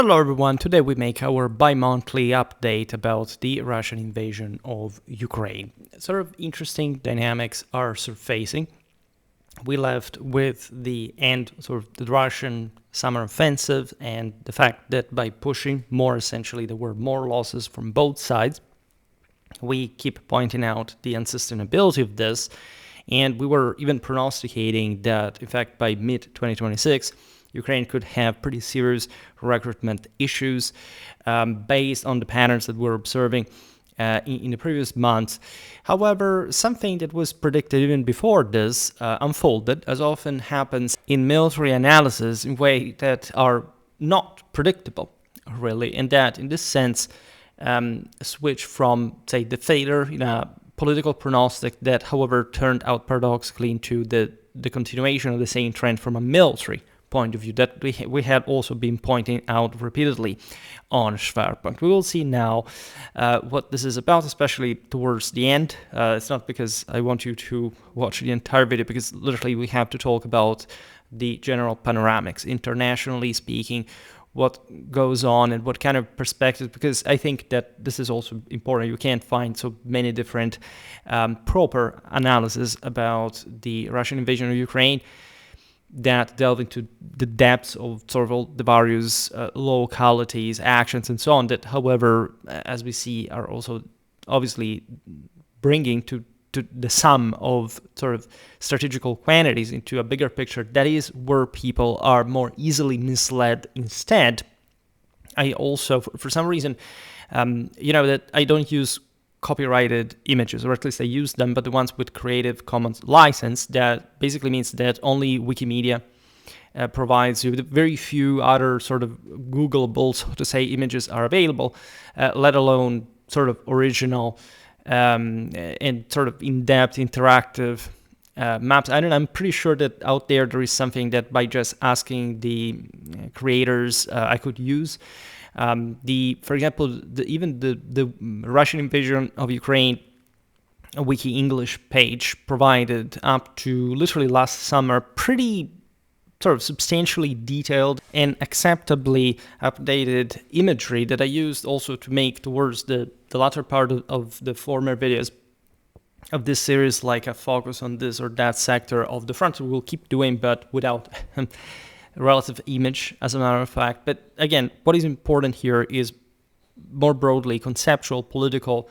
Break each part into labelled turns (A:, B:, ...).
A: Hello everyone, today we make our bi-monthly update about the Russian invasion of Ukraine. Sort of interesting dynamics are surfacing. We left with the end, sort of the Russian summer offensive and the fact that by pushing more, essentially there were more losses from both sides. We keep pointing out the unsustainability of this, and we were even prognosticating that, in fact, by mid-2026, Ukraine could have pretty serious recruitment issues based on the patterns that we're observing in the previous months. However, something that was predicted even before this unfolded, as often happens in military analysis, in ways that are not predictable, really, and that, in this sense, switch from, say, the failure in a political prognostic that, however, turned out paradoxically into the continuation of the same trend from a military point of view that we had also been pointing out repeatedly on Schwerpunkt. We will see now what this is about, especially towards the end. It's not because I want you to watch the entire video, because literally we have to talk about the general panoramics, internationally speaking, what goes on and what kind of perspective, because I think that this is also important. You can't find so many different proper analysis about the Russian invasion of Ukraine that delve into the depths of sort of all the various localities, actions, and so on, that, however, as we see, are also obviously bringing to the sum of sort of strategical quantities into a bigger picture. That is where people are more easily misled instead. I also, for some reason, that I don't use copyrighted images, or at least I use them, but the ones with Creative Commons license. That basically means that only Wikimedia provides you with very few other sort of Googleable, so to say, images are available, let alone sort of original and sort of in-depth interactive maps. I'm pretty sure that out there is something that by just asking the creators I could use. For example, even the Russian invasion of Ukraine Wiki English page provided up to literally last summer pretty sort of substantially detailed and acceptably updated imagery that I used also to make towards the latter part of the former videos of this series, like a focus on this or that sector of the front. We'll keep doing, but without relative image, as a matter of fact. But again, what is important here is more broadly conceptual, political,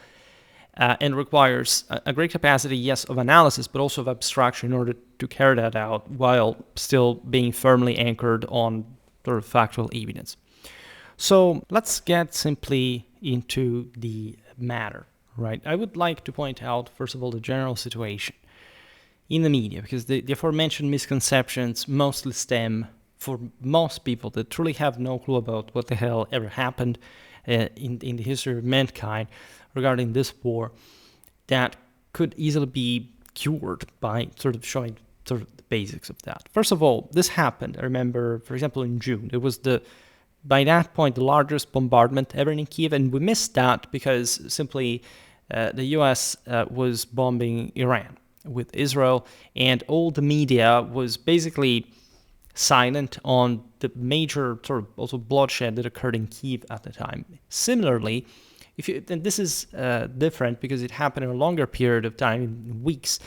A: and requires a great capacity, yes, of analysis, but also of abstraction in order to carry that out while still being firmly anchored on sort of factual evidence. So let's get simply into the matter, right? I would like to point out, first of all, the general situation in the media, because the aforementioned misconceptions mostly stem for most people that truly have no clue about what the hell ever happened in the history of mankind regarding this war, that could easily be cured by sort of showing sort of the basics of that. First of all, this happened, I remember, for example, in June. It was by that point, the largest bombardment ever in Kiev, and we missed that because simply the US was bombing Iran with Israel, and all the media was basically silent on the major sort of also bloodshed that occurred in Kiev at the time. Similarly, and this is different because it happened in a longer period of time, in weeks,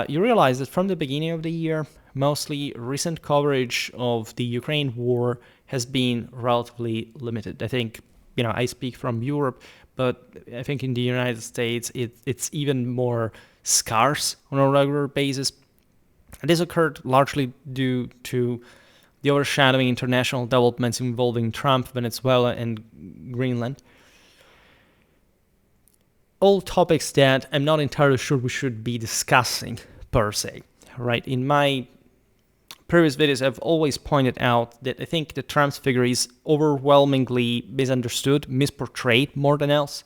A: you realize that from the beginning of the year, mostly recent coverage of the Ukraine war has been relatively limited. I think, I speak from Europe, but I think in the United States, it's even more scarce on a regular basis. And this occurred largely due to the overshadowing international developments involving Trump, Venezuela, and Greenland. All topics that I'm not entirely sure we should be discussing per se, right? In my previous videos, I've always pointed out that I think the Trump's figure is overwhelmingly misunderstood, misportrayed more than else.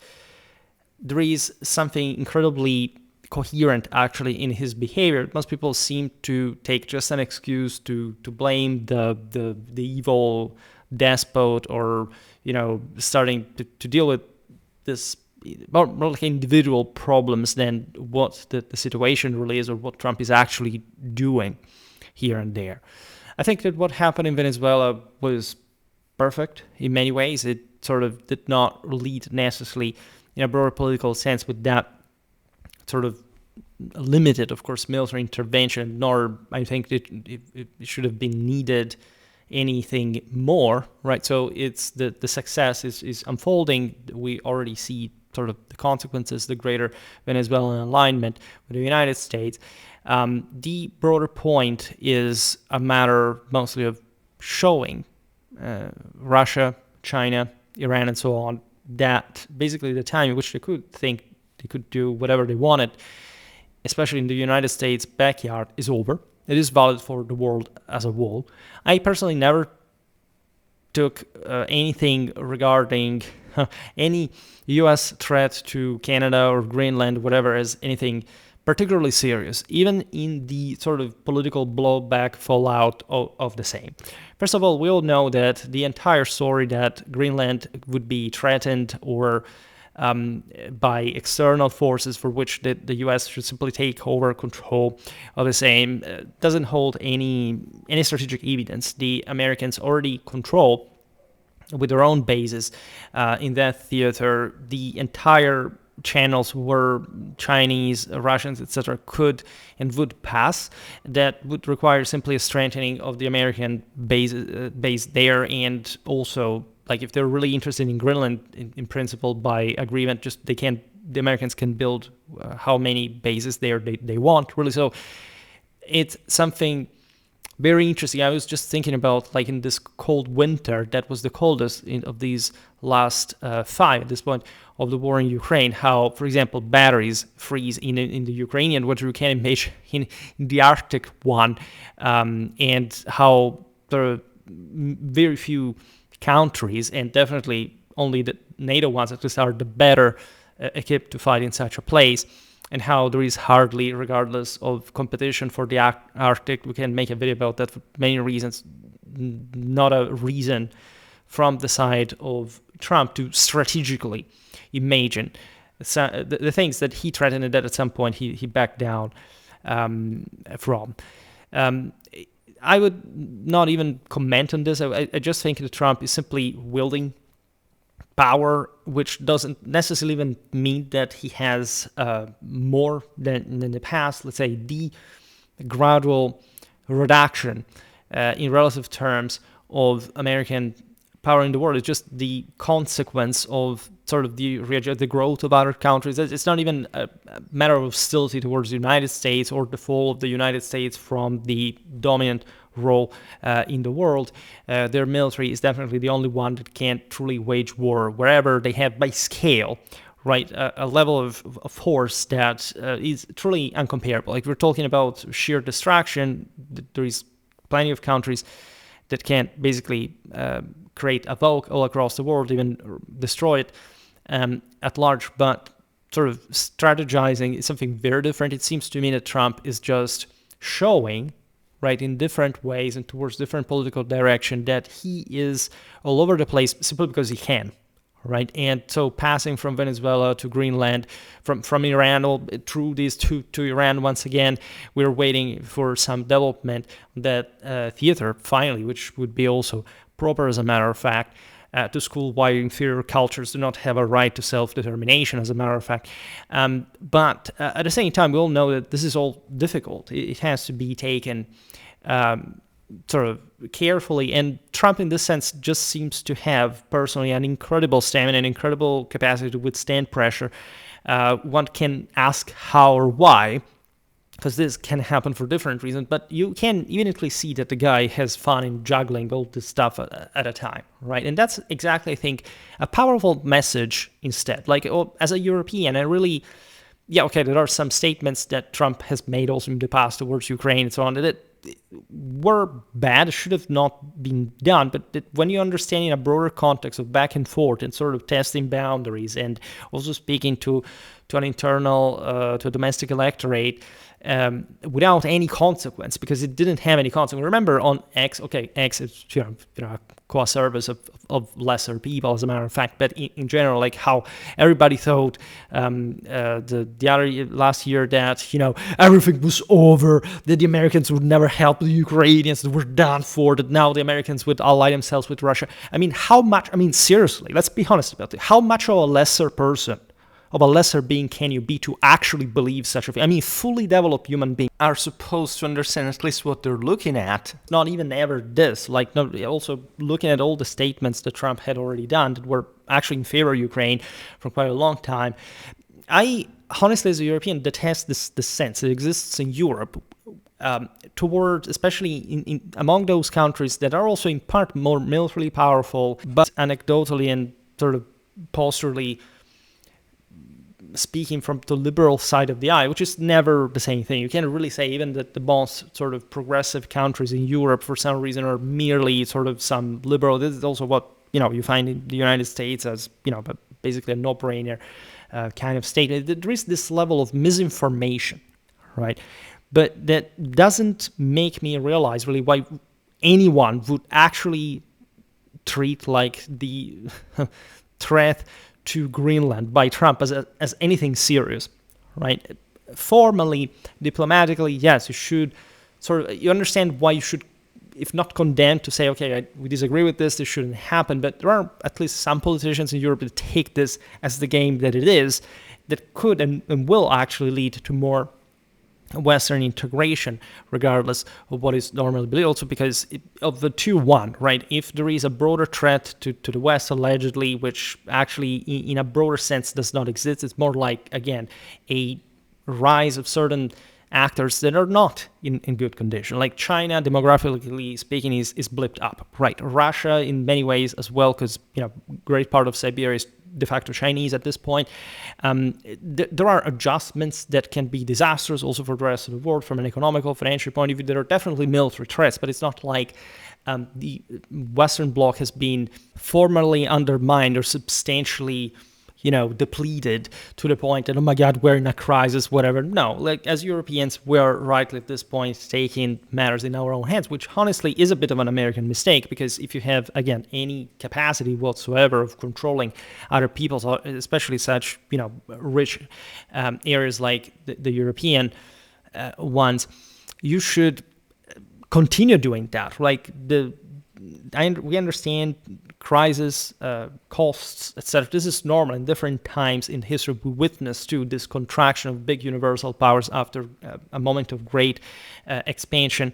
A: There is something incredibly coherent actually in his behavior. Most people seem to take just an excuse to blame the evil despot, or starting to deal with this more like individual problems than what the situation really is, or what Trump is actually doing here and there. I think that what happened in Venezuela was perfect in many ways. It sort of did not lead necessarily in a broader political sense with that sort of limited, of course, military intervention, nor I think it should have been needed anything more, right? So it's the success is unfolding. We already see sort of the consequences, the greater Venezuelan alignment with the United States. The broader point is a matter mostly of showing Russia, China, Iran, and so on, that basically the time in which they could think they could do whatever they wanted, especially in the United States backyard, is over. It is valid for the world as a whole. I personally never took anything regarding any U.S. threat to Canada or Greenland, whatever, as anything particularly serious, even in the sort of political blowback fallout of the same. First of all, we all know that the entire story that Greenland would be threatened or by external forces for which the U.S. should simply take over control of the same doesn't hold any strategic evidence. The Americans already control, with their own bases in that theater, the entire channels where Chinese, Russians, etc. could and would pass. That would require simply a strengthening of the American base there, and also, like, if they're really interested in Greenland, in principle, by agreement, just the Americans can build how many bases there they want, really. So it's something very interesting. I was just thinking about, like, in this cold winter, that was the coldest of these last 5 at this point of the war in Ukraine, how, for example, batteries freeze in the Ukrainian, what you can imagine in the Arctic one, and how there are very few countries, and definitely only the NATO ones at least, are the better equipped to fight in such a place, and how there is hardly, regardless of competition for the Arctic, we can make a video about that for many reasons, not a reason from the side of Trump to strategically imagine the things that he threatened and that at some point he backed down from. I would not even comment on this. I just think that Trump is simply wielding power, which doesn't necessarily even mean that he has more than in the past. Let's say the gradual reduction in relative terms of American power in the world is just the consequence of sort of the growth of other countries. It's not even a matter of hostility towards the United States or the fall of the United States from the dominant role in the world. Their military is definitely the only one that can't truly wage war wherever they have, by scale, right, a level of force that is truly uncomparable. Like, we're talking about sheer destruction. There is plenty of countries that can't basically create a vogue all across the world, even destroy it at large. But sort of strategizing is something very different. It seems to me that Trump is just showing, right, in different ways and towards different political direction, that he is all over the place simply because he can, right? And so passing from Venezuela to Greenland, from Iran all through these to Iran once again, we're waiting for some development that theater finally, which would be also proper, as a matter of fact, to school why inferior cultures do not have a right to self-determination, as a matter of fact. But at the same time, we all know that this is all difficult. It has to be taken sort of carefully, and Trump in this sense just seems to have personally an incredible stamina, an incredible capacity to withstand pressure. One can ask how or why, because this can happen for different reasons, but you can immediately see that the guy has fun in juggling all this stuff at a time, right? And that's exactly, I think, a powerful message instead. Like, as a European, I really, there are some statements that Trump has made also in the past towards Ukraine and so on that were bad, should have not been done, but when you understand in a broader context of back and forth and sort of testing boundaries and also speaking to an internal, to a domestic electorate, without any consequence, because it didn't have any consequence. Remember on X, X is a co-service of lesser people, as a matter of fact. But in general, like how everybody thought the other last year that, everything was over, that the Americans would never help the Ukrainians, that we're done for, that now the Americans would ally themselves with Russia. Seriously, let's be honest about it. How much of a lesser person, of a lesser being can you be to actually believe such a thing? Fully developed human beings are supposed to understand at least what they're looking at. Not even ever this. Also looking at all the statements that Trump had already done that were actually in favor of Ukraine for quite a long time. I honestly, as a European, detest this sense that exists in Europe toward, especially in among those countries that are also in part more militarily powerful, but anecdotally and sort of posturally speaking from the liberal side of the eye, which is never the same thing. You can't really say even that the most sort of progressive countries in Europe for some reason are merely sort of some liberal. This is also what you find in the United States as basically a no-brainer kind of state. There is this level of misinformation, right? But that doesn't make me realize really why anyone would actually treat like the threat to Greenland by Trump as anything serious, right? Formally, diplomatically, yes, you should you understand why you should, if not condemn, to say, okay, we disagree with this shouldn't happen, but there are at least some politicians in Europe that take this as the game that it is, that could and will actually lead to more Western integration, regardless of what is normally believed. Also because of the 2-1, right? If there is a broader threat to the West, allegedly, which actually in a broader sense does not exist, it's more like, again, a rise of certain actors that are not in good condition. Like China, demographically speaking, is blipped up, right? Russia, in many ways as well, because great part of Siberia is de facto Chinese at this point. There are adjustments that can be disastrous also for the rest of the world from an economical, financial point of view. There are definitely military threats, but it's not like the Western Bloc has been formally undermined or substantially depleted to the point that, oh my God, we're in a crisis, whatever. No, like as Europeans, we're rightly at this point taking matters in our own hands, which honestly is a bit of an American mistake, because if you have, again, any capacity whatsoever of controlling other people's, especially such, rich areas like the European ones, you should continue doing that. Like we understand crisis, costs, etc. This is normal in different times in history. We witness to this contraction of big universal powers after a moment of great expansion.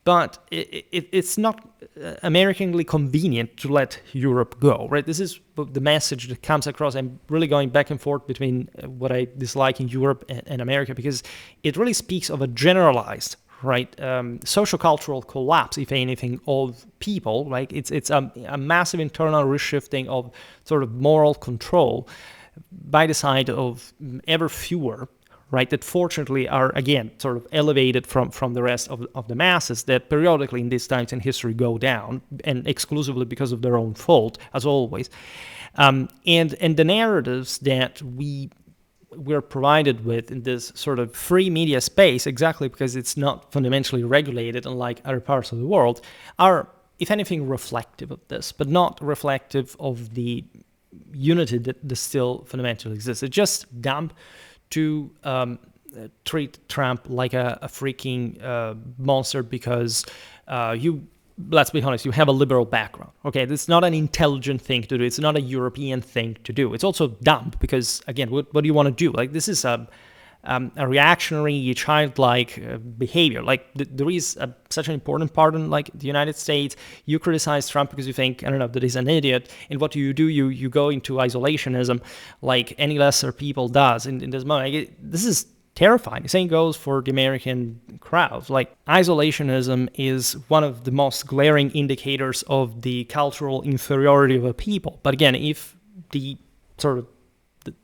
A: But it's not Americanly convenient to let Europe go, right? This is the message that comes across. I'm really going back and forth between what I dislike in Europe and America, because it really speaks of a generalized, right, social-cultural collapse, if anything, of people. Like it's a massive internal reshifting of sort of moral control by the side of ever fewer, right, that fortunately are, again, sort of elevated from the rest of the masses that periodically in these times in history go down, and exclusively because of their own fault, as always. And the narratives that we're provided with in this sort of free media space, exactly because it's not fundamentally regulated, unlike other parts of the world, are, if anything, reflective of this, but not reflective of the unity that still fundamentally exists. It's just dumb to treat Trump like a freaking monster because let's be honest, you have a liberal background. Okay, it's not an intelligent thing to do. It's not a European thing to do. It's also dumb because, again, what do you want to do? Like, this is a reactionary, childlike behavior. Like, there is such an important part in, like, the United States. You criticize Trump because you think, I don't know, that he's an idiot. And what do? You go into isolationism like any lesser people does in this moment. This is terrifying. The same goes for the American crowds. Like, isolationism is one of the most glaring indicators of the cultural inferiority of a people. But again, if the sort of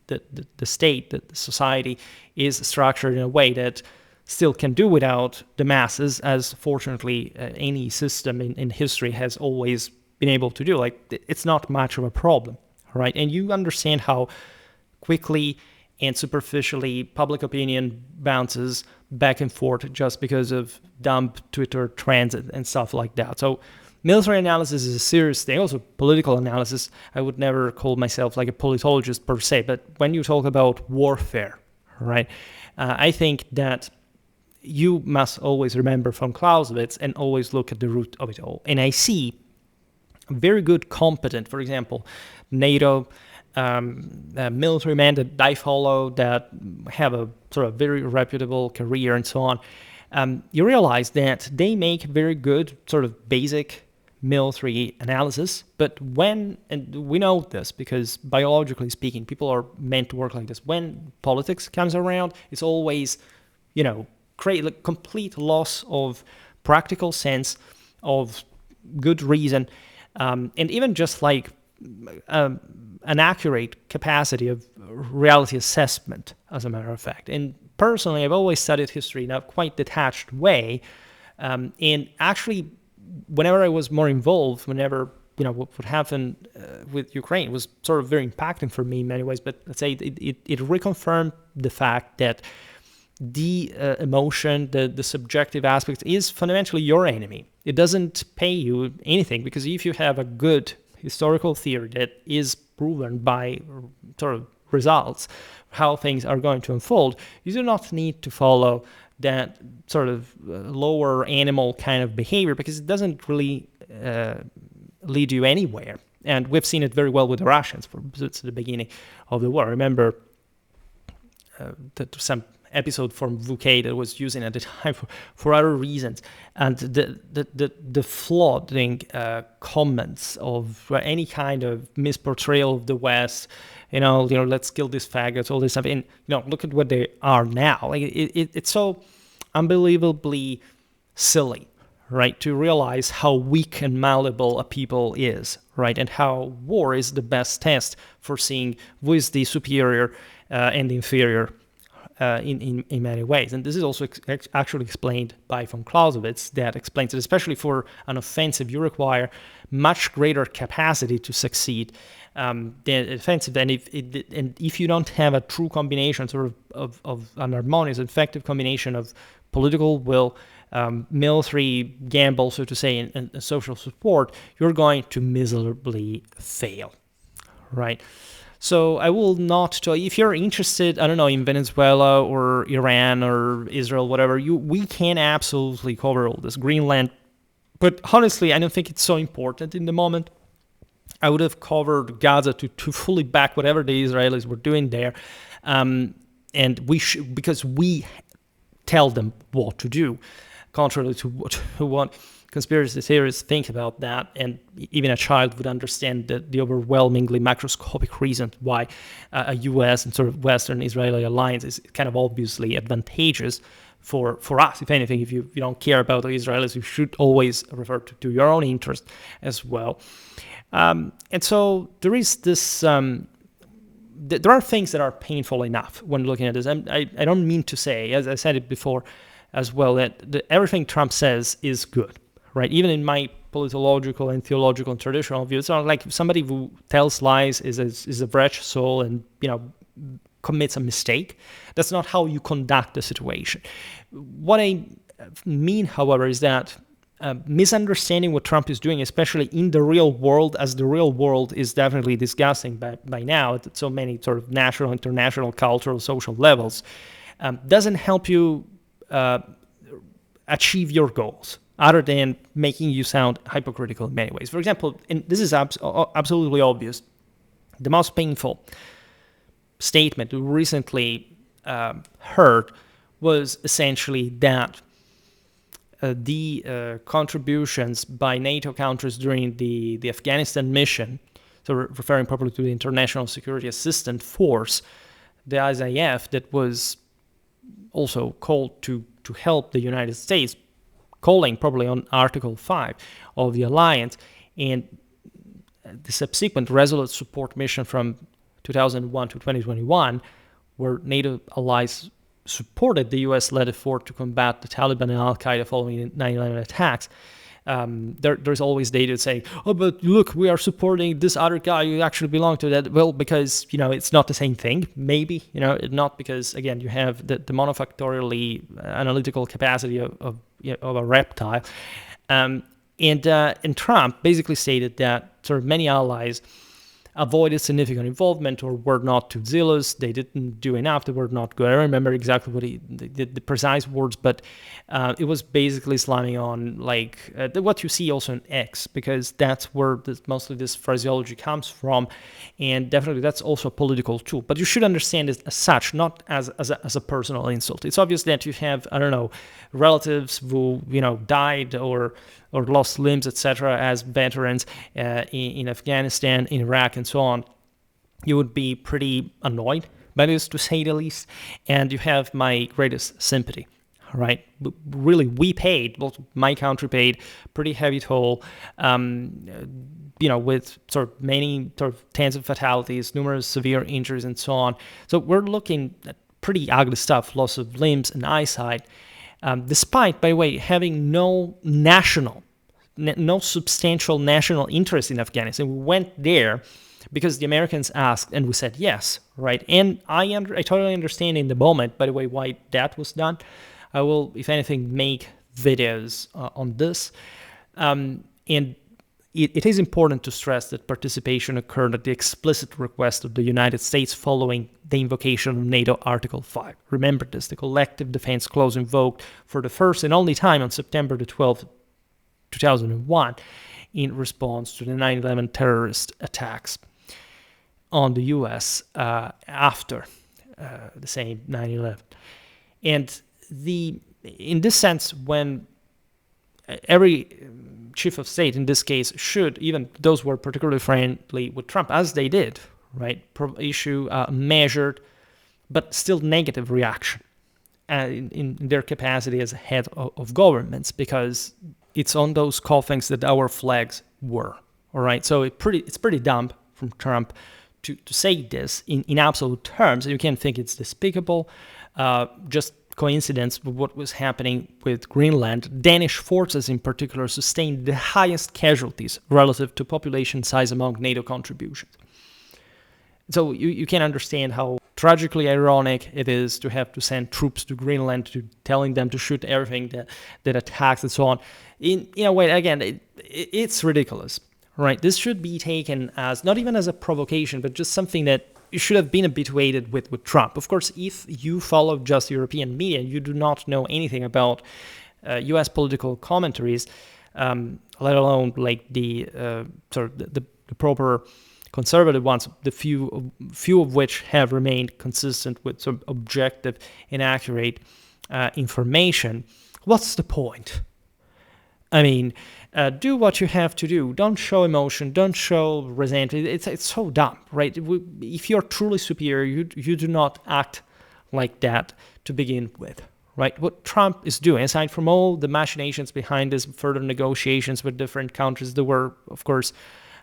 A: the state, the society is structured in a way that still can do without the masses, as fortunately any system in history has always been able to do, like, it's not much of a problem, right? And you understand how quickly and superficially public opinion bounces back and forth just because of dumb Twitter trends and stuff like that. So military analysis is a serious thing. Also, political analysis. I would never call myself like a politologist per se, but when you talk about warfare, right, I think that you must always remember von Clausewitz and always look at the root of it all. And I see very good, competent, for example, NATO military men that I follow that have a sort of very reputable career and so on. You realize that they make very good sort of basic military analysis, but when, and we know this because biologically speaking, people are meant to work like this, when politics comes around, it's always, create a complete loss of practical sense, of good reason, and even just like an accurate capacity of reality assessment, as a matter of fact. And personally, I've always studied history in a quite detached way, and actually, whenever I was more involved, whenever what would happen with Ukraine was sort of very impacting for me in many ways. But let's say it reconfirmed the fact that the emotion, the subjective aspect is fundamentally your enemy. It doesn't pay you anything, because if you have a good historical theory that is proven by sort of results, how things are going to unfold, you do not need to follow that sort of lower animal kind of behavior, because it doesn't really lead you anywhere. And we've seen it very well with the Russians since the beginning of the war. Remember that some episode from VK that was using at the time for other reasons, and the flooding comments of any kind of misportrayal of the West, let's kill these faggots, all this stuff, and look at what they are now. Like it's so unbelievably silly, right, to realize how weak and malleable a people is, right, and how war is the best test for seeing who is the superior and the inferior in many ways. And this is also actually explained by von Clausewitz, that explains it, especially for an offensive, you require much greater capacity to succeed than offensive. And if you don't have a true combination, sort of an harmonious, effective combination of political will, military gamble, so to say, and social support, you're going to miserably fail, right? So I will not tell you, if you're interested, I don't know, in Venezuela or Iran or Israel, whatever, we can absolutely cover all this. Greenland, but honestly, I don't think it's so important in the moment. I would have covered Gaza to fully back whatever the Israelis were doing there, and because we tell them what to do, contrary to what conspiracy theorists think about that, and even a child would understand the overwhelmingly macroscopic reason why a U.S. and sort of Western Israeli alliance is kind of obviously advantageous for us. If anything, if you don't care about the Israelis, you should always refer to your own interest as well. And so there is this. There are things that are painful enough when looking at this. I don't mean to say, as I said it before as well, that everything Trump says is good. Right, even in my politological and theological and traditional view, it's not like somebody who tells lies is a wretched soul and commits a mistake. That's not how you conduct the situation. What I mean, however, is that misunderstanding what Trump is doing, especially in the real world, as the real world is definitely disgusting by now at so many sort of national, international, cultural, social levels, doesn't help you achieve your goals, other than making you sound hypocritical in many ways. For example, and this is absolutely obvious, the most painful statement we recently heard was essentially that the contributions by NATO countries during the Afghanistan mission, so referring properly to the International Security Assistance Force, the ISAF, that was also called to help the United States, calling probably on Article 5 of the alliance, and the subsequent resolute support mission from 2001 to 2021, where NATO allies supported the US-led effort to combat the Taliban and Al-Qaeda following the 9/11 attacks. There's always data saying, oh, but look, we are supporting this other guy who actually belonged to that. Well, because, it's not the same thing, maybe, not because, again, you have the manufactorially analytical capacity of a reptile. And Trump basically stated that sort of many allies avoided significant involvement or were not too zealous. They didn't do enough. They were not good. I don't remember exactly what the precise words, but it was basically slamming on like what you see also in X, because that's where mostly this phraseology comes from, and definitely that's also a political tool. But you should understand it as such, not as a personal insult. It's obvious that you have, I don't know, relatives who died or lost limbs, etc., as veterans in Afghanistan, in Iraq, and so on. You would be pretty annoyed by this, to say the least, and you have my greatest sympathy. Right? Really, we paid, well, my country paid pretty heavy toll, with sort of many tens of fatalities, numerous severe injuries, and so on. So we're looking at pretty ugly stuff, loss of limbs and eyesight, despite, by the way, having no substantial national interest in Afghanistan. We went there because the Americans asked, and we said yes, right? And I totally understand in the moment, by the way, why that was done. I will, if anything, make videos on this. And it is important to stress that participation occurred at the explicit request of the United States following the invocation of NATO Article 5. Remember this, the collective defense clause invoked for the first and only time on September the 12th, 2001, in response to the 9/11 terrorist attacks on the U.S. After the same 9/11. And in this sense, when every chief of state, in this case, should, even those who are particularly friendly with Trump, as they did, right, issue a measured but still negative reaction in their capacity as head of governments, because it's on those coffins that our flags were. All right, so it's pretty dumb from Trump to say this in absolute terms. You can think it's despicable, just coincidence with what was happening with Greenland. Danish forces in particular sustained the highest casualties relative to population size among NATO contributions. So you can understand how tragically ironic it is to have to send troops to Greenland, to telling them to shoot everything that attacks and so on. In a way, again, it's ridiculous, right? This should be taken as not even as a provocation, but just something that should have been habituated with Trump. Of course, if you follow just European media, you do not know anything about U.S. political commentaries, let alone like the proper conservative ones, the few of which have remained consistent with some objective and accurate information. What's the point? I mean, do what you have to do. Don't show emotion. Don't show resentment. It's so dumb, right? If you're truly superior, you do not act like that to begin with, right? What Trump is doing, aside from all the machinations behind this, further negotiations with different countries, there were, of course,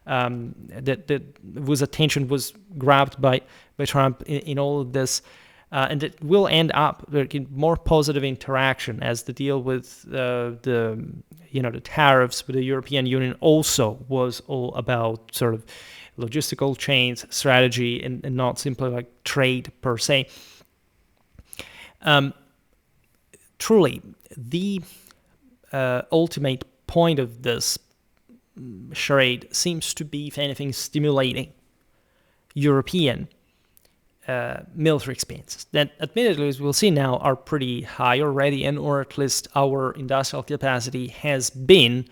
A: whose attention was grabbed by Trump in all of this. And it will end up in more positive interaction, as the deal with the tariffs with the European Union also was all about sort of logistical chains, strategy, and not simply like trade per se. Truly, the ultimate point of this charade seems to be, if anything, stimulating European military expenses that, admittedly, as we'll see now, are pretty high already, or at least our industrial capacity has been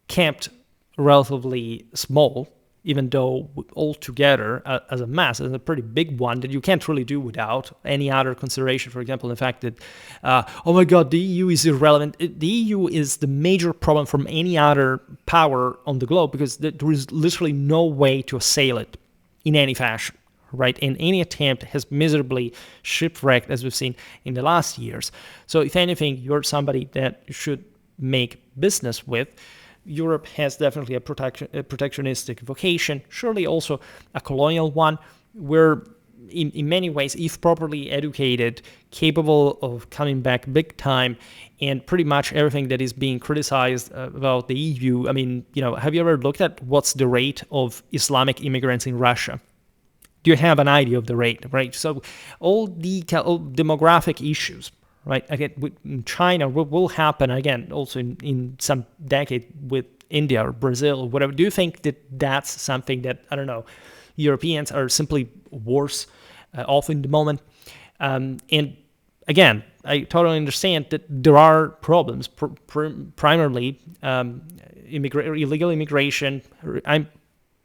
A: kept relatively small, even though altogether as a mass, as a pretty big one that you can't really do without any other consideration. For example, the fact that, oh my God, the EU is irrelevant. The EU is the major problem from any other power on the globe, because there is literally no way to assail it in any fashion. Right, and any attempt has miserably shipwrecked, as we've seen in the last years. So if anything, you're somebody that you should make business with. Europe has definitely a protectionistic vocation, surely also a colonial one, where in many ways, if properly educated, capable of coming back big time, and pretty much everything that is being criticized about the EU. I mean, have you ever looked at what's the rate of Islamic immigrants in Russia? Do you have an idea of the rate, right? So all demographic issues, right? Again, with China, what will happen again also in some decade with India or Brazil, whatever? Do you think that that's something that, I don't know, Europeans are simply worse off in the moment? And again, I totally understand that there are problems, primarily illegal immigration. I'm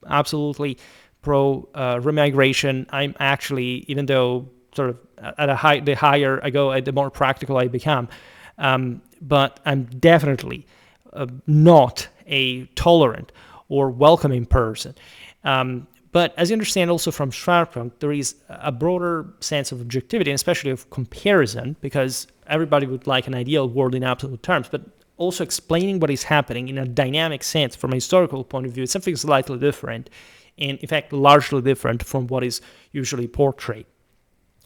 A: absolutely pro remigration. I'm actually, even though sort of the higher I go, the more practical I become. But I'm definitely not a tolerant or welcoming person. But as you understand also from Schwerpunkt, there is a broader sense of objectivity, and especially of comparison, because everybody would like an ideal world in absolute terms, but also explaining what is happening in a dynamic sense from a historical point of view is something slightly different, and in fact largely different from what is usually portrayed.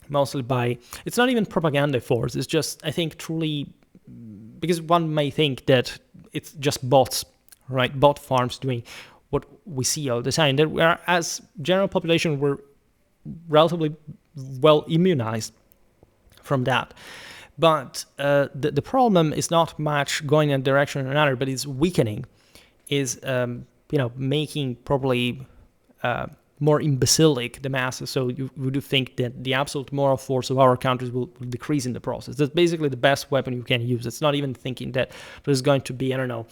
A: Mostly by, it's not even propaganda force, it's just, I think, truly, because one may think that it's just bots, right? Bot farms doing what we see all the time. That we are, as general population, we're relatively well immunized from that. But the problem is not much going in a direction or another, but it's weakening, is making probably more imbecilic the masses. So you would think that the absolute moral force of our countries will decrease in the process. That's basically the best weapon you can use. It's not even thinking that there's going to be, I don't know,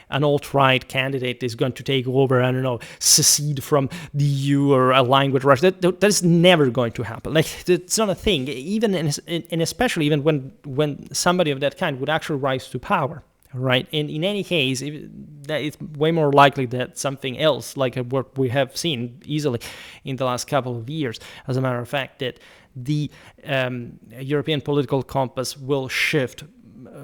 A: an alt-right candidate is going to take over, I don't know, secede from the EU or align with Russia. That is never going to happen. Like, it's not a thing. Even and especially even when somebody of that kind would actually rise to power, right? And in any case, it's way more likely that something else, like what we have seen easily in the last couple of years, as a matter of fact, that the European political compass will shift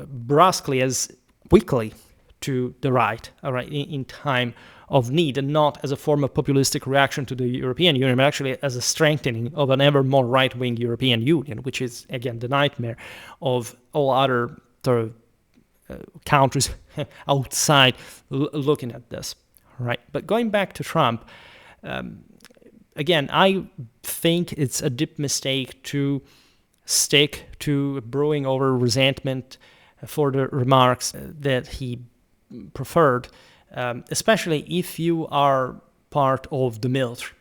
A: brusquely, as quickly, to the right, all right, in time of need, and not as a form of populistic reaction to the European Union, but actually as a strengthening of an ever more right-wing European Union, which is, again, the nightmare of all other sort of countries outside looking at this, right? But going back to Trump, again, I think it's a deep mistake to stick to brewing over resentment for the remarks that he preferred, especially if you are part of the military,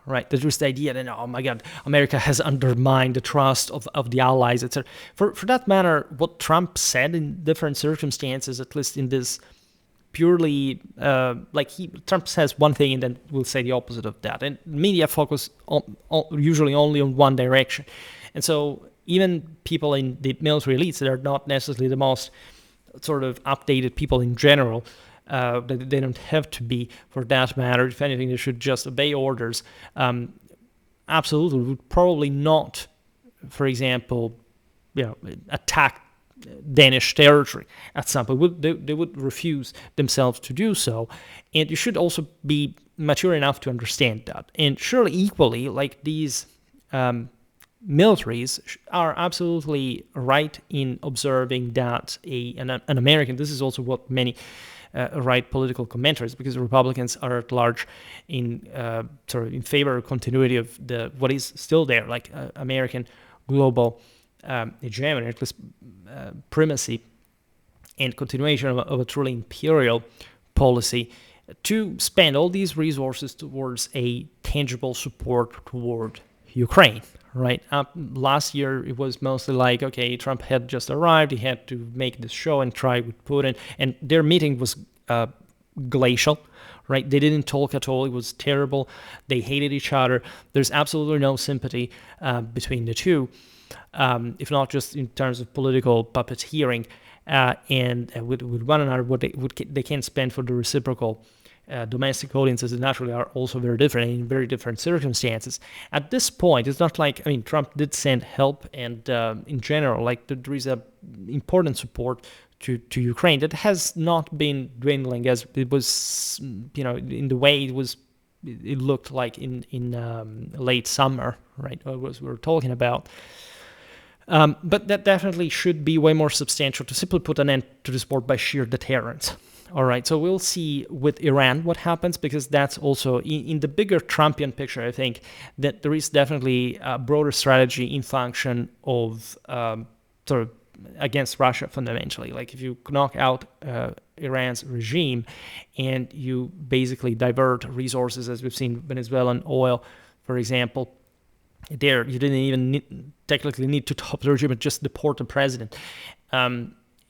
A: right? There's the idea that, oh my God, America has undermined the trust of the allies, etc. For that matter, what Trump said in different circumstances, at least in this purely, Trump says one thing and then will say the opposite of that. And media focus usually only on one direction. And so even people in the military elites that are not necessarily the most sort of updated people in general, they don't have to be for that matter. If anything, they should just obey orders. Absolutely, would probably not, for example, attack Danish territory at some point. They would refuse themselves to do so, and you should also be mature enough to understand that. And surely, equally, like these militaries are absolutely right in observing that an American, this is also what many right political commenters, because Republicans are at large in in favor of continuity of what is still there, like American global hegemony, at least primacy and continuation of a truly imperial policy, to spend all these resources towards a tangible support toward Ukraine. Right. Last year, it was mostly like, okay, Trump had just arrived. He had to make this show and try with Putin. And their meeting was glacial, right? They didn't talk at all. It was terrible. They hated each other. There's absolutely no sympathy between the two, if not just in terms of political puppeteering and with one another, what they can spend for the reciprocal domestic audiences that naturally are also very different in very different circumstances. At this point, it's not like, I mean, Trump did send help, and in general, like there is a important support to Ukraine that has not been dwindling as it was, in the way it looked like in late summer, right? What we were talking about. But that definitely should be way more substantial to simply put an end to this war by sheer deterrence. All right, so we'll see with Iran what happens, because that's also in the bigger Trumpian picture. I think that there is definitely a broader strategy in function of against Russia fundamentally. Like if you knock out Iran's regime and you basically divert resources, as we've seen Venezuelan oil, for example, there you didn't even technically need to top the regime, but just deport the president.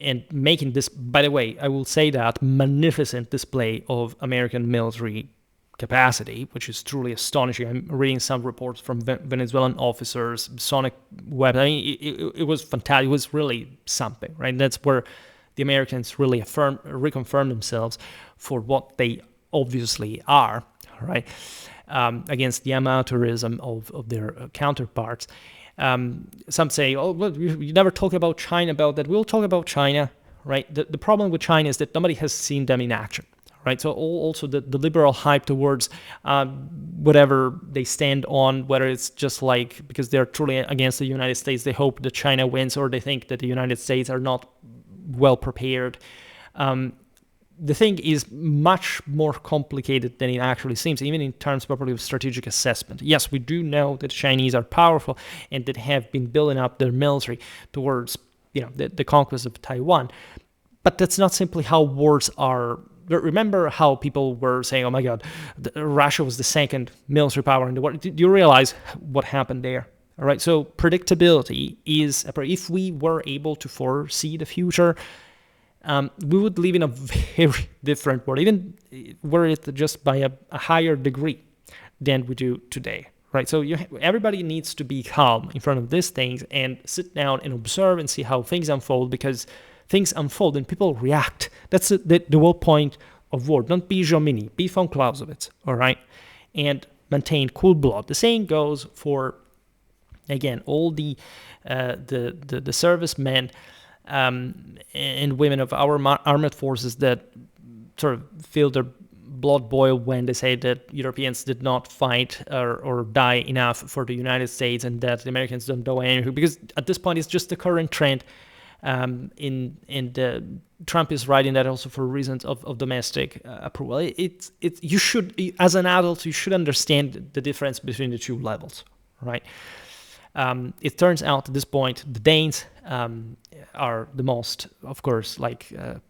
A: And making this, by the way, I will say that, magnificent display of American military capacity, which is truly astonishing. I'm reading some reports from Venezuelan officers, sonic weapons. I mean, it was fantastic. It was really something, right? That's where the Americans really reconfirm themselves for what they obviously are, right? Against the amateurism of their counterparts. Some say, oh, well, you never talk about China about that. We'll talk about China, right? The problem with China is that nobody has seen them in action, right? So also the liberal hype towards whatever they stand on, whether it's just like because they're truly against the United States, they hope that China wins, or they think that the United States are not well prepared. The thing is much more complicated than it actually seems, even in terms probably of strategic assessment. Yes, we do know that the Chinese are powerful and that have been building up their military towards, the conquest of Taiwan. But that's not simply how wars are. Remember how people were saying, oh my God, Russia was the second military power in the world. Do you realize what happened there? All right, so predictability is, if we were able to foresee the future, we would live in a very different world, even were it just by a higher degree than we do today, right? So everybody needs to be calm in front of these things and sit down and observe and see how things unfold, because things unfold and people react. That's the whole point of war. Don't be Jomini, be von Clausewitz, all right? And maintain cool blood. The same goes for, again, all the servicemen and women of our armed forces that sort of feel their blood boil when they say that Europeans did not fight or die enough for the United States and that the Americans don't do anything, because at this point it's just the current trend. Trump is writing that also for reasons of domestic approval. You should, as an adult, you should understand the difference between the two levels, right? It turns out at this point the Danes are the most, of course,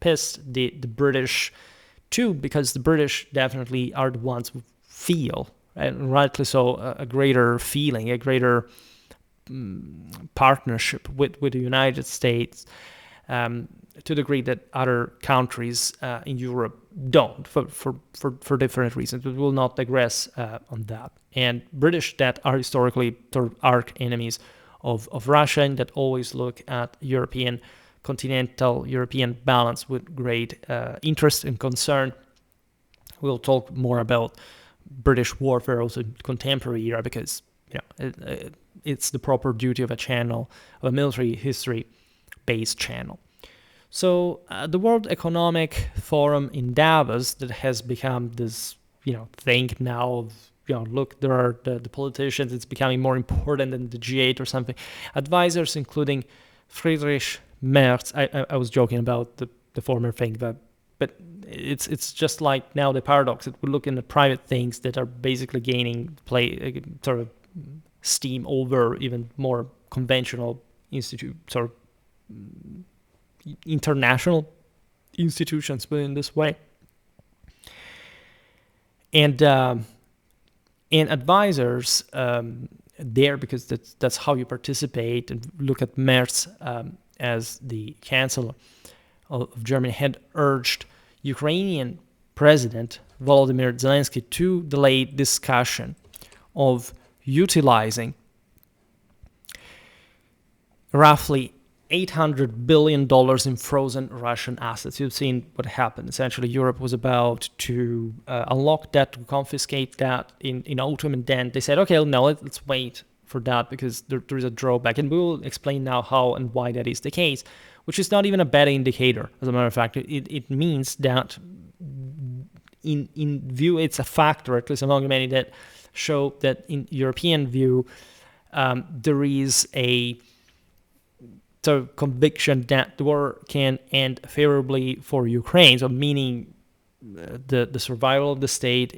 A: pissed. The British too, because the British definitely are the ones who feel, and rightly so, a greater feeling, a greater partnership with the United States, to the degree that other countries in Europe don't, for different reasons. We will not digress on that. And British that are historically sort of arch enemies of Russia, and that always look at continental European balance with great interest and concern. We'll talk more about British warfare also in contemporary era, because it's the proper duty of a military history-based channel. So the World Economic Forum in Davos, that has become this thing now of, look, there are the politicians, it's becoming more important than the G8 or something. Advisors including Friedrich Merz, I was joking about the former thing, but it's just like now the paradox that we look in the private things that are basically gaining sort of steam over even more conventional international institutions, but in this way. And advisors there, because that's how you participate, and look at Merz as the chancellor of Germany, had urged Ukrainian President Volodymyr Zelensky to delay discussion of utilizing roughly $800 billion in frozen Russian assets. You've seen what happened. Essentially, Europe was about to unlock that, to confiscate that in autumn, and then they said, okay, no, let's wait for that, because there is a drawback. And we will explain now how and why that is the case, which is not even a bad indicator. As a matter of fact, it means that in view, it's a factor, at least among many, that show that in European view, there is a sort of conviction that the war can end favorably for Ukraine. So meaning the survival of the state,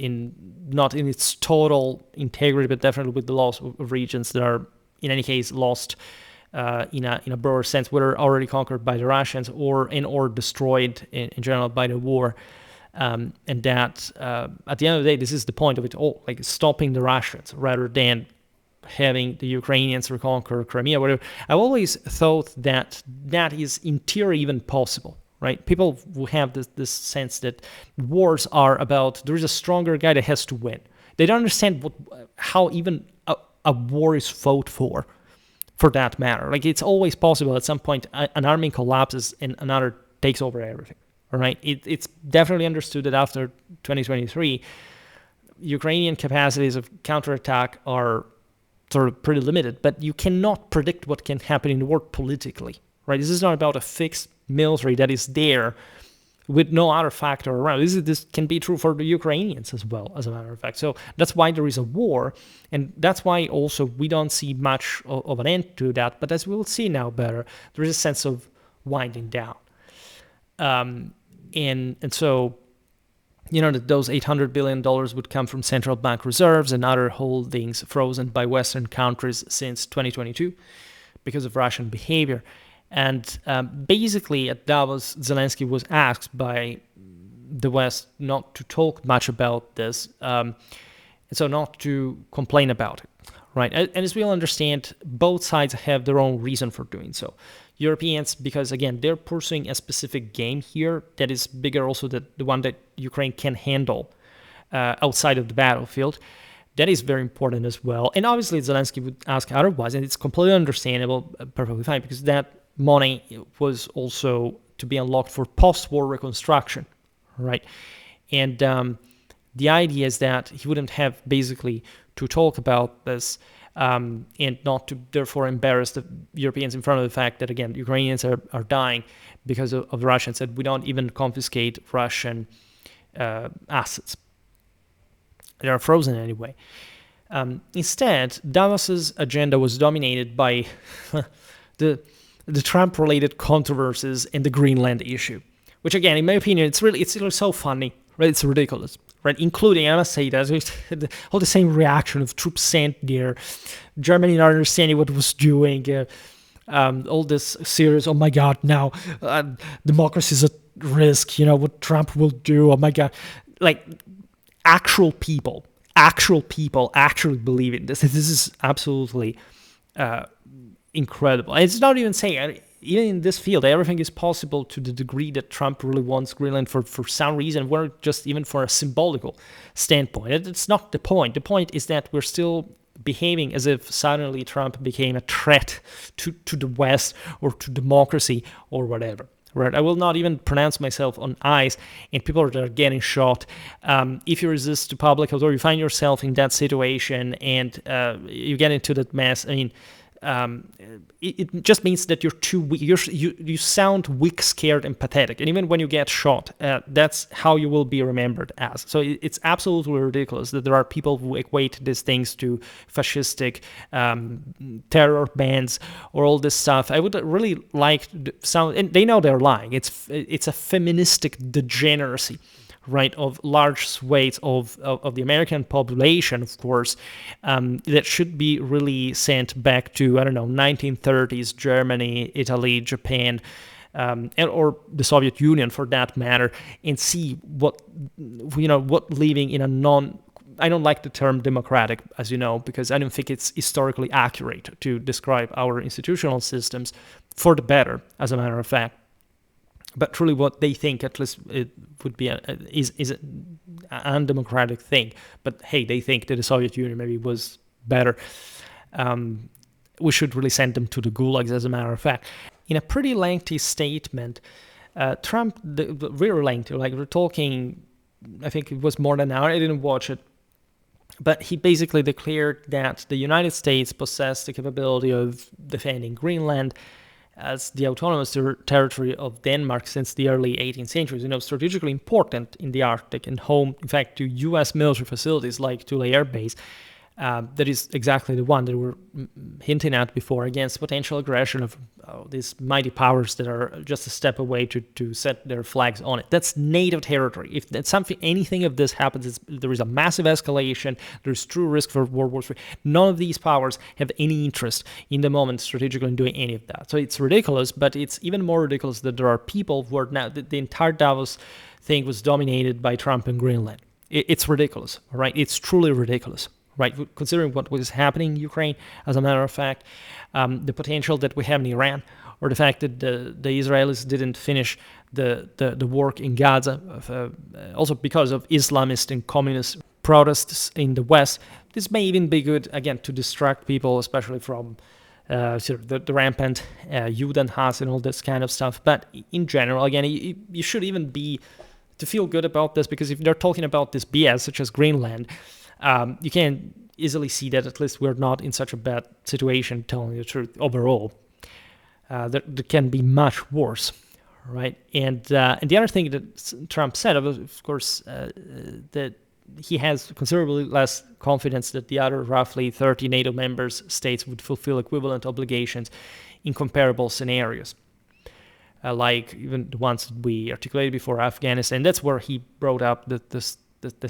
A: not in its total integrity, but definitely with the loss of regions that are in any case lost in a broader sense, whether already conquered by the Russians or destroyed in general by the war. And that at the end of the day, this is the point of it all, like stopping the Russians rather than having the Ukrainians reconquer Crimea, whatever. I've always thought that that is in theory even possible, right? People who have this sense that wars are about there is a stronger guy that has to win. They don't understand how even a war is fought for that matter. Like, it's always possible at some point an army collapses and another takes over everything. All right, it's definitely understood that after 2023, Ukrainian capacities of counterattack are sort of pretty limited, but you cannot predict what can happen in the world politically, right? This is not about a fixed military that is there with no other factor around. This can be true for the Ukrainians as well, as a matter of fact. So that's why there is a war, and that's why also we don't see much of an end to that. But as we will see now better, there is a sense of winding down. And so, that those $800 billion would come from central bank reserves and other holdings frozen by Western countries since 2022 because of Russian behavior. And basically at Davos, Zelensky was asked by the West not to talk much about this, and so not to complain about it, right? And as we all understand, both sides have their own reason for doing so. Europeans, because again, they're pursuing a specific game here that is bigger also than the one that Ukraine can handle outside of the battlefield. That is very important as well. And obviously Zelensky would ask otherwise, and it's completely understandable, perfectly fine, because that money was also to be unlocked for post-war reconstruction, right? And the idea is that he wouldn't have basically to talk about this and not to therefore embarrass the Europeans in front of the fact that, again, Ukrainians are dying because of the Russians, that we don't even confiscate Russian assets. They are frozen anyway. Instead, Davos's agenda was dominated by the Trump-related controversies and the Greenland issue, which, again, in my opinion, it's really so funny, right? It's ridiculous, right? Including, I must say, that all the same reaction of troops sent there, Germany not understanding what it was doing, all this serious, oh my God, now democracy is at risk, what Trump will do, oh my God. Like, actual people actually believe in this. This is absolutely incredible. And it's not even saying, even in this field, everything is possible to the degree that Trump really wants Greenland for some reason, or just even for a symbolical standpoint. It's not the point. The point is that we're still behaving as if suddenly Trump became a threat to the West or to democracy or whatever. Right, I will not even pronounce myself on ice, and people are getting shot. If you resist to public authority, you find yourself in that situation, and you get into that mess. I mean, it just means that you're too weak. You sound weak, scared, and pathetic. And even when you get shot, that's how you will be remembered as. So it's absolutely ridiculous that there are people who equate these things to fascistic terror bands or all this stuff. I would really like sound, and they know they're lying. It's a feministic degeneracy, right, of large swathes of the American population, of course, that should be really sent back to, 1930s Germany, Italy, Japan, or the Soviet Union for that matter, and see what living in a I don't like the term democratic, as you know, because I don't think it's historically accurate to describe our institutional systems for the better, as a matter of fact. But truly what they think, at least it would be is an undemocratic thing. But hey, they think that the Soviet Union maybe was better. We should really send them to the gulags, as a matter of fact. In a pretty lengthy statement, Trump, very lengthy, like we're talking, I think it was more than an hour, I didn't watch it. But he basically declared that the United States possessed the capability of defending Greenland as the autonomous territory of Denmark since the early 18th century, strategically important in the Arctic and home, in fact, to U.S. military facilities like Thule Air Base. that is exactly the one that we're hinting at before, against potential aggression of these mighty powers that are just a step away to set their flags on it. That's NATO territory. If that's something, anything of this happens, there is a massive escalation. There's true risk for World War III. None of these powers have any interest in the moment strategically in doing any of that. So it's ridiculous, but it's even more ridiculous that there are people who are now, the entire Davos thing was dominated by Trump and Greenland. It's ridiculous, all right? It's truly ridiculous. Right, considering what was happening in Ukraine, as a matter of fact, the potential that we have in Iran, or the fact that the Israelis didn't finish the work in Gaza, also because of Islamist and communist protests in the West, this may even be good, again, to distract people, especially from sort of the rampant Judenhass and all this kind of stuff. But in general, again, you should even be to feel good about this, because if they're talking about this BS, such as Greenland, you can easily see that at least we're not in such a bad situation, telling the truth, overall. There can be much worse, right? And the other thing that Trump said, of course, that he has considerably less confidence that the other roughly 30 NATO members states would fulfill equivalent obligations in comparable scenarios. Like even the ones that we articulated before, Afghanistan. That's where he brought up this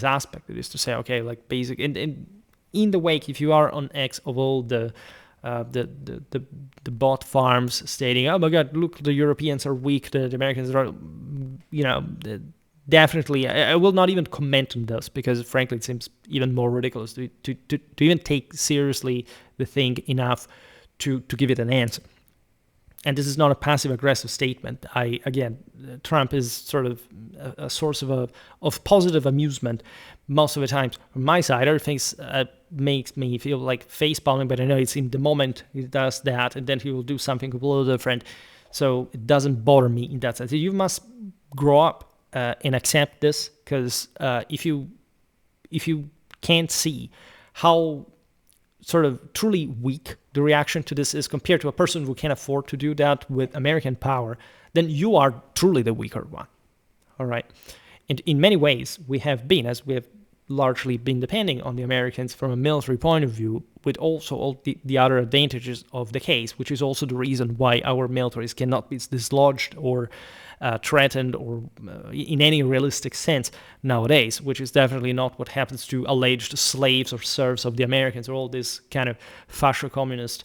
A: aspect, that is to say, okay, like basic, and in the wake, if you are on X of all the bot farms stating, oh my God, look, the Europeans are weak, the Americans are, definitely, I will not even comment on this, because frankly, it seems even more ridiculous to even take seriously the thing enough to give it an answer. And this is not a passive-aggressive statement. Trump is sort of a source of positive amusement most of the times from my side. Other things makes me feel like face-palming, but I know it's in the moment he does that, and then he will do something completely different. So it doesn't bother me in that sense. You must grow up and accept this, because if you can't see how sort of truly weak the reaction to this is compared to a person who can afford to do that with American power, then you are truly the weaker one. All right. And in many ways, we have largely been depending on the Americans from a military point of view, with also all the other advantages of the case, which is also the reason why our militaries cannot be dislodged or threatened or in any realistic sense nowadays, which is definitely not what happens to alleged slaves or serfs of the Americans, or all this kind of fascio-communist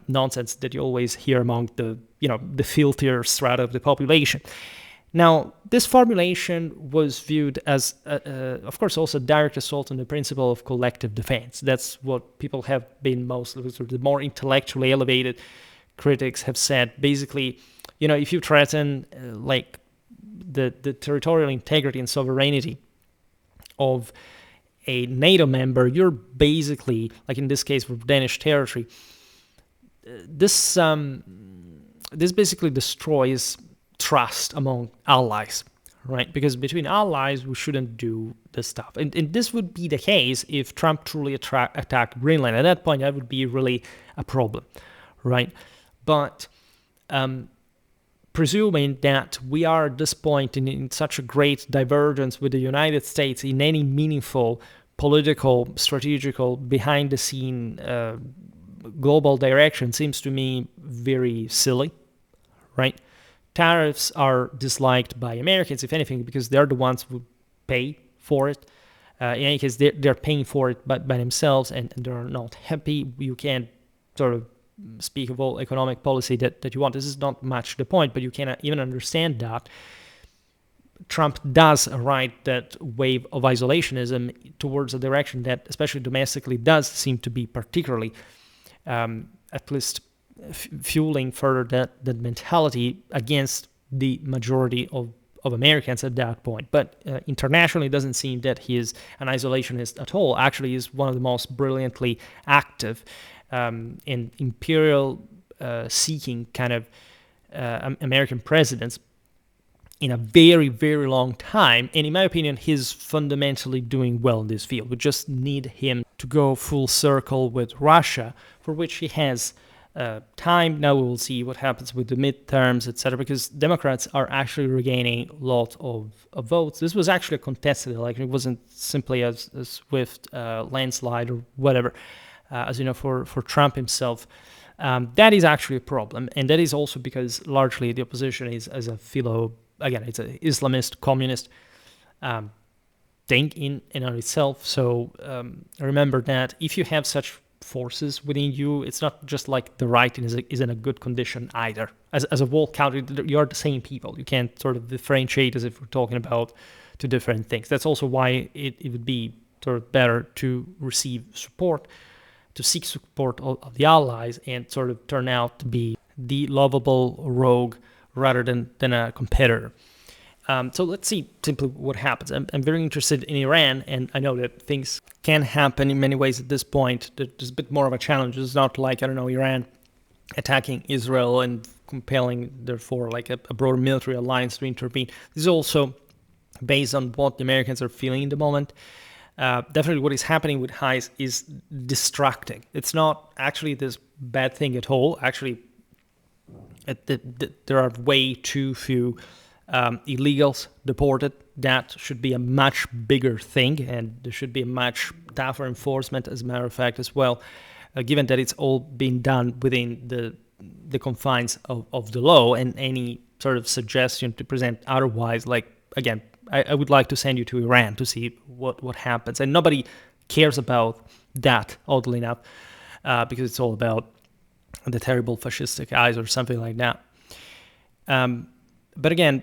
A: nonsense that you always hear among the filthier strata of the population. Now, this formulation was viewed as, of course, also a direct assault on the principle of collective defense. That's what people have been mostly, the more intellectually elevated critics have said. Basically, if you threaten like the territorial integrity and sovereignty of a NATO member, you're basically, like in this case for Danish territory, this basically destroys trust among allies, right? Because between allies, we shouldn't do this stuff. And this would be the case if Trump truly attacked Greenland. At that point, that would be really a problem, right? But presuming that we are at this point in such a great divergence with the United States in any meaningful political, strategical, behind-the-scene global direction, seems to me very silly, right? Tariffs are disliked by Americans, if anything, because they're the ones who pay for it. In any case, they're paying for it by themselves, and they're not happy. You can't sort of speak of all economic policy that you want. This is not much the point, but you cannot even understand that Trump does ride that wave of isolationism towards a direction that, especially domestically, does seem to be particularly, at least, fueling further that mentality against the majority of Americans at that point. But internationally, it doesn't seem that he is an isolationist at all. Actually, he's one of the most brilliantly active and imperial seeking kind of American presidents in a very, very long time. And in my opinion, he's fundamentally doing well in this field. We just need him to go full circle with Russia, for which he has time. Now we will see what happens with the midterms, etc., because Democrats are actually regaining a lot of votes. This was actually a contested election. It wasn't simply a swift landslide or whatever, as you know, for Trump himself. That is actually a problem, and that is also because largely the opposition is as a it's an Islamist, communist thing in and of itself. So remember that if you have such forces within you, it's not just like the right is in a good condition either. As a whole country, you are the same people. You can't sort of differentiate as if we're talking about two different things. That's also why it would be sort of better to receive support, to seek support of the allies, and sort of turn out to be the lovable rogue rather than a competitor. So let's see simply what happens. I'm very interested in Iran, and I know that things can happen in many ways at this point. There's a bit more of a challenge. It's not like, I don't know, Iran attacking Israel and compelling, therefore, like a broader military alliance to intervene. This is also based on what the Americans are feeling in the moment. Definitely what is happening with highs is distracting. It's not actually this bad thing at all. Actually, there are way too few illegals deported. That should be a much bigger thing, and there should be a much tougher enforcement, as a matter of fact, as well, given that it's all being done within the confines of the law, and any sort of suggestion to present otherwise, like, again, I would like to send you to Iran to see what happens. And nobody cares about that, oddly enough, because it's all about the terrible fascistic eyes or something like that. But again,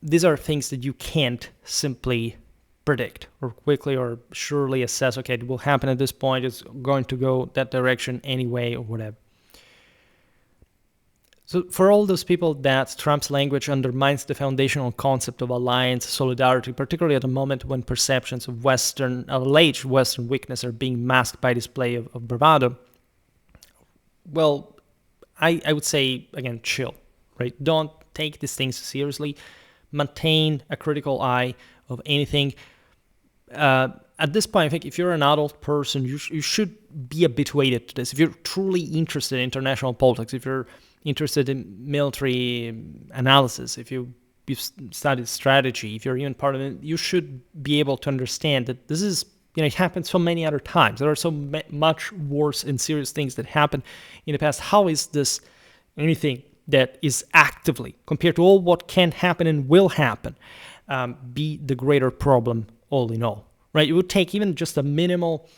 A: these are things that you can't simply predict or quickly or surely assess, okay, it will happen at this point, it's going to go that direction anyway, or whatever. So for all those people that Trump's language undermines the foundational concept of alliance, solidarity, particularly at a moment when perceptions of alleged Western weakness are being masked by display of bravado, well, I would say, again, chill, right? Don't take these things seriously. Maintain a critical eye of anything. At this point, I think if you're an adult person, you should be habituated to this. If you're truly interested in international politics, if you're interested in military analysis, if you've studied strategy, if you're even part of it, you should be able to understand that this is, it happens so many other times. There are so much worse and serious things that happened in the past. How is this anything that is actively, compared to all what can happen and will happen, be the greater problem all in all, right? It would take even just a minimal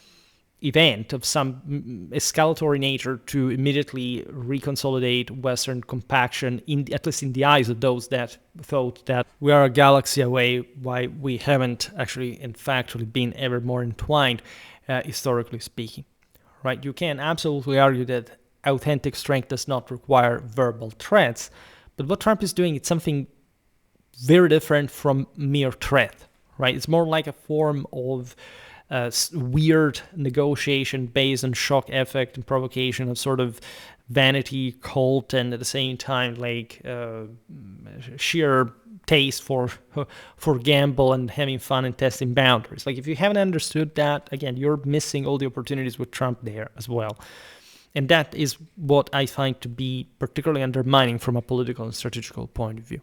A: event of some escalatory nature to immediately reconsolidate Western compaction, at least in the eyes of those that thought that we are a galaxy away, why we haven't actually and factually been ever more entwined, historically speaking, right? You can absolutely argue that authentic strength does not require verbal threats, but what Trump is doing is something very different from mere threat, right? It's more like a form of weird negotiation based on shock effect and provocation, of sort of vanity cult, and at the same time like sheer taste for gamble and having fun and testing boundaries. Like, if you haven't understood that, again, you're missing all the opportunities with Trump there as well. And that is what I find to be particularly undermining from a political and strategical point of view.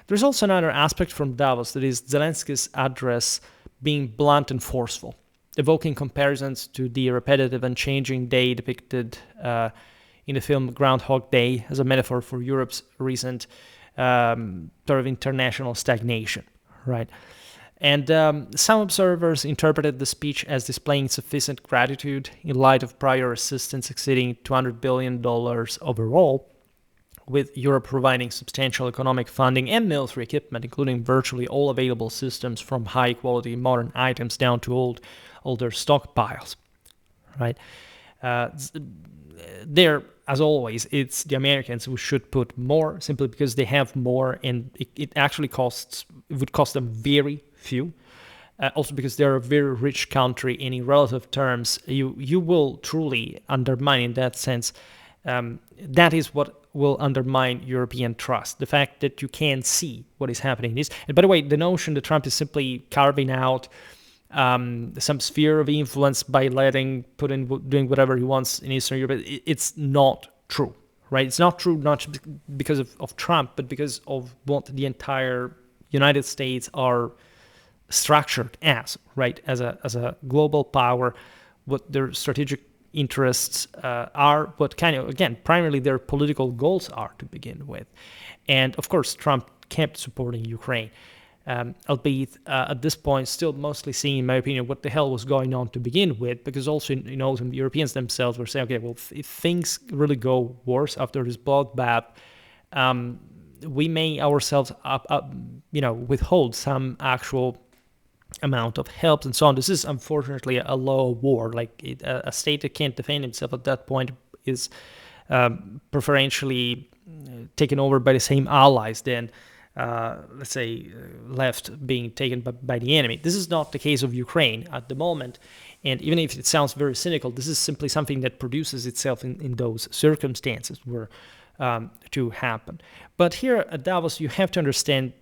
A: There's also another aspect from Davos, that is Zelensky's address being blunt and forceful, evoking comparisons to the repetitive and changing day depicted in the film Groundhog Day as a metaphor for Europe's recent sort of international stagnation, right? And some observers interpreted the speech as displaying sufficient gratitude in light of prior assistance exceeding $200 billion overall, with Europe providing substantial economic funding and military equipment, including virtually all available systems, from high-quality modern items down to older stockpiles, right? There, as always, it's the Americans who should put more, simply because they have more, and it actually would cost them very few. Also because they're a very rich country, and in relative terms, you will truly undermine, in that sense, that is what will undermine European trust. The fact that you can't see what is happening. And by the way, the notion that Trump is simply carving out some sphere of influence by doing whatever he wants in Eastern Europe. It's not true, right? It's not true not because of Trump, but because of what the entire United States are structured as, right? As a global power, what their strategic interests are, what kind of, again, primarily their political goals are to begin with. And of course, Trump kept supporting Ukraine, albeit at this point still mostly seeing, in my opinion, what the hell was going on to begin with, because also, the Europeans themselves were saying, okay, well, if things really go worse after this bloodbath, we may ourselves withhold some actual amount of help and so on. This is unfortunately a law of war. A state that can't defend itself at that point is preferentially taken over by the same allies than, let's say, left being taken by the enemy. This is not the case of Ukraine at the moment. And even if it sounds very cynical, this is simply something that produces itself in those circumstances were to happen. But here at Davos, you have to understand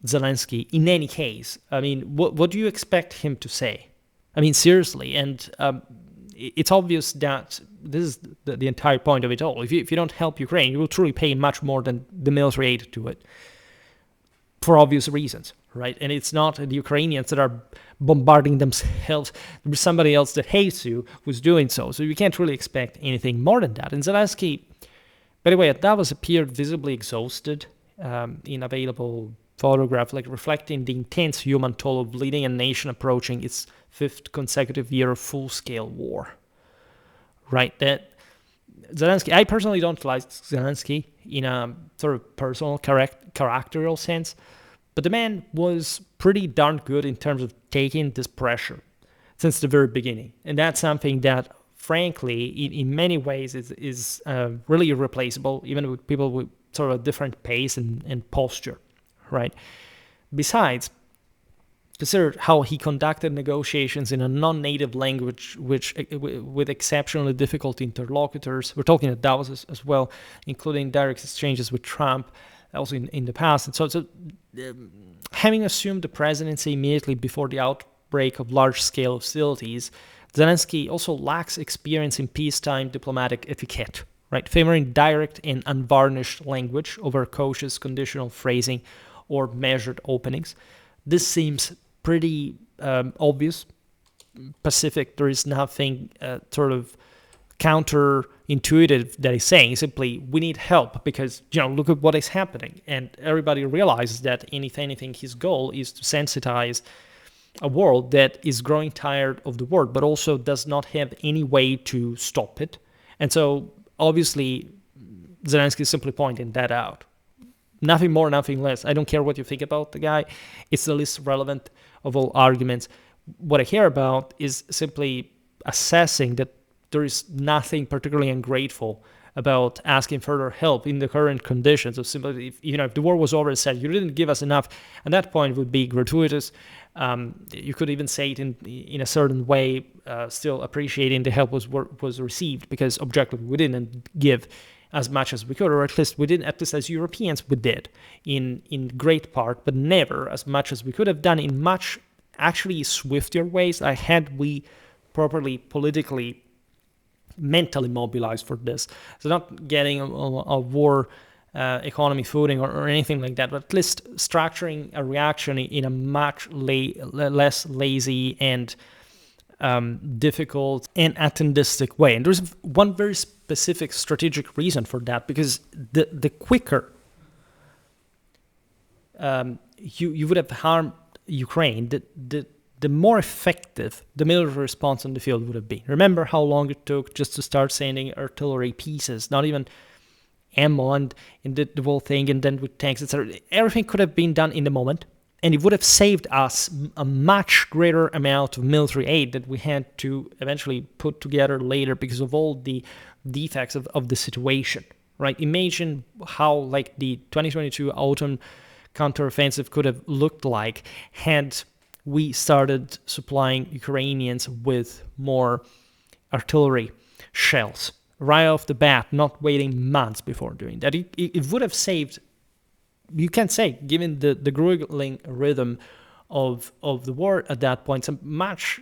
A: Zelensky in any case. I mean, what do you expect him to say? I mean, seriously. And it's obvious that this is the entire point of it all. If you don't help Ukraine, you will truly pay much more than the military aid to it, for obvious reasons, right? And it's not the Ukrainians that are bombarding themselves. There's somebody else that hates you who's doing so. So you can't really expect anything more than that. And Zelensky, by the way, at Davos appeared visibly exhausted in available photograph, reflecting the intense human toll of leading a nation approaching its 5th consecutive year of full-scale war. Right? That Zelensky, I personally don't like Zelensky in a sort of personal, characterial sense, but the man was pretty darn good in terms of taking this pressure since the very beginning. And that's something that, frankly, in many ways is really irreplaceable, even with people with sort of a different pace and posture. Right. Besides, consider how he conducted negotiations in a non-native language, which with exceptionally difficult interlocutors. We're talking at Davos as well, including direct exchanges with Trump, also in the past. And so having assumed the presidency immediately before the outbreak of large-scale hostilities, Zelensky also lacks experience in peacetime diplomatic etiquette, right? Favoring direct and unvarnished language over cautious conditional phrasing or measured openings. This seems pretty obvious, pacific. There is nothing sort of counterintuitive that he's saying. Simply, we need help because, look at what is happening. And everybody realizes that, if anything, his goal is to sensitize a world that is growing tired of the war, but also does not have any way to stop it. And so, obviously, Zelensky is simply pointing that out. Nothing more, nothing less. I don't care what you think about the guy. It's the least relevant of all arguments. What I care about is simply assessing that there is nothing particularly ungrateful about asking further help in the current conditions. Of simply, if the war was over and said you didn't give us enough, at that point it would be gratuitous. You could even say it in a certain way, still appreciating the help was received, because objectively we didn't give as much as we could, or at least we didn't, at least as Europeans we did in great part, but never as much as we could have done in much actually swifter ways had we properly politically, mentally mobilized for this. So not getting a war economy footing or anything like that, but at least structuring a reaction in a much less lazy and difficult and attendistic way. And there's one very specific strategic reason for that, because the quicker you would have harmed Ukraine, the more effective the military response on the field would have been. Remember how long it took just to start sending artillery pieces, not even ammo, and the whole thing, and then with tanks, etc. Everything could have been done in the moment, and it would have saved us a much greater amount of military aid that we had to eventually put together later because of all the defects of the situation, right? Imagine how the 2022 autumn counteroffensive could have looked like had we started supplying Ukrainians with more artillery shells right off the bat, not waiting months before doing that. It would have saved, you can say, given the grueling rhythm of the war at that point, so much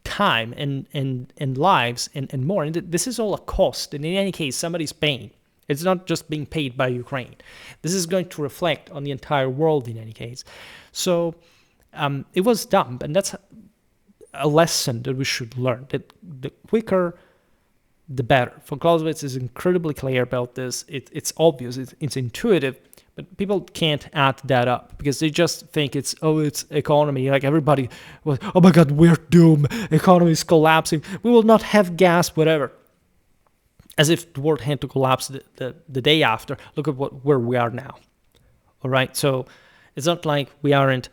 A: time and lives and more. And this is all a cost. And in any case, somebody's paying. It's not just being paid by Ukraine. This is going to reflect on the entire world in any case. So it was dumb. And that's a lesson that we should learn. That the quicker, the better. Von Clausewitz is incredibly clear about this. It's obvious. It's intuitive. But people can't add that up because they just think it's economy. Like everybody was, oh my God, we're doomed. Economy is collapsing. We will not have gas, whatever. As if the world had to collapse the day after. Look at where we are now. All right. So it's not like we aren't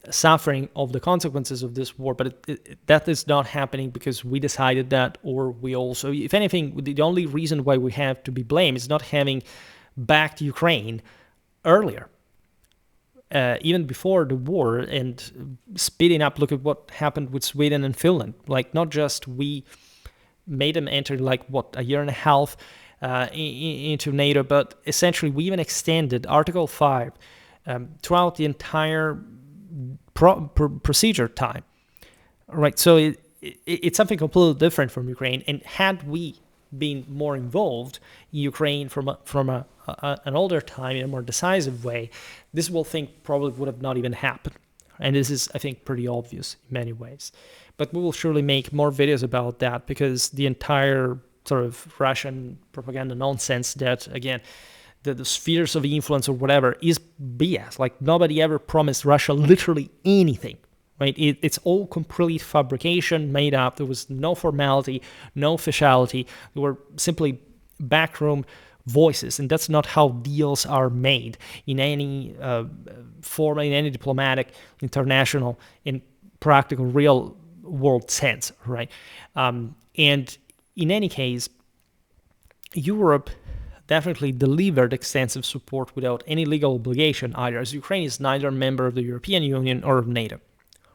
A: suffering of the consequences of this war, but that is not happening because we decided that, or we also, if anything, the only reason why we have to be blamed is not having backed Ukraine earlier, even before the war, and speeding up. Look at what happened with Sweden and Finland. Like, not just we made them enter a year and a half into NATO, but essentially we even extended Article 5 throughout the entire procedure time. Right, so it's something completely different from Ukraine. And had we been more involved in Ukraine from an older time in a more decisive way, this whole thing probably would have not even happened. And this is, I think, pretty obvious in many ways. But we will surely make more videos about that, because the entire sort of Russian propaganda nonsense that, again, the spheres of influence or whatever is BS. Like, nobody ever promised Russia literally anything. Right? It's all complete fabrication, made up. There was no formality, no officiality. There were simply backroom voices, and that's not how deals are made in any form, in any diplomatic, international, in practical, real-world sense, right? And in any case, Europe definitely delivered extensive support without any legal obligation either, as Ukraine is neither a member of the European Union or of NATO.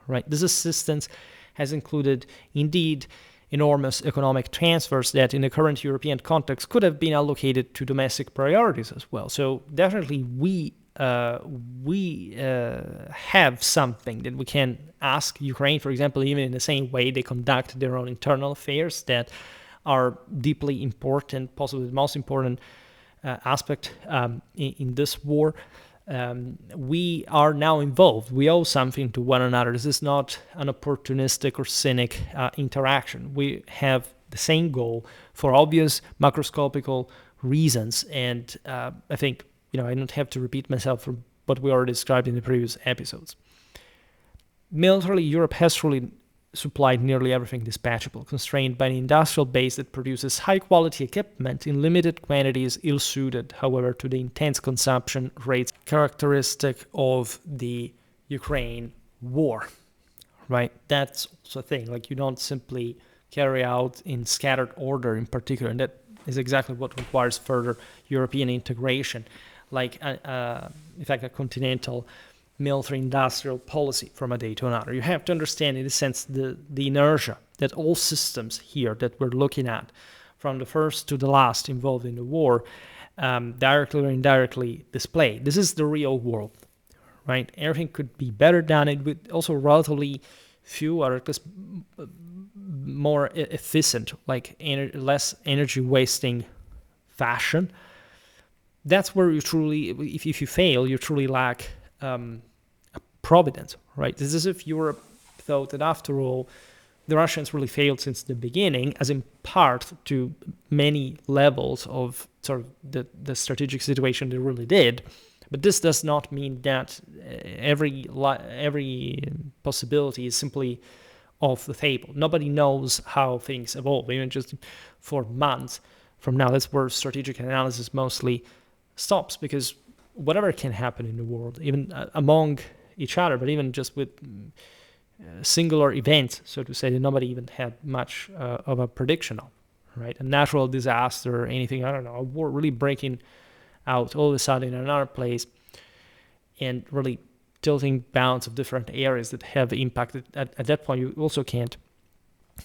A: Right. This assistance has included, indeed, enormous economic transfers that in the current European context could have been allocated to domestic priorities as well. So definitely we have something that we can ask Ukraine, for example, even in the same way they conduct their own internal affairs that are deeply important, possibly the most important aspect in this war. We are now involved. We owe something to one another. This is not an opportunistic or cynic interaction. We have the same goal for obvious macroscopical reasons. And I think, I don't have to repeat myself for what we already described in the previous episodes. Militarily, Europe has truly supplied nearly everything dispatchable, constrained by an industrial base that produces high-quality equipment in limited quantities, ill-suited, however, to the intense consumption rates characteristic of the Ukraine war, right? That's also a thing. Like, you don't simply carry out in scattered order in particular, and that is exactly what requires further European integration, like, in fact, a continental military industrial policy from a day to another. You have to understand, in a sense, the inertia that all systems here that we're looking at, from the first to the last involved in the war, directly or indirectly display. This is the real world, right? Everything could be better done. It would also relatively few or just more efficient, like less energy wasting fashion. That's where you truly, if you fail, you truly lack providence, right? This is if Europe thought that, after all, the Russians really failed since the beginning, as in part to many levels of sort of the strategic situation they really did. But this does not mean that every possibility is simply off the table. Nobody knows how things evolve, even just for months from now. That's where strategic analysis mostly stops, because whatever can happen in the world, even among each other, but even just with singular events, so to say, that nobody even had much of a prediction of, right? A natural disaster or anything, I don't know, a war really breaking out all of a sudden in another place and really tilting bounds of different areas that have impacted. At that point, you also can't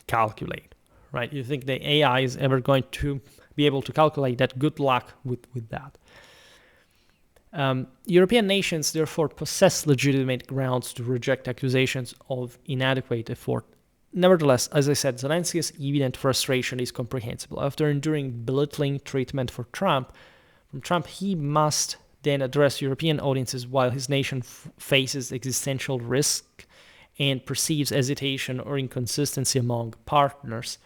A: calculate, right? You think the AI is ever going to be able to calculate that? Good luck with that. European nations therefore possess legitimate grounds to reject accusations of inadequate effort. Nevertheless, as I said, Zelensky's evident frustration is comprehensible. After enduring belittling treatment from Trump, he must then address European audiences while his nation faces existential risk and perceives hesitation or inconsistency among partners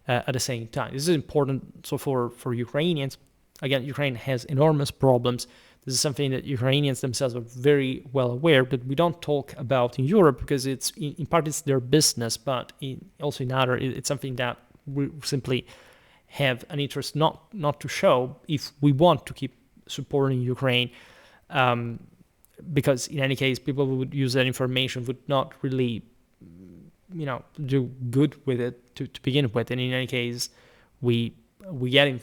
A: at the same time. This is important for Ukrainians. Again, Ukraine has enormous problems. This is something that Ukrainians themselves are very well aware, but we don't talk about in Europe because in part it's their business, but also in other, it's something that we simply have an interest not to show if we want to keep supporting Ukraine. Because in any case, people who would use that information would not really, do good with it to begin with. And in any case, we get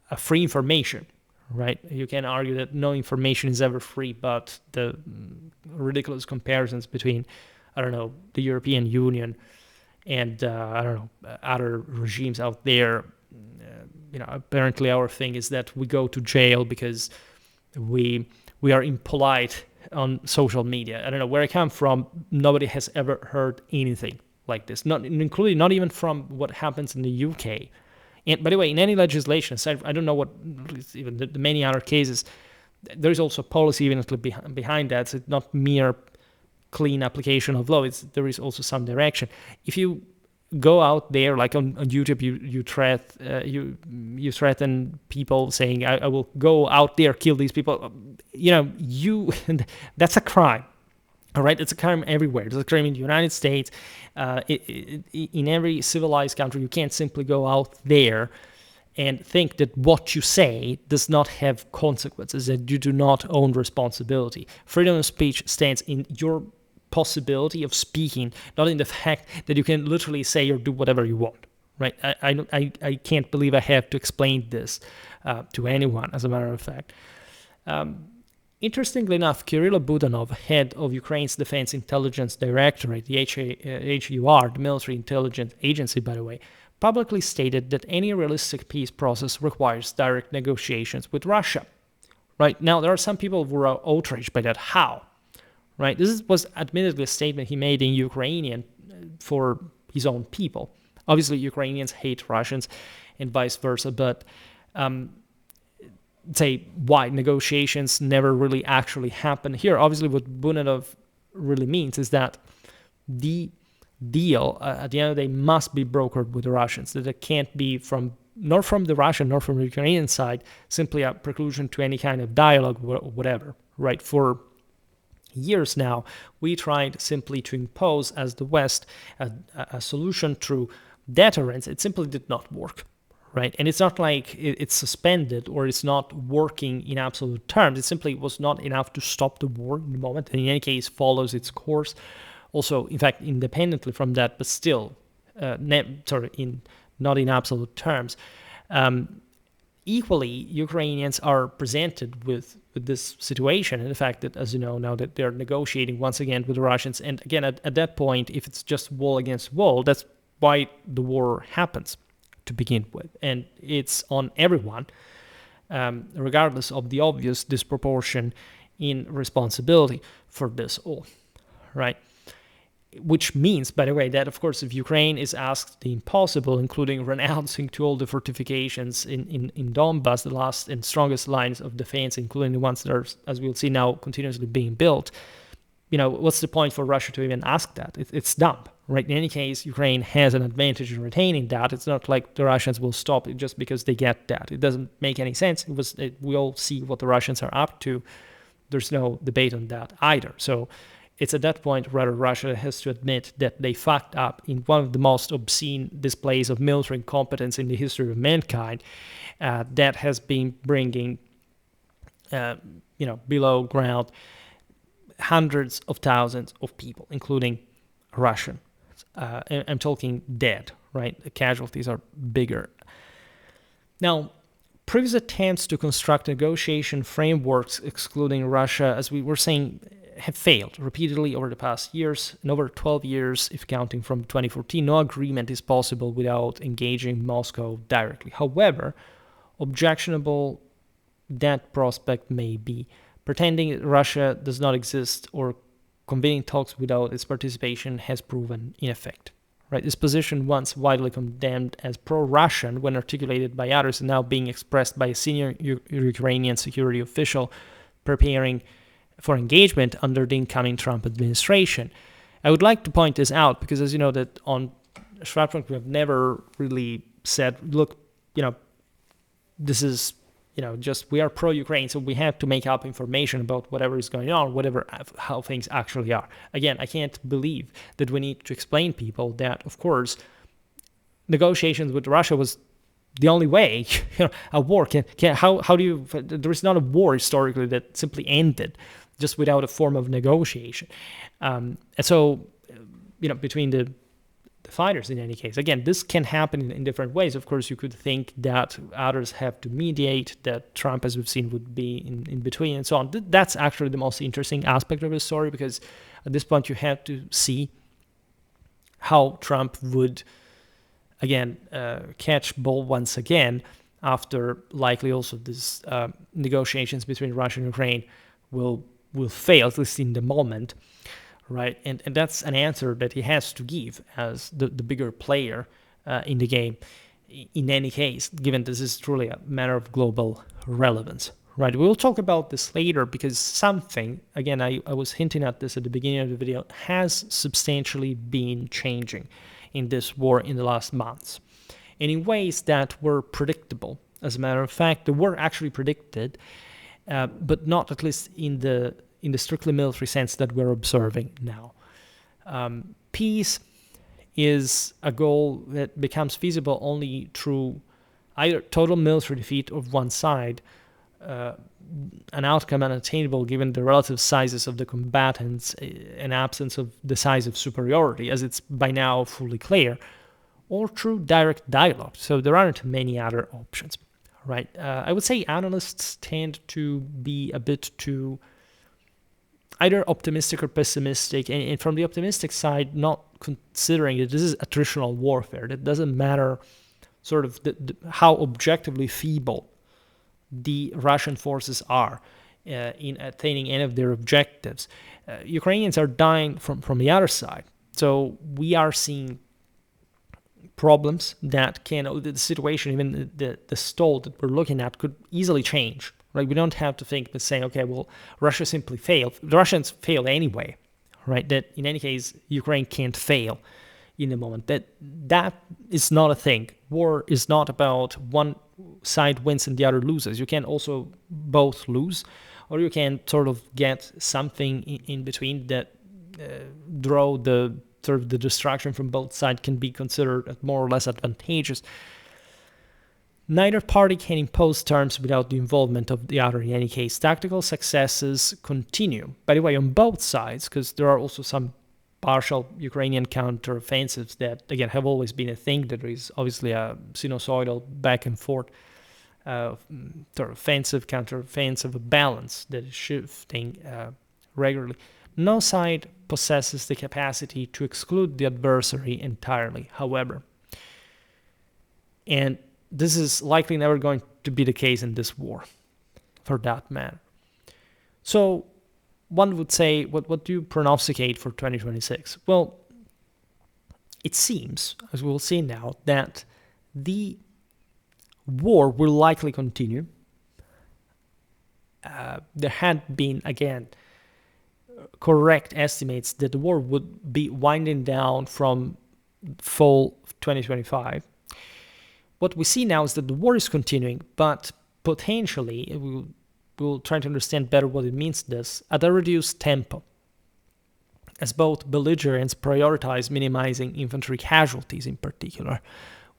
A: a free information. Right, you can argue that no information is ever free, but the ridiculous comparisons between, the European Union and other regimes out there. Apparently our thing is that we go to jail because we are impolite on social media. I don't know where I come from. Nobody has ever heard anything like this, not even from what happens in the UK. And by the way, in any legislation, I don't know what even the many other cases, there is also policy evidently behind that. It's not mere clean application of law. There is also some direction. If you go out there, like on YouTube, you threaten people saying, "I will go out there, kill these people." That's a crime. All right, it's a crime everywhere. It's a crime in the United States. In every civilized country, you can't simply go out there and think that what you say does not have consequences, that you do not own responsibility. Freedom of speech stands in your possibility of speaking, not in the fact that you can literally say or do whatever you want. Right? I can't believe I have to explain this to anyone, as a matter of fact. Interestingly enough, Kirill Budanov, head of Ukraine's Defense Intelligence Directorate, the HUR, the military intelligence agency, by the way, publicly stated that any realistic peace process requires direct negotiations with Russia. Right? Now, there are some people who are outraged by that. How? Right? This was admittedly a statement he made in Ukrainian for his own people. Obviously, Ukrainians hate Russians and vice versa, but say why negotiations never really actually happen here. Obviously, what Budanov really means is that the deal at the end of the day must be brokered with the Russians, that it can't be nor from the Russian nor from the Ukrainian side simply a preclusion to any kind of dialogue or whatever. Right? For years now, we tried simply to impose as the West a solution through deterrence. It simply did not work. Right, and it's not like it's suspended or it's not working in absolute terms. It simply was not enough to stop the war in the moment, and in any case follows its course. Also, in fact, independently from that, but still, not in absolute terms. Equally, Ukrainians are presented with this situation and the fact that, as you know, now that they're negotiating once again with the Russians, and again, at that point, if it's just wall against wall, that's why the war happens to begin with, and it's on everyone, regardless of the obvious disproportion in responsibility for this all, right? Which means, by the way, that of course, if Ukraine is asked the impossible, including renouncing to all the fortifications in Donbass, the last and strongest lines of defense, including the ones that are, as we'll see now, continuously being built, what's the point for Russia to even ask that? It's dumb. Right. In any case, Ukraine has an advantage in retaining that. It's not like the Russians will stop it just because they get that. It doesn't make any sense. We all see what the Russians are up to. There's no debate on that either. So it's at that point rather Russia has to admit that they fucked up in one of the most obscene displays of military incompetence in the history of mankind. That has been bringing, below ground hundreds of thousands of people, including Russian. I'm talking dead, right? The casualties are bigger. Now, previous attempts to construct negotiation frameworks excluding Russia, as we were saying, have failed repeatedly over the past years. In over 12 years, if counting from 2014, no agreement is possible without engaging Moscow directly. However, objectionable that prospect may be, Pretending Russia does not exist or convening talks without its participation has proven ineffective. Right? This position, once widely condemned as pro-Russian when articulated by others, and now being expressed by a senior Ukrainian security official preparing for engagement under the incoming Trump administration. I would like to point this out because, as you know, that on Schwerpunkt we have never really said, look, this is, just we are pro-Ukraine, so we have to make up information about whatever is going on, how things actually are. Again, I can't believe that we need to explain people that, of course, negotiations with Russia was the only way. A war how do you? There is not a war historically that simply ended just without a form of negotiation. And so, between the fighters, in any case, again, this can happen in different ways. Of course, you could think that others have to mediate, that Trump, as we've seen, would be in between, and so on. That's actually the most interesting aspect of the story, because at this point you have to see how Trump would, again, catch ball once again after likely also these negotiations between Russia and Ukraine will fail, at least in the moment. Right, and that's an answer that he has to give as the bigger player in the game. In any case, given this is truly a matter of global relevance. Right, we'll talk about this later because something, again, I was hinting at this at the beginning of the video, has substantially been changing in this war in the last months, and in ways that were predictable. As a matter of fact, they were actually predicted, but not at least in the strictly military sense that we're observing now. Peace is a goal that becomes feasible only through either total military defeat of one side, an outcome unattainable given the relative sizes of the combatants, an absence of decisive superiority, as it's by now fully clear, or through direct dialogue. So there aren't many other options, right? I would say analysts tend to be a bit too either optimistic or pessimistic, and from the optimistic side, not considering that this is attritional warfare. That doesn't matter sort of how objectively feeble the Russian forces are in attaining any of their objectives. Ukrainians are dying from the other side. So we are seeing problems that the situation, even the stall that we're looking at, could easily change. Right, we don't have to think but saying, okay, well, Russia simply failed. The Russians failed anyway, right? That in any case, Ukraine can't fail in the moment. That is not a thing. War is not about one side wins and the other loses. You can also both lose, or you can sort of get something in between that draw the sort of the destruction from both sides can be considered more or less advantageous. Neither party can impose terms without the involvement of the other in any case. Tactical successes continue, by the way, on both sides, because there are also some partial Ukrainian counteroffensives that, again, have always been a thing. There is obviously a sinusoidal back and forth offensive, counteroffensive, a balance that is shifting regularly. No side possesses the capacity to exclude the adversary entirely, however. And this is likely never going to be the case in this war, for that matter. So one would say, what do you prognosticate for 2026? Well, it seems, as we'll see now, that the war will likely continue. There had been, again, correct estimates that the war would be winding down from fall 2025. What we see now is that the war is continuing, but potentially, we'll try to understand better what it means this, at a reduced tempo, as both belligerents prioritize minimizing infantry casualties in particular,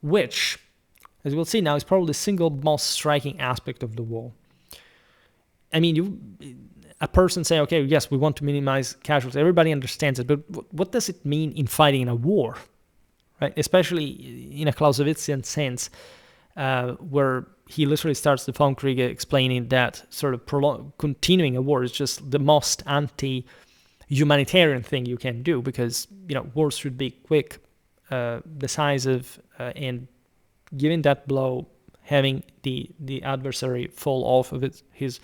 A: which, as we'll see now, is probably the single most striking aspect of the war. I mean, a person saying, okay, yes, we want to minimize casualties, everybody understands it, but what does it mean in fighting in a war? Right? Especially in a Clausewitzian sense, where he literally starts the Krieg explaining that sort of continuing a war is just the most anti-humanitarian thing you can do, because wars should be quick, decisive, and giving that blow, having the adversary fall off of his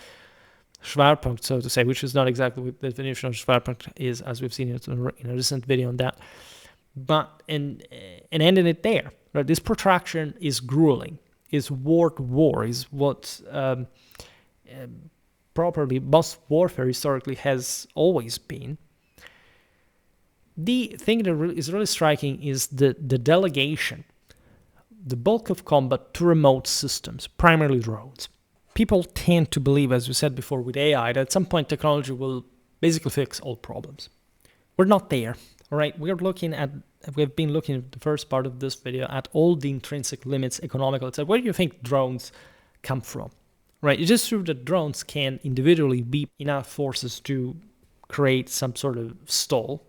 A: Schwerpunkt, so to say, which is not exactly what the definition of Schwerpunkt is, as we've seen in a recent video on that. But and ending it there, right? This protraction is grueling, is war, is what properly most warfare historically has always been. The thing that is really striking is the delegation, the bulk of combat to remote systems, primarily drones. People tend to believe, as we said before with AI, that at some point technology will basically fix all problems. We're not there, all right? We've been looking at the first part of this video at all the intrinsic limits, economical, etc. Where do you think drones come from, right? It's just true that drones can individually be enough forces to create some sort of stall,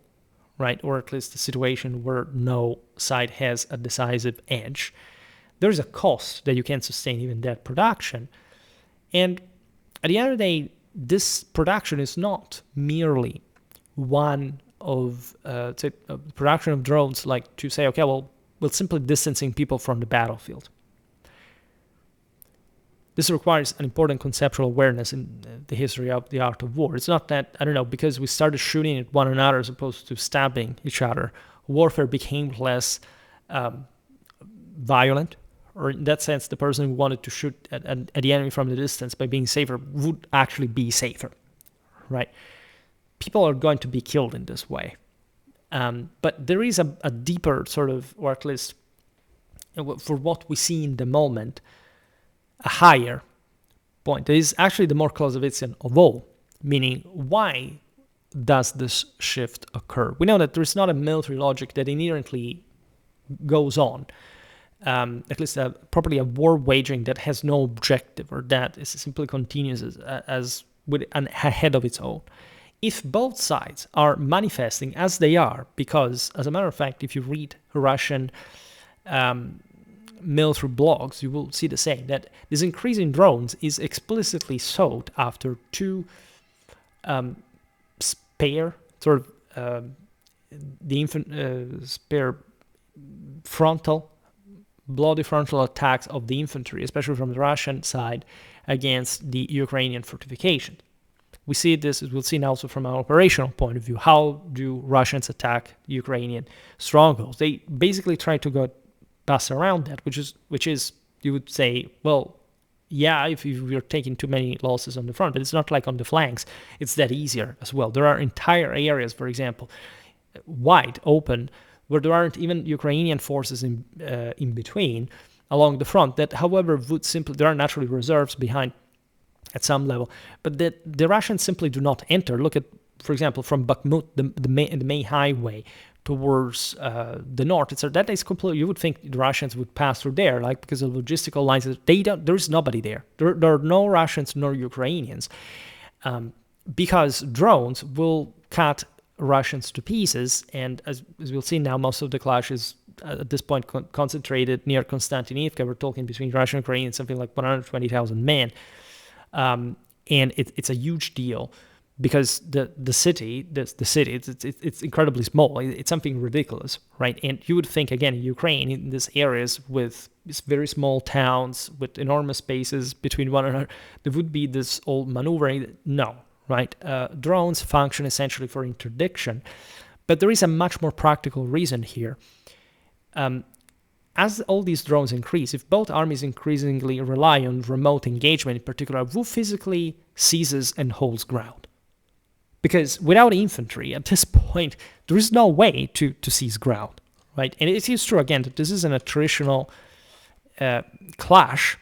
A: right? Or at least a situation where no side has a decisive edge. There's a cost that you can't sustain even that production. And at the end of the day, this production is not merely one of production of drones, like to say, okay, well, we're simply distancing people from the battlefield. This requires an important conceptual awareness in the history of the art of war. It's not that, I don't know, because we started shooting at one another as opposed to stabbing each other, warfare became less violent, or in that sense, the person who wanted to shoot at the enemy from the distance by being safer would actually be safer, right? People are going to be killed in this way. But there is a deeper sort of, or at least for what we see in the moment, a higher point. It is actually the more Clausewitzian of all, meaning why does this shift occur? We know that there is not a military logic that inherently goes on, at least properly a war waging that has no objective or that is simply continuous as with a head of its own. If both sides are manifesting as they are, because as a matter of fact, if you read Russian military blogs, you will see the same, that this increase in drones is explicitly sought after two spare bloody frontal attacks of the infantry, especially from the Russian side, against the Ukrainian fortifications. We see this, we'll see now also from an operational point of view. How do Russians attack Ukrainian strongholds? They basically try to pass around that, which is you would say, well, yeah, if you're taking too many losses on the front, but it's not like on the flanks. It's that easier as well. There are entire areas, for example, wide open, where there aren't even Ukrainian forces in between along the front that, however, would simply, there are naturally reserves behind at some level, but that the Russians simply do not enter. Look at, for example, from Bakhmut, the main highway towards the north. That is completely, you would think the Russians would pass through there, like because of logistical lines. There is nobody there. There are no Russians nor Ukrainians, because drones will cut Russians to pieces. And as we'll see now, most of the clash is at this point concentrated near Konstantinivka. We're talking between Russia and Ukraine, something like 120,000 men. And it's a huge deal because the city, it's incredibly small. It's something ridiculous, right? And you would think, again, in Ukraine, in these areas with these very small towns with enormous spaces between one another, there would be this old maneuvering. No, right? Drones function essentially for interdiction, but there is a much more practical reason here. As all these drones increase, if both armies increasingly rely on remote engagement in particular, who physically seizes and holds ground? Because without infantry, at this point, there is no way to seize ground, right? And it is true, again, that this isn't a traditional clash,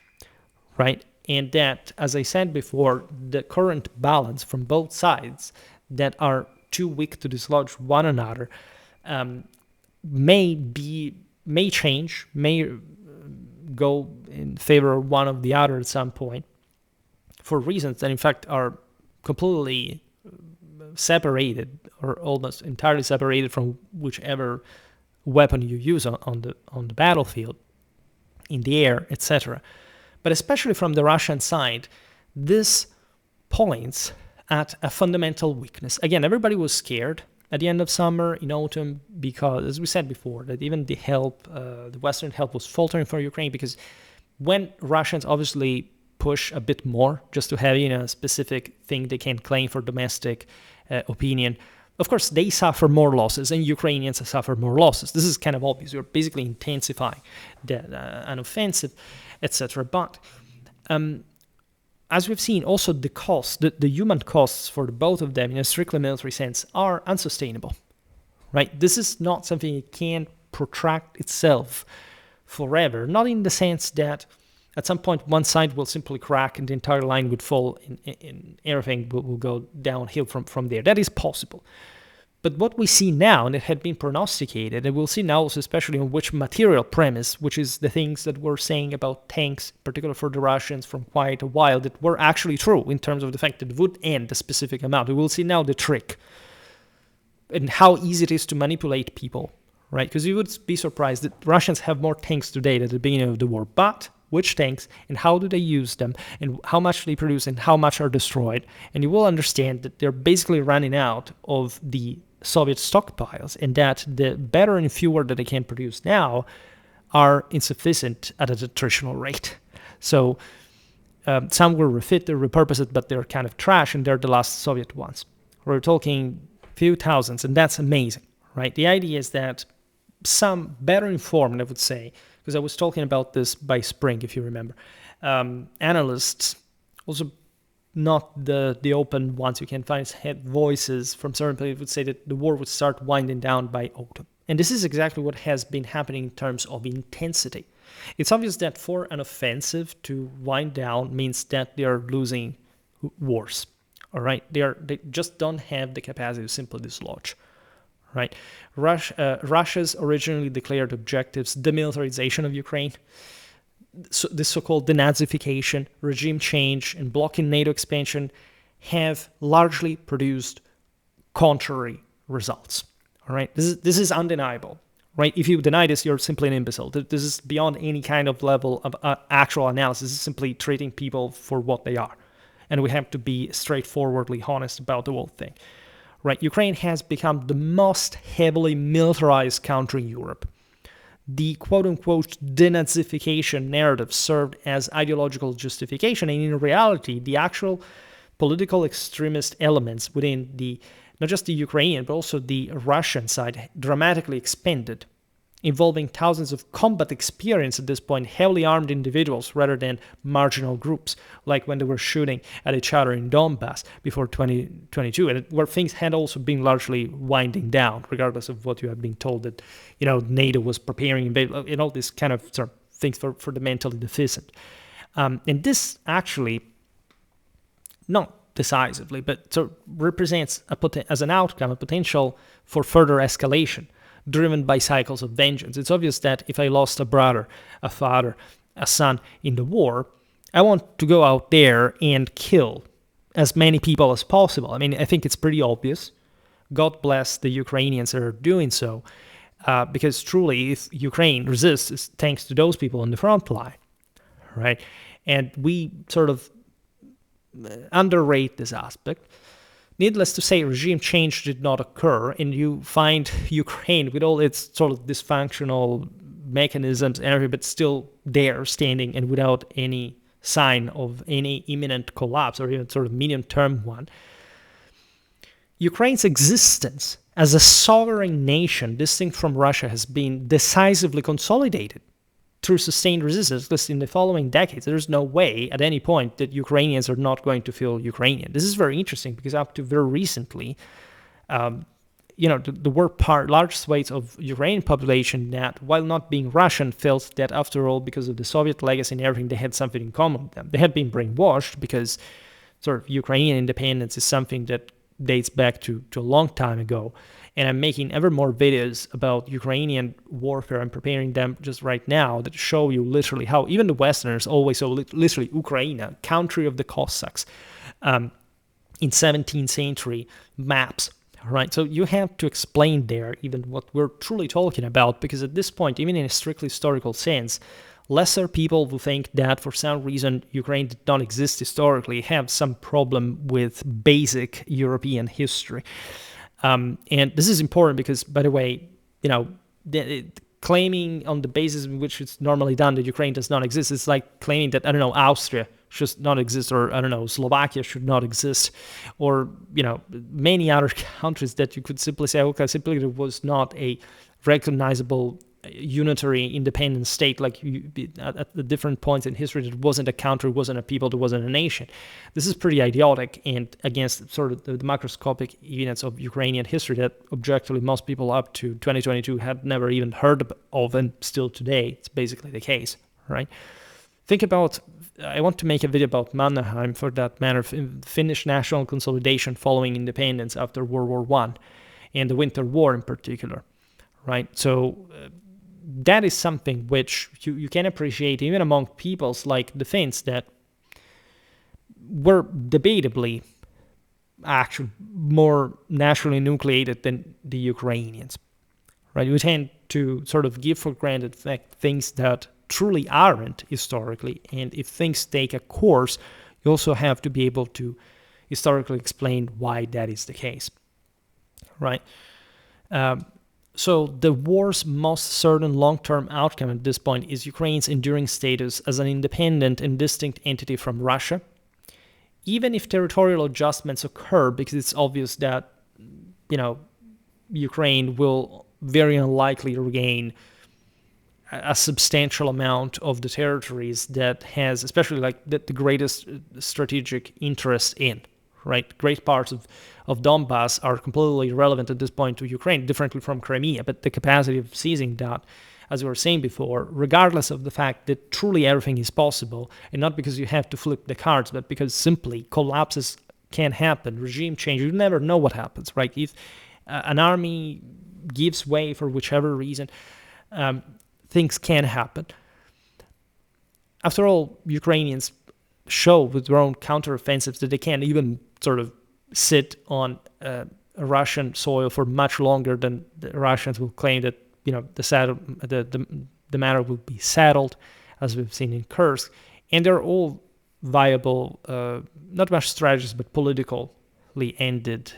A: right? And that, as I said before, the current balance from both sides that are too weak to dislodge one another may change, may go in favor of one of the other at some point for reasons that in fact are completely separated or almost entirely separated from whichever weapon you use on the battlefield, in the air, etc. But especially from the Russian side, this points at a fundamental weakness. Again, everybody was scared at the end of summer, in autumn, because, as we said before, that even the Western help was faltering for Ukraine, because when Russians obviously push a bit more just to have a specific thing they can claim for domestic opinion. Of course, they suffer more losses, and Ukrainians suffer more losses. This is kind of obvious. You're basically intensifying an offensive, etc. But as we've seen, also the costs, the human costs for both of them in a strictly military sense are unsustainable, right? This is not something that can protract itself forever, not in the sense that at some point one side will simply crack and the entire line would fall and everything will go downhill from there. That is possible. But what we see now, and it had been prognosticated, and we'll see now also especially on which material premise, which is the things that we're saying about tanks, particularly for the Russians from quite a while, that were actually true in terms of the fact that it would end a specific amount. We will see now the trick and how easy it is to manipulate people, right? Because you would be surprised that Russians have more tanks today than at the beginning of the war. But which tanks and how do they use them and how much they produce and how much are destroyed? And you will understand that they're basically running out of the Soviet stockpiles, and that the better and fewer that they can produce now are insufficient at an attritional rate. So some were refitted, repurposed, but they're kind of trash, and they're the last Soviet ones. We're talking few thousands, and that's amazing, right? The idea is that some better informed, I would say, because I was talking about this by spring, if you remember, analysts, also not the open ones you can find, had voices from certain people would say that the war would start winding down by autumn. And this is exactly what has been happening in terms of intensity. It's obvious that for an offensive to wind down means that they are losing wars. All right, they just don't have the capacity to simply dislodge. Right, Russia's originally declared objectives: demilitarization of Ukraine, the so-called denazification, regime change, and blocking NATO expansion, have largely produced contrary results. All right, this is undeniable. Right, if you deny this, you're simply an imbecile. This is beyond any kind of level of actual analysis. This is simply treating people for what they are, and we have to be straightforwardly honest about the whole thing. Right, Ukraine has become the most heavily militarized country in Europe. The quote-unquote denazification narrative served as ideological justification, and in reality, the actual political extremist elements within not just the Ukrainian, but also the Russian side dramatically expanded, involving thousands of combat experience at this point, heavily armed individuals rather than marginal groups, like when they were shooting at each other in Donbass before 2022, and where things had also been largely winding down, regardless of what you have been told that, NATO was preparing and all this kind of sort of things for the mentally deficient. And this actually, not decisively, but sort of represents as an outcome a potential for further escalation, driven by cycles of vengeance. It's obvious that if I lost a brother, a father, a son in the war, I want to go out there and kill as many people as possible. I mean, I think it's pretty obvious. God bless the Ukrainians that are doing so, because truly, if Ukraine resists, it's thanks to those people on the front line, right? And we sort of underrate this aspect. Needless to say, regime change did not occur, and you find Ukraine with all its sort of dysfunctional mechanisms and everything, but still there, standing, and without any sign of any imminent collapse or even sort of medium-term one. Ukraine's existence as a sovereign nation, distinct from Russia, has been decisively consolidated through sustained resistance. Because in the following decades, there's no way at any point that Ukrainians are not going to feel Ukrainian. This is very interesting because up to very recently, there were large swathes of Ukrainian population that, while not being Russian, felt that after all, because of the Soviet legacy and everything, they had something in common with them. They had been brainwashed because sort of Ukrainian independence is something that dates back to a long time ago. And I'm making ever more videos about Ukrainian warfare and preparing them just right now that show you literally how even the Westerners always saw literally Ukraine, country of the Cossacks, in 17th century maps, right? So you have to explain there even what we're truly talking about, because at this point, even in a strictly historical sense, lesser people who think that for some reason Ukraine did not exist historically have some problem with basic European history. And this is important because, by the way, claiming on the basis in which it's normally done that Ukraine does not exist, it's like claiming that, Austria should not exist, or I don't know, Slovakia should not exist, or many other countries that you could simply say, okay, simply there was not a recognizable unitary independent state, like at the different points in history, there wasn't a country, wasn't a people, there wasn't a nation. This is pretty idiotic and against sort of the macroscopic events of Ukrainian history that objectively most people up to 2022 had never even heard of, and still today it's basically the case, right? Think about, I want to make a video about Mannerheim, for that matter, Finnish national consolidation following independence after World War I, and the Winter War in particular, right? So that is something which you can appreciate even among peoples like the Finns that were debatably actually more nationally nucleated than the Ukrainians, right? We tend to sort of give for granted things that truly aren't historically, and if things take a course, you also have to be able to historically explain why that is the case, right? So the war's most certain long-term outcome at this point is Ukraine's enduring status as an independent and distinct entity from Russia, even if territorial adjustments occur, because it's obvious that, Ukraine will very unlikely regain a substantial amount of the territories that has, especially like the greatest strategic interest in, right? Great parts of Donbass are completely irrelevant at this point to Ukraine, differently from Crimea, but the capacity of seizing that, as we were saying before, regardless of the fact that truly everything is possible, and not because you have to flip the cards, but because simply collapses can happen, regime change, you never know what happens, right? If an army gives way for whichever reason, things can happen. After all, Ukrainians show with their own counteroffensives that they can't even sort of sit on Russian soil for much longer than the Russians will claim that the matter will be settled, as we've seen in Kursk, and they're all viable, not much strategies, but politically ended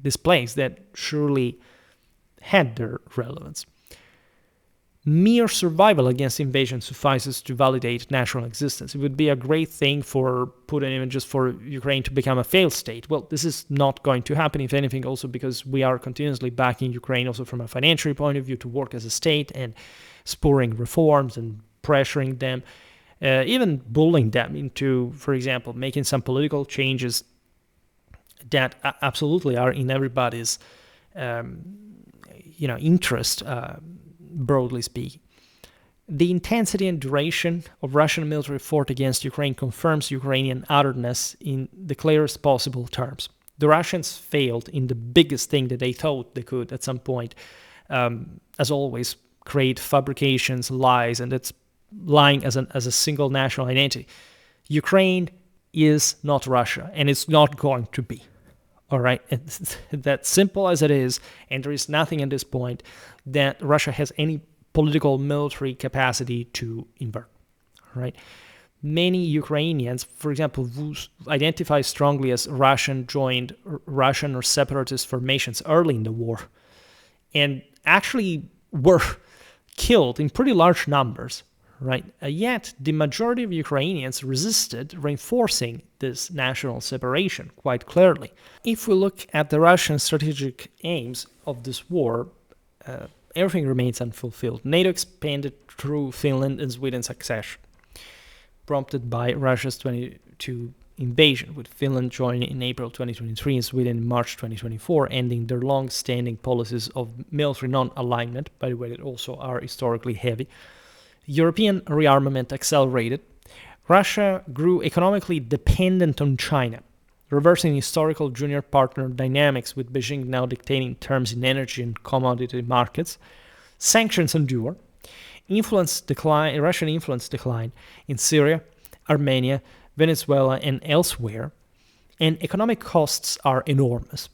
A: displays that surely had their relevance. Mere survival against invasion suffices to validate national existence. It would be a great thing for Putin, even just for Ukraine to become a failed state. Well, this is not going to happen, if anything, also because we are continuously backing Ukraine also from a financial point of view to work as a state and spurring reforms and pressuring them, even bullying them into, for example, making some political changes that absolutely are in everybody's interest, broadly speaking. The intensity and duration of Russian military effort against Ukraine confirms Ukrainian otherness in the clearest possible terms. The Russians failed in the biggest thing that they thought they could at some point, as always, create fabrications, lies, and it's lying as a single national identity. Ukraine is not Russia, and it's not going to be. All right, it's that simple as it is, and there is nothing at this point that Russia has any political military capacity to invert. All right, many Ukrainians, for example, who identify strongly as Russian, joined Russian or separatist formations early in the war, and actually were killed in pretty large numbers. Right? Yet, the majority of Ukrainians resisted, reinforcing this national separation quite clearly. If we look at the Russian strategic aims of this war, everything remains unfulfilled. NATO expanded through Finland and Sweden's succession, prompted by Russia's 22 invasion, with Finland joining in April 2023 and Sweden in March 2024, ending their long-standing policies of military non-alignment, by the way, that also are historically heavy. European rearmament accelerated. Russia grew economically dependent on China, reversing historical junior partner dynamics, with Beijing now dictating terms in energy and commodity markets. Sanctions endure. Russian influence decline in Syria, Armenia, Venezuela, and elsewhere, and economic costs are enormous.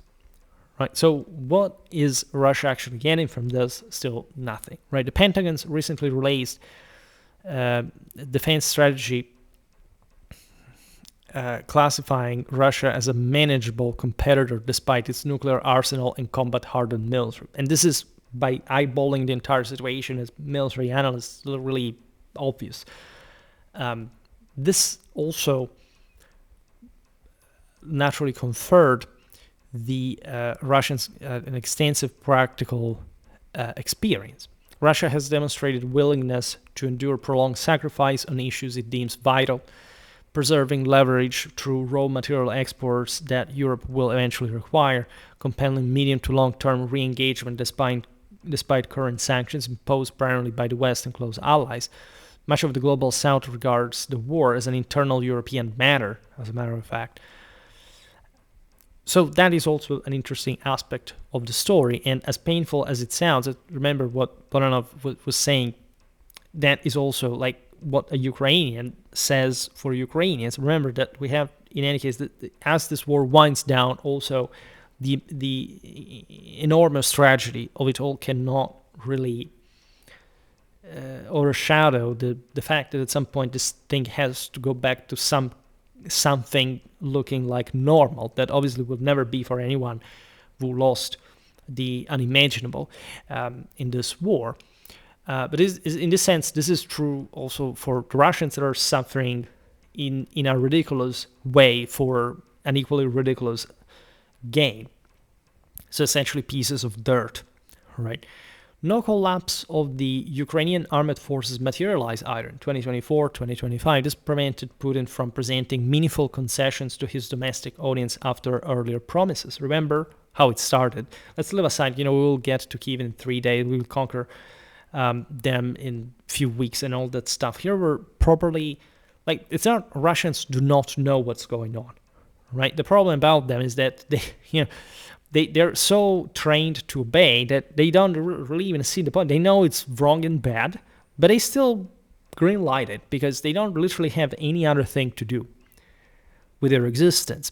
A: Right. So what is Russia actually getting from this? Still nothing. Right. The Pentagon's recently released defense strategy classifying Russia as a manageable competitor despite its nuclear arsenal and combat-hardened military. And this is, by eyeballing the entire situation as military analysts, really obvious. This also naturally conferred the Russians an extensive practical experience. Russia has demonstrated willingness to endure prolonged sacrifice on issues it deems vital, preserving leverage through raw material exports that Europe will eventually require, compelling medium to long-term re-engagement despite current sanctions imposed primarily by the West and close allies. Much of the global South regards the war as an internal European matter, as a matter of fact. So that is also an interesting aspect of the story, and as painful as it sounds, remember what Boranov was saying, that is also like what a Ukrainian says for Ukrainians. Remember that we have, in any case, as this war winds down, also the enormous tragedy of it all cannot really overshadow the fact that at some point this thing has to go back to something looking like normal. That obviously will never be for anyone who lost the unimaginable in this war. But in this sense, this is true also for the Russians that are suffering in a ridiculous way for an equally ridiculous gain. So essentially pieces of dirt, right? No collapse of the Ukrainian armed forces materialized either in 2024, 2025. This prevented Putin from presenting meaningful concessions to his domestic audience after earlier promises. Remember how it started. Let's leave aside, we will get to Kyiv in 3 days. We will conquer them in a few weeks and all that stuff. Here we're properly, it's not Russians do not know what's going on, right? The problem about them is that they're so trained to obey that they don't really even see the point. They know it's wrong and bad, but they still green light it because they don't literally have any other thing to do with their existence.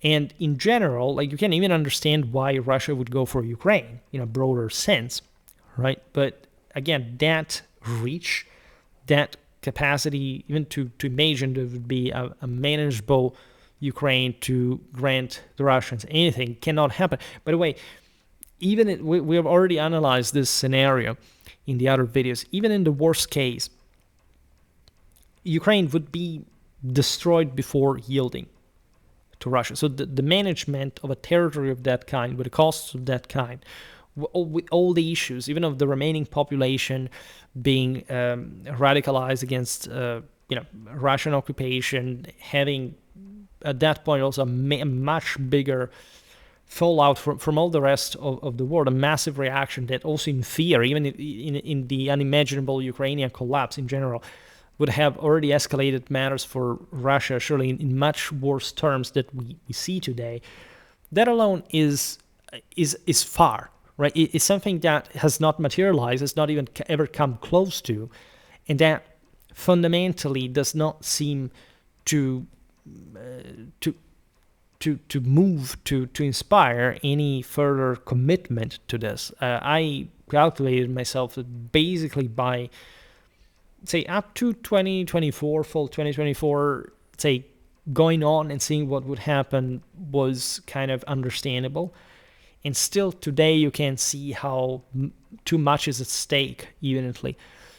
A: And in general, you can't even understand why Russia would go for Ukraine in a broader sense, right? But again, that reach, that capacity, even to imagine there would be a manageable Ukraine to grant the Russians anything cannot happen. By the way, we have already analyzed this scenario in the other videos. Even in the worst case, Ukraine would be destroyed before yielding to Russia. So the management of a territory of that kind, with the costs of that kind, with all the issues, even of the remaining population being radicalized against Russian occupation, having at that point also a much bigger fallout from all the rest of the world, a massive reaction that also in fear, even in the unimaginable Ukrainian collapse in general, would have already escalated matters for Russia, surely in much worse terms that we see today. That alone is far, right? It's something that has not materialized, has not even ever come close to, and that fundamentally does not seem to move to inspire any further commitment to this. I calculated myself that basically by say up to 2024, fall 2024, say going on and seeing what would happen was kind of understandable. And still today you can see how too much is at stake, evidently,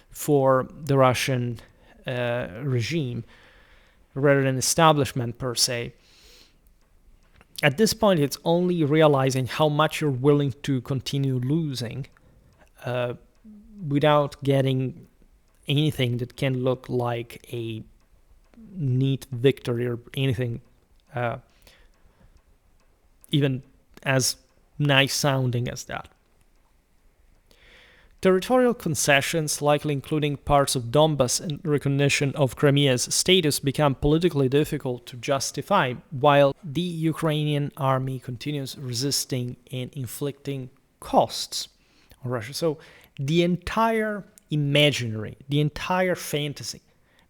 A: for the Russian regime rather than establishment per se. At this point, it's only realizing how much you're willing to continue losing without getting anything that can look like a neat victory or anything even as nice sounding as that. Territorial concessions, likely including parts of Donbas and recognition of Crimea's status, become politically difficult to justify, while the Ukrainian army continues resisting and inflicting costs on Russia. So the entire imaginary, the entire fantasy,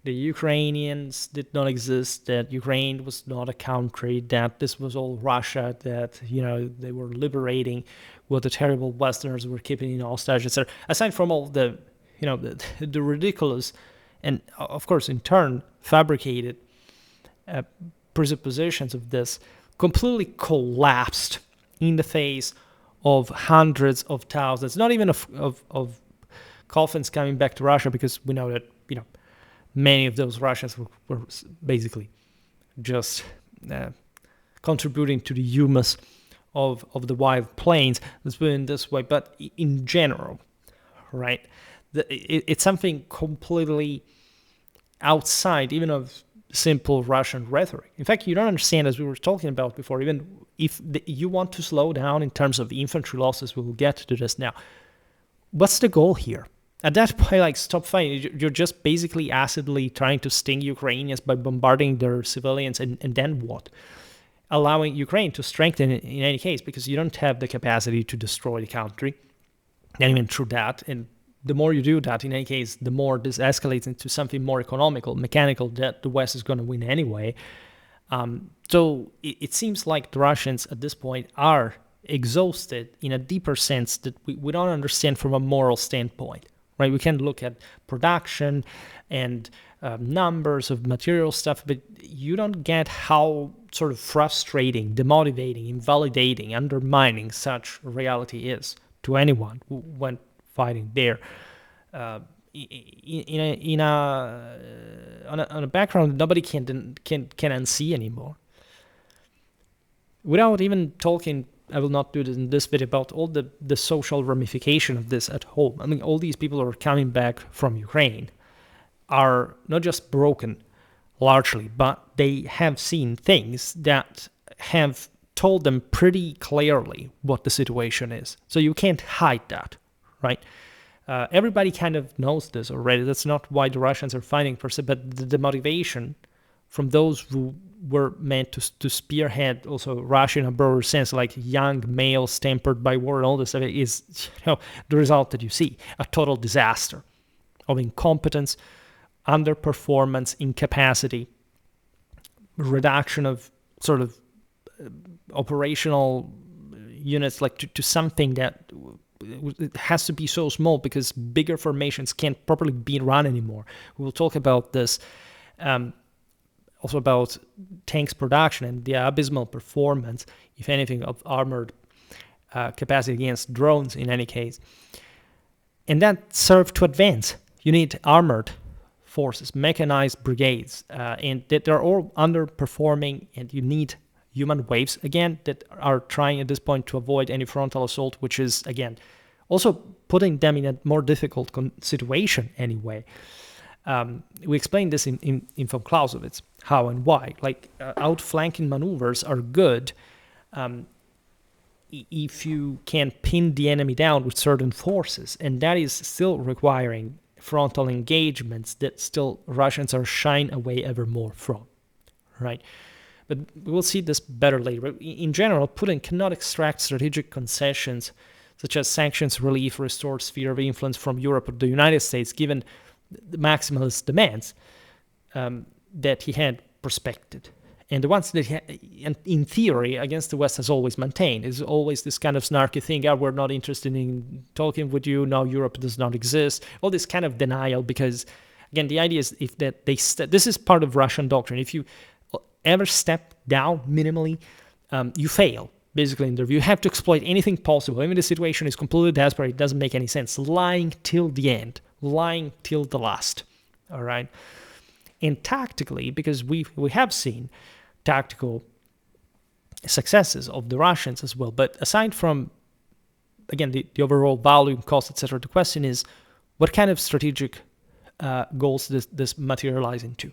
A: the Ukrainians did not exist, that Ukraine was not a country, that this was all Russia, that they were liberating what the terrible Westerners were keeping in hostage, etc. Aside from all the the ridiculous and of course in turn fabricated presuppositions of this, completely collapsed in the face of hundreds of thousands, not even of coffins coming back to Russia, because we know that many of those Russians were basically just contributing to the humus of the wild plains. Let's put it in this way. But in general, right, it's something completely outside even of simple Russian rhetoric. In fact, you don't understand, as we were talking about before, even if you want to slow down in terms of infantry losses, we will get to this now. What's the goal here? At that point, like, stop fighting. You're just basically acidly trying to sting Ukrainians by bombarding their civilians, and then what? Allowing Ukraine to strengthen in any case, because you don't have the capacity to destroy the country. And even through that, and the more you do that, in any case, the more this escalates into something more economical, mechanical, that the West is going to win anyway. So it seems like the Russians at this point are exhausted in a deeper sense that we don't understand from a moral standpoint, right? We can look at production and numbers of material stuff, but you don't get how sort of frustrating, demotivating, invalidating, undermining such reality is to anyone who went fighting there. On a background nobody can unsee anymore. Without even talking, I will not do this in this video, about all the social ramification of this at home. I mean, all these people who are coming back from Ukraine are not just broken largely, but they have seen things that have told them pretty clearly what the situation is. So you can't hide that, right? Everybody kind of knows this already. That's not why the Russians are fighting per se, but the motivation from those who were meant to spearhead also Russia in a broader sense, like young males tempered by war and all this stuff, is the result that you see: a total disaster of incompetence, underperformance, incapacity, reduction of sort of operational units, like to something that it has to be so small because bigger formations can't properly be run anymore. We will talk about this, also about tanks production and the abysmal performance, if anything, of armored capacity against drones in any case. And that served to advance. You need armored forces, mechanized brigades, and that they're all underperforming, and you need human waves, again, that are trying at this point to avoid any frontal assault, which is, again, also putting them in a more difficult situation anyway. We explained this in von Clausewitz, how and why. Like, outflanking maneuvers are good if you can pin the enemy down with certain forces, and that is still requiring frontal engagements that still Russians are shying away ever more from, right? But we'll see this better later. In general, Putin cannot extract strategic concessions such as sanctions relief, restored sphere of influence from Europe or the United States, given the maximalist demands that he had prospected. And the ones that he, in theory, against the West has always maintained, is always this kind of snarky thing: we're not interested in talking with you, now Europe does not exist. All this kind of denial, because, again, the idea is if that this is part of Russian doctrine. If you ever step down minimally, you fail, basically, in their view. You have to exploit anything possible. Even the situation is completely desperate, it doesn't make any sense. Lying till the end, lying till the last, all right? And tactically, because we have seen tactical successes of the Russians as well, but aside from, again, the overall volume, cost, etc., the question is, what kind of strategic goals does this materialize into?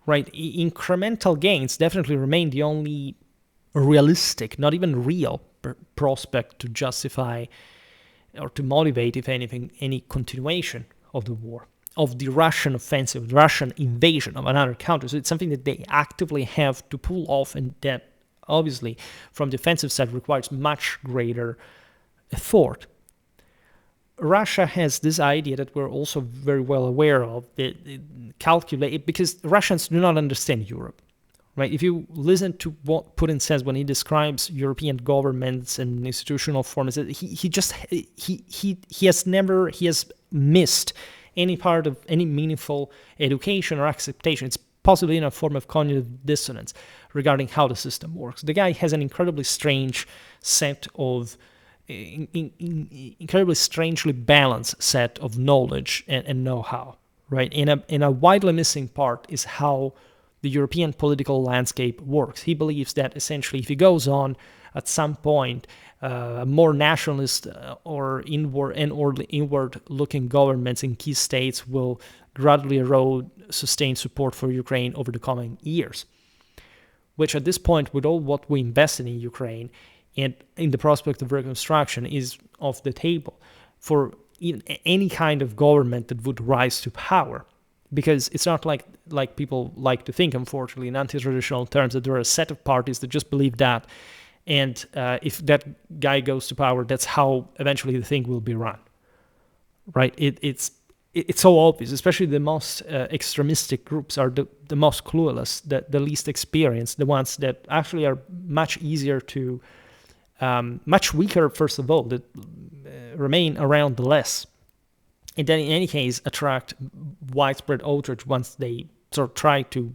A: Right, incremental gains definitely remain the only realistic, not even real, prospect to justify or to motivate, if anything, any continuation of the war, of the Russian offensive, the Russian invasion of another country. So it's something that they actively have to pull off, and that obviously from the offensive side requires much greater effort. Russia has this idea that we're also very well aware of, calculate, because Russians do not understand Europe, right? If you listen to what Putin says when he describes European governments and institutional forms, he has missed any part of any meaningful education or acceptation. It's possibly in a form of cognitive dissonance regarding how the system works. The guy has an incredibly strange set of incredibly strangely balanced set of knowledge and know-how, right? In a widely missing part is how the European political landscape works. He believes that essentially if he goes on, at some point, more nationalist or inward-looking governments in key states will gradually erode sustained support for Ukraine over the coming years, which at this point, with all what we invested in Ukraine and in the prospect of reconstruction, is off the table for any kind of government that would rise to power. Because it's not like people like to think, unfortunately, in anti-traditional terms, that there are a set of parties that just believe that, and if that guy goes to power, that's how eventually the thing will be run, right? It's so obvious, especially the most extremistic groups are the most clueless, the least experienced, the ones that actually are much easier to, much weaker, first of all, that remain around the less. And then in any case, attract widespread outrage once they sort of try to,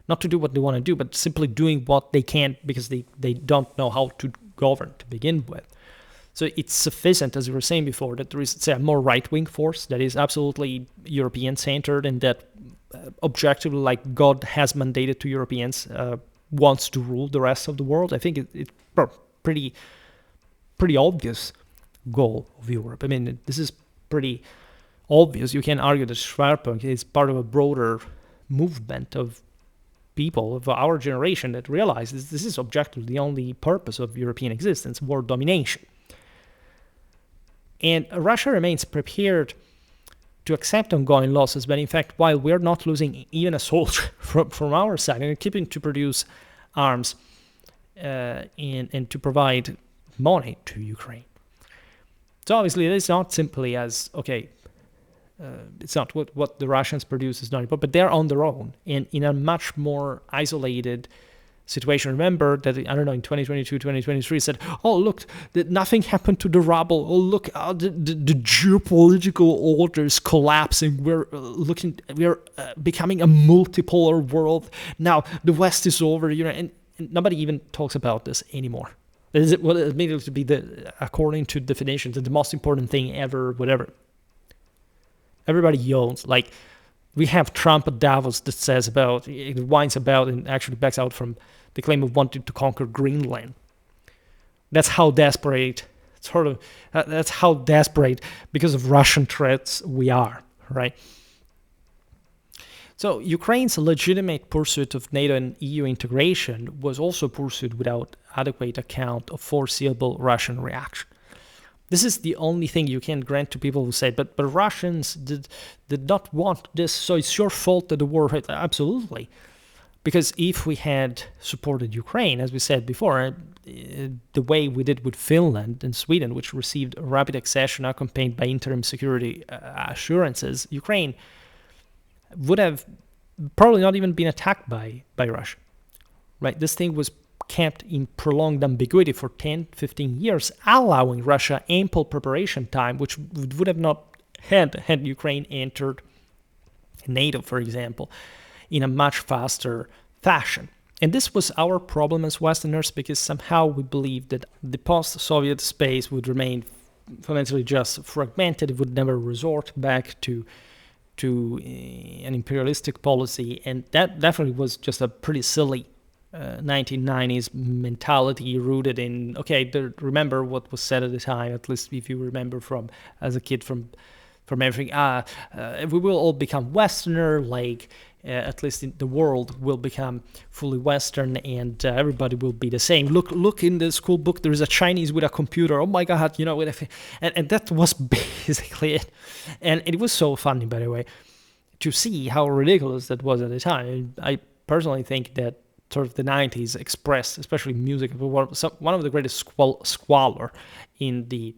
A: not to do what they want to do, but simply doing what they can because they don't know how to govern to begin with. So it's sufficient, as we were saying before, that there is, say, a more right-wing force that is absolutely European-centered and that objectively, like God has mandated to Europeans, wants to rule the rest of the world. I think it's pretty obvious goal of Europe. I mean, this is pretty obvious. You can argue that Schwerpunkt is part of a broader movement of people of our generation that realize this is objectively the only purpose of European existence, world domination. And Russia remains prepared to accept ongoing losses, but in fact, while we're not losing even a soldier from our side and keeping to produce arms and to provide money to Ukraine. So obviously, it's not simply as, okay, it's not what the Russians produce is not important, but they're on their own and in a much more isolated situation. Remember that, I don't know, in 2022, 2023, said, oh, look, nothing happened to the rubble. Oh, look, the geopolitical order is collapsing. We're becoming a multipolar world. Now, the West is over, and nobody even talks about this anymore. Is it what it made to be according to definitions, the most important thing ever, whatever. Everybody yawns. Like, we have Trump at Davos that says it whines about and actually backs out from the claim of wanting to conquer Greenland. That's how desperate, that's how desperate because of Russian threats we are, right? So Ukraine's legitimate pursuit of NATO and EU integration was also pursued without adequate account of foreseeable Russian reaction. This is the only thing you can grant to people who say, but Russians did not want this, so it's your fault that the war hit. Absolutely. Because if we had supported Ukraine, as we said before, the way we did with Finland and Sweden, which received rapid accession accompanied by interim security assurances, Ukraine would have probably not even been attacked by Russia. Right? This thing was kept in prolonged ambiguity for 10, 15 years, allowing Russia ample preparation time, which would have not had Ukraine entered NATO, for example, in a much faster fashion. And this was our problem as Westerners, because somehow we believed that the post-Soviet space would remain fundamentally just fragmented. It would never resort back to an imperialistic policy, and that definitely was just a pretty silly 1990s mentality rooted in, remember what was said at the time, at least if you remember from as a kid from everything, we will all become Westerner, like at least in the world will become fully Western, and everybody will be the same. Look in the school book, there is a Chinese with a computer. Oh my God, and that was basically it. And it was so funny, by the way, to see how ridiculous that was at the time. I personally think that sort of the 90s expressed, especially music, one of the greatest squalor in the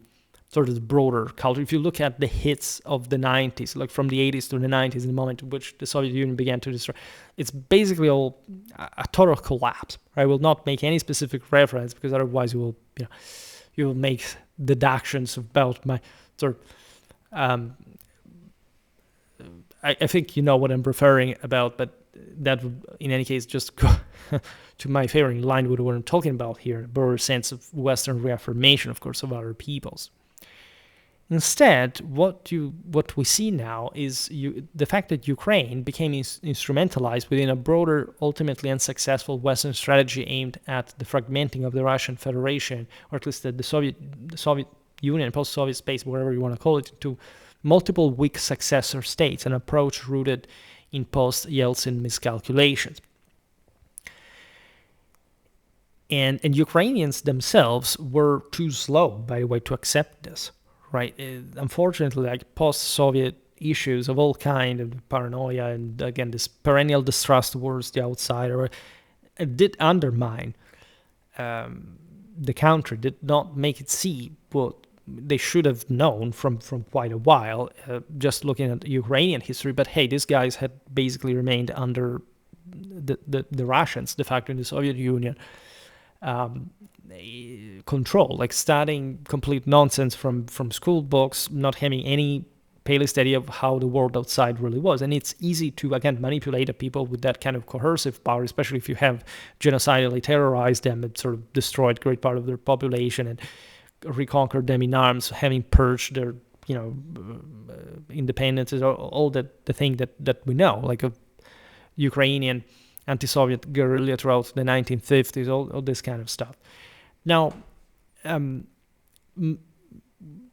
A: sort of the broader culture. If you look at the hits of the 90s, like from the 80s to the 90s, in the moment in which the Soviet Union began to destroy, it's basically all a total collapse. I will not make any specific reference because otherwise you will make deductions about my sort of. I think you know what I'm referring about, but that would, in any case, just go to my favorite line with what I'm talking about here, a broader sense of Western reaffirmation, of course, of other peoples. Instead, what we see now is the fact that Ukraine became instrumentalized within a broader, ultimately unsuccessful Western strategy aimed at the fragmenting of the Russian Federation, or at least the Soviet Union, post-Soviet space, whatever you want to call it, to multiple weak successor states, an approach rooted in post-Yeltsin miscalculations. And Ukrainians themselves were too slow, by the way, to accept this. Right, unfortunately, like post-Soviet issues of all kind of paranoia and again this perennial distrust towards the outsider did undermine the country, did not make it see what they should have known from quite a while. Just looking at Ukrainian history, but hey, these guys had basically remained under the Russians, de facto in the Soviet Union. Control, like studying complete nonsense from school books, not having any palest idea of how the world outside really was. And it's easy to, again, manipulate people with that kind of coercive power, especially if you have genocidally terrorized them and sort of destroyed a great part of their population and reconquered them in arms, having purged their, independence, all the thing that we know, like a Ukrainian anti-Soviet guerrilla throughout the 1950s, all this kind of stuff. Now,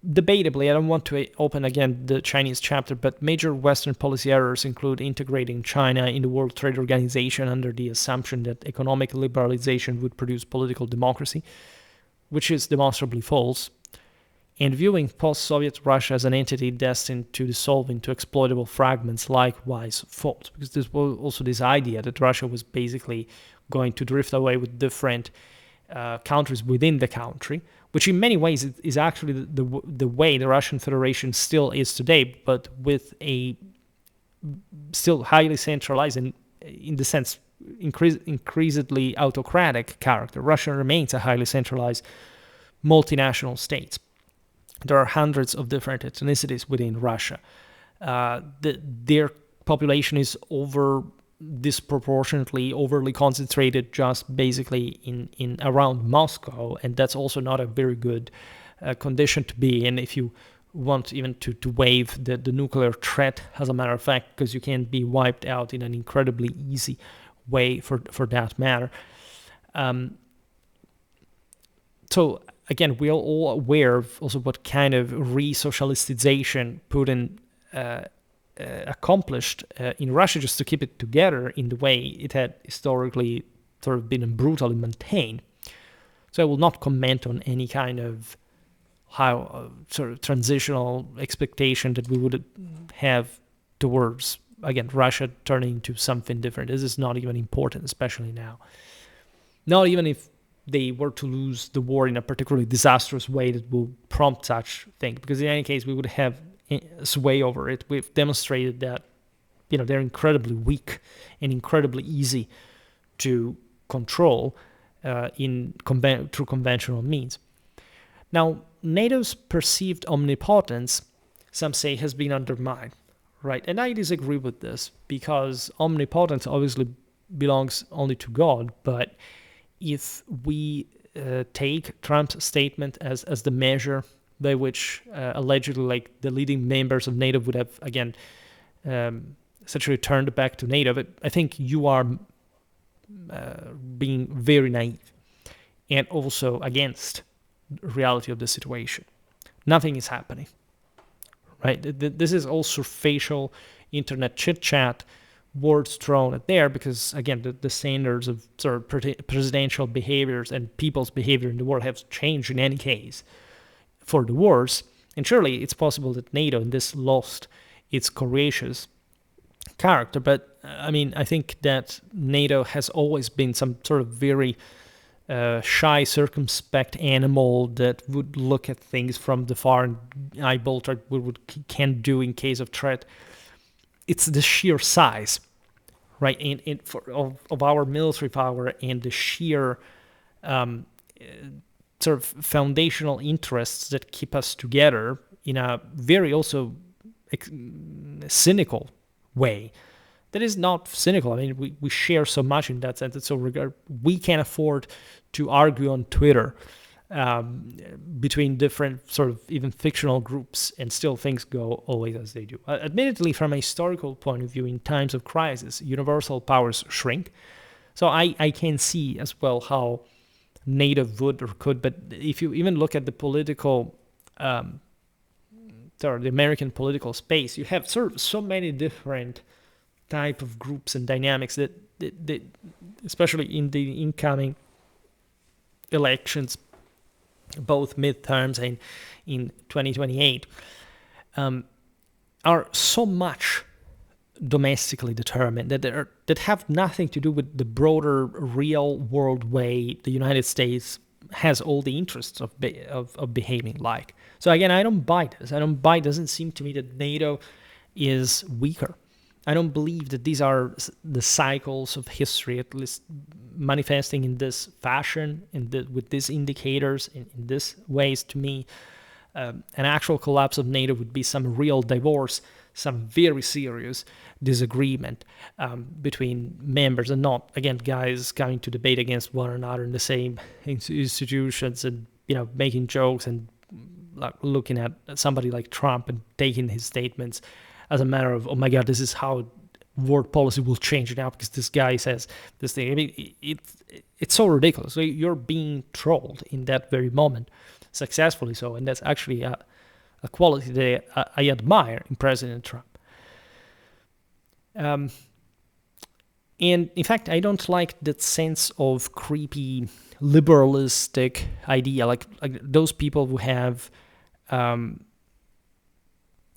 A: debatably, I don't want to open again the Chinese chapter, but major Western policy errors include integrating China in the World Trade Organization under the assumption that economic liberalization would produce political democracy, which is demonstrably false, and viewing post-Soviet Russia as an entity destined to dissolve into exploitable fragments likewise false, because there's also this idea that Russia was basically going to drift away with different countries within the country, which in many ways is actually the way the Russian Federation still is today, but with a still highly centralized and, in the sense, increasingly autocratic character. Russia remains a highly centralized multinational state. There are hundreds of different ethnicities within Russia. Their population is disproportionately overly concentrated just basically in around Moscow, and that's also not a very good condition to be in if you want even to waive the nuclear threat, as a matter of fact, because you can be wiped out in an incredibly easy way for that matter. So again, we are all aware of also what kind of re-socialization Putin accomplished in Russia just to keep it together in the way it had historically sort of been brutally maintained. So I will not comment on any kind of how sort of transitional expectation that we would have towards, again, Russia turning into something different. This is not even important, especially now. Not even if they were to lose the war in a particularly disastrous way that will prompt such thing, because in any case we would have sway over it. We've demonstrated that they're incredibly weak and incredibly easy to control through conventional means. Now, NATO's perceived omnipotence, some say, has been undermined, right? And I disagree with this, because omnipotence obviously belongs only to God, but if we take Trump's statement as the measure by which allegedly like the leading members of NATO would have, again, essentially turned back to NATO, but I think you are being very naive and also against the reality of the situation. Nothing is happening, right? This is all surfacial internet chit-chat, words thrown at there, because again the standards of sort of presidential behaviors and people's behavior in the world have changed in any case for the worse, and surely it's possible that NATO in this lost its courageous character. But I mean, I think that NATO has always been some sort of very shy, circumspect animal that would look at things from the far and eyeball what can do in case of threat. It's the sheer size, right, of our military power and the sheer sort of foundational interests that keep us together in a very also cynical way. That is not cynical. I mean, we share so much in that sense. And so we can't afford to argue on Twitter between different sort of even fictional groups, and still things go always as they do. Admittedly, from a historical point of view, in times of crisis, universal powers shrink. So I can see as well how NATO would or could, but if you even look at the political, the American political space, you have sort of so many different type of groups and dynamics that especially in the incoming elections, both midterms and in 2028, are so much domestically determined that have nothing to do with the broader real world way the United States has all the interests of behaving like. So again, I don't buy this. It doesn't seem to me that NATO is weaker. I don't believe that these are the cycles of history, at least manifesting in this fashion, with these indicators, in these ways. To me, an actual collapse of NATO would be some real divorce, some very serious disagreement between members, and not, again, guys coming to debate against one another in the same institutions and, making jokes and looking at somebody like Trump and taking his statements as a matter of, oh my God, this is how world policy will change now because this guy says this thing. I mean, it's so ridiculous. So you're being trolled in that very moment, successfully so, and that's actually a quality that I admire in President Trump. And in fact, I don't like that sense of creepy liberalistic idea, like those people who have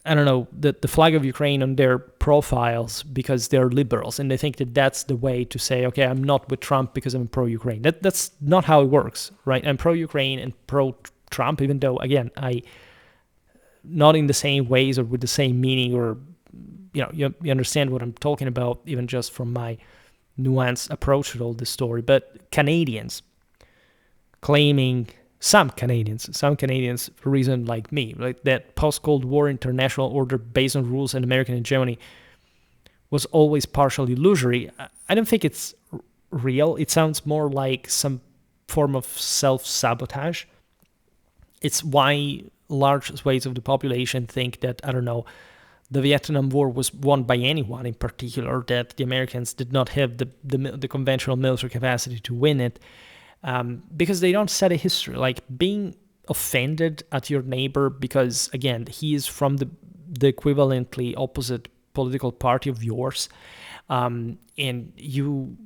A: the flag of Ukraine on their profiles because they're liberals, and they think that that's the way to say, okay, I'm not with Trump because I'm pro-Ukraine. That's not how it works, right? I'm pro-Ukraine and pro-Trump, even though, again, I not in the same ways or with the same meaning, or you understand what I'm talking about, even just from my nuanced approach to all this story. But Canadians claiming, some Canadians, for a reason like me, like that post-Cold War international order based on rules and American hegemony was always partially illusory. I don't think it's real. It sounds more like some form of self-sabotage. It's why large swathes of the population think that, the Vietnam War was won by anyone in particular, that the Americans did not have the conventional military capacity to win it. Because they don't set a history, like being offended at your neighbor because, again, he is from the equivalently opposite political party of yours, and you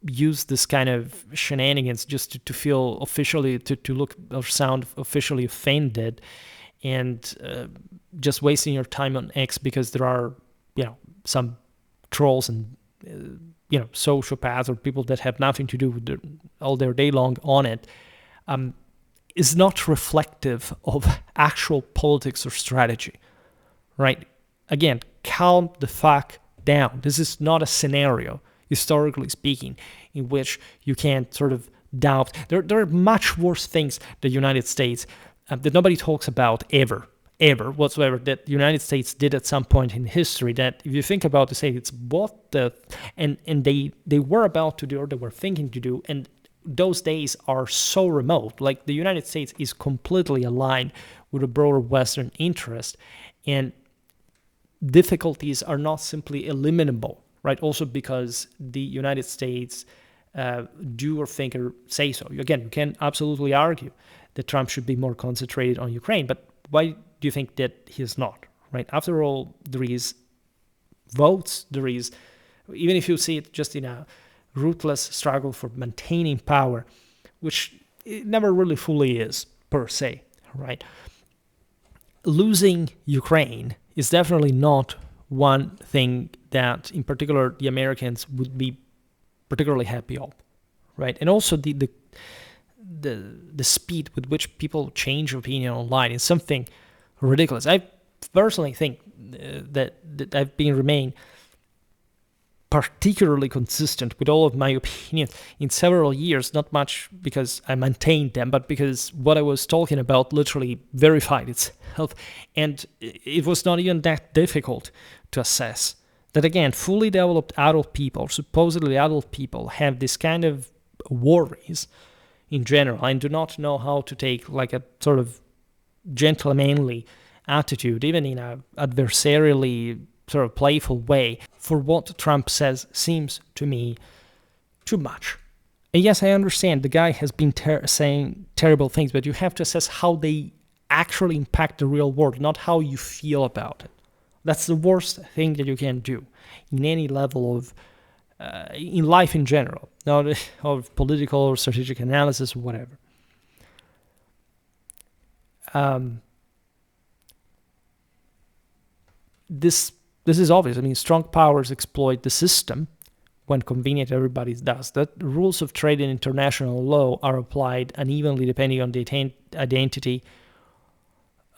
A: use this kind of shenanigans just to feel officially, to look or sound officially offended, and just wasting your time on X because there are, some trolls and sociopaths or people that have nothing to do with all their day long on it, is not reflective of actual politics or strategy, right? Again, calm the fuck down. This is not a scenario, historically speaking, in which you can sort of doubt. There are much worse things the United States that nobody talks about ever whatsoever, that the United States did at some point in history, that if you think about to say it's what the and they were about to do, or they were thinking to do, and those days are so remote. Like, the United States is completely aligned with a broader Western interest, and difficulties are not simply eliminable, right? Also because the United States do or think or say so. Again, you can absolutely argue that Trump should be more concentrated on Ukraine, but why do you think that he's not, right? After all, there is votes, there is, even if you see it just in a ruthless struggle for maintaining power, which it never really fully is, per se, right? Losing Ukraine is definitely not one thing that, in particular, the Americans would be particularly happy of, right? And also the speed with which people change opinion online is something ridiculous. I personally think that I've remained particularly consistent with all of my opinions in several years, not much because I maintained them, but because what I was talking about literally verified itself. And it was not even that difficult to assess that, again, fully developed adult people, supposedly adult people, have this kind of worries in general and do not know how to take like a sort of gentlemanly attitude, even in a adversarially sort of playful way, for what Trump says seems to me too much. And yes, I understand the guy has been saying terrible things, but you have to assess how they actually impact the real world, not how you feel about it. That's the worst thing that you can do in any level of, in life in general, not of political or strategic analysis or whatever. This is obvious. I mean, strong powers exploit the system when convenient. Everybody does that. The rules of trade and international law are applied unevenly depending on the identity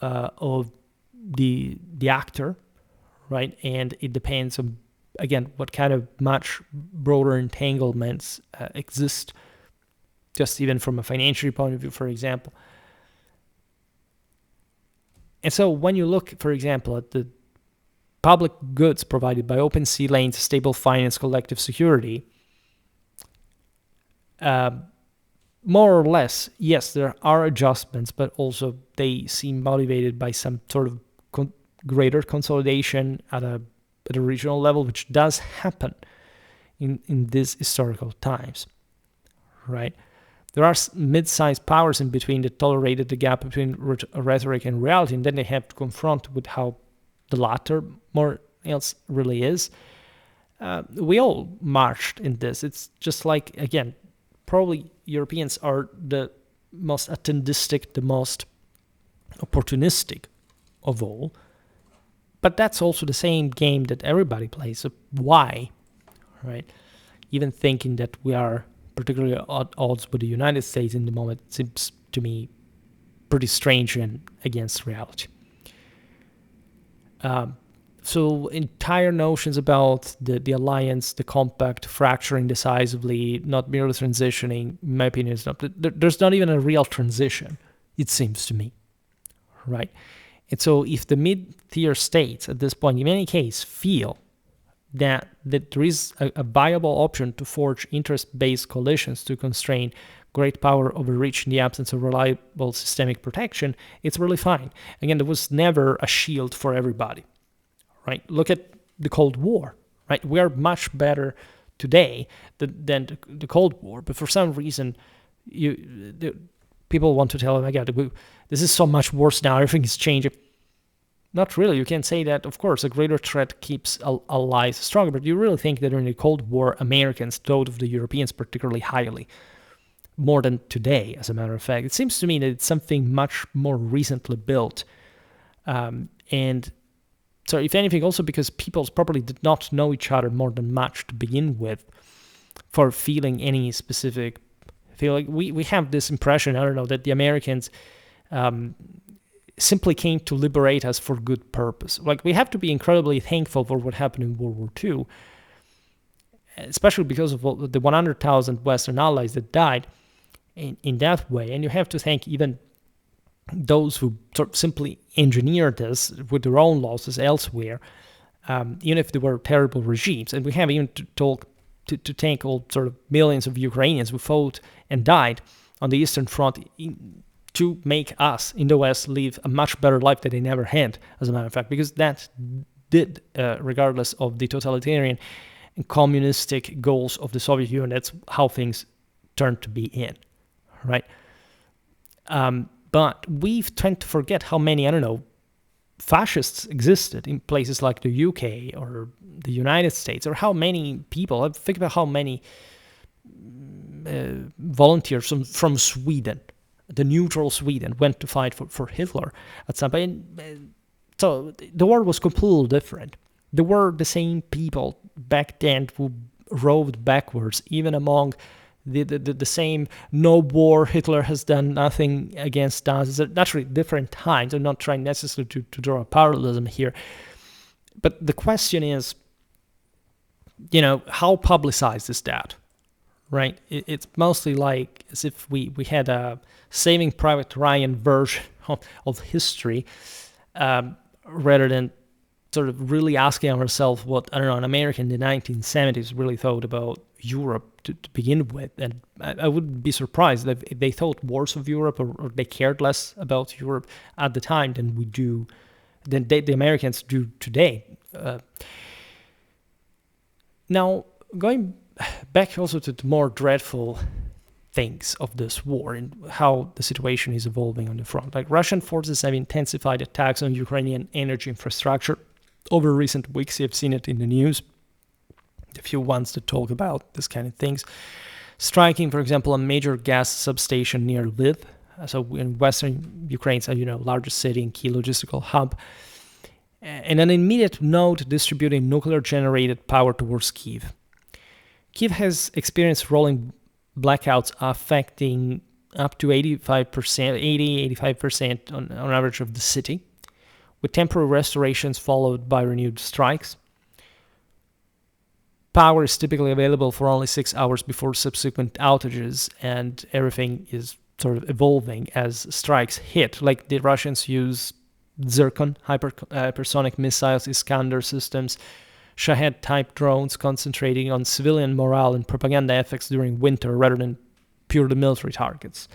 A: of the actor, right? And it depends on, again, what kind of much broader entanglements exist, just even from a financial point of view, for example. And so when you look, for example, at the public goods provided by open sea lanes, stable finance, collective security, more or less, yes, there are adjustments, but also they seem motivated by some sort of greater consolidation at a regional level, which does happen in these historical times, right? There are mid-sized powers in between that tolerated the gap between rhetoric and reality, and then they have to confront with how the latter more else really is. We all marched in this. It's just like, again, probably Europeans are the most attendistic, the most opportunistic of all. But that's also the same game that everybody plays. So why, right? Even thinking that we are particularly at odds with the United States in the moment seems to me pretty strange and against reality. So entire notions about the alliance, the compact, fracturing decisively, not merely transitioning, in my opinion, is not, there's not even a real transition, it seems to me, right? And so if the mid-tier states at this point, in any case, feel that there is a viable option to forge interest-based coalitions to constrain great power overreach in the absence of reliable systemic protection, it's really fine. Again, there was never a shield for everybody, right? Look at the Cold War, right? We are much better today than the Cold War, but for some reason, people want to tell them, my God, this is so much worse now, everything is changing. Not really. You can say that, of course, a greater threat keeps allies stronger, but you really think that during the Cold War, Americans thought of the Europeans particularly highly, more than today, as a matter of fact. It seems to me that it's something much more recently built. And so, if anything, also because peoples probably did not know each other more than much to begin with for feeling any specific feeling. We have this impression, I don't know, that the Americans simply came to liberate us for good purpose. Like, we have to be incredibly thankful for what happened in World War II, especially because of the 100,000 Western allies that died in that way. And you have to thank even those who sort of simply engineered this with their own losses elsewhere, even if they were terrible regimes. And we have even to thank all sort of millions of Ukrainians who fought and died on the Eastern Front to make us in the West live a much better life that they never had, as a matter of fact, because that did, regardless of the totalitarian and communistic goals of the Soviet Union, that's how things turned to be in, right? But we tend to forget how many, I don't know, fascists existed in places like the UK or the United States, or how many people, think about how many volunteers from Sweden, the neutral Sweden, went to fight for Hitler at some point. So the war was completely different. There were the same people back then who roved backwards, even among the same no war, Hitler has done nothing against us. It's naturally different times. I'm not trying necessarily to draw a parallelism here. But the question is, how publicized is that? Right? It's mostly like as if we had a Saving Private Ryan version of history, rather than sort of really asking ourselves what, I don't know, an American in the 1970s really thought about Europe to begin with. And I wouldn't be surprised if they thought worse of Europe, or they cared less about Europe at the time than the Americans do today. Now, going back also to the more dreadful things of this war and how the situation is evolving on the front. Like, Russian forces have intensified attacks on Ukrainian energy infrastructure over recent weeks. You've seen it in the news, a few ones that talk about this kind of things. Striking, for example, a major gas substation near Lviv, so in western Ukraine, so, largest city and key logistical hub. And an immediate note, distributing nuclear-generated power towards Kyiv. Kyiv has experienced rolling blackouts affecting up to 85% on average of the city, with temporary restorations followed by renewed strikes. Power is typically available for only 6 hours before subsequent outages, and everything is sort of evolving as strikes hit. Like, the Russians use Zircon, hypersonic missiles, Iskander systems, Shahed-type drones, concentrating on civilian morale and propaganda effects during winter rather than purely military targets.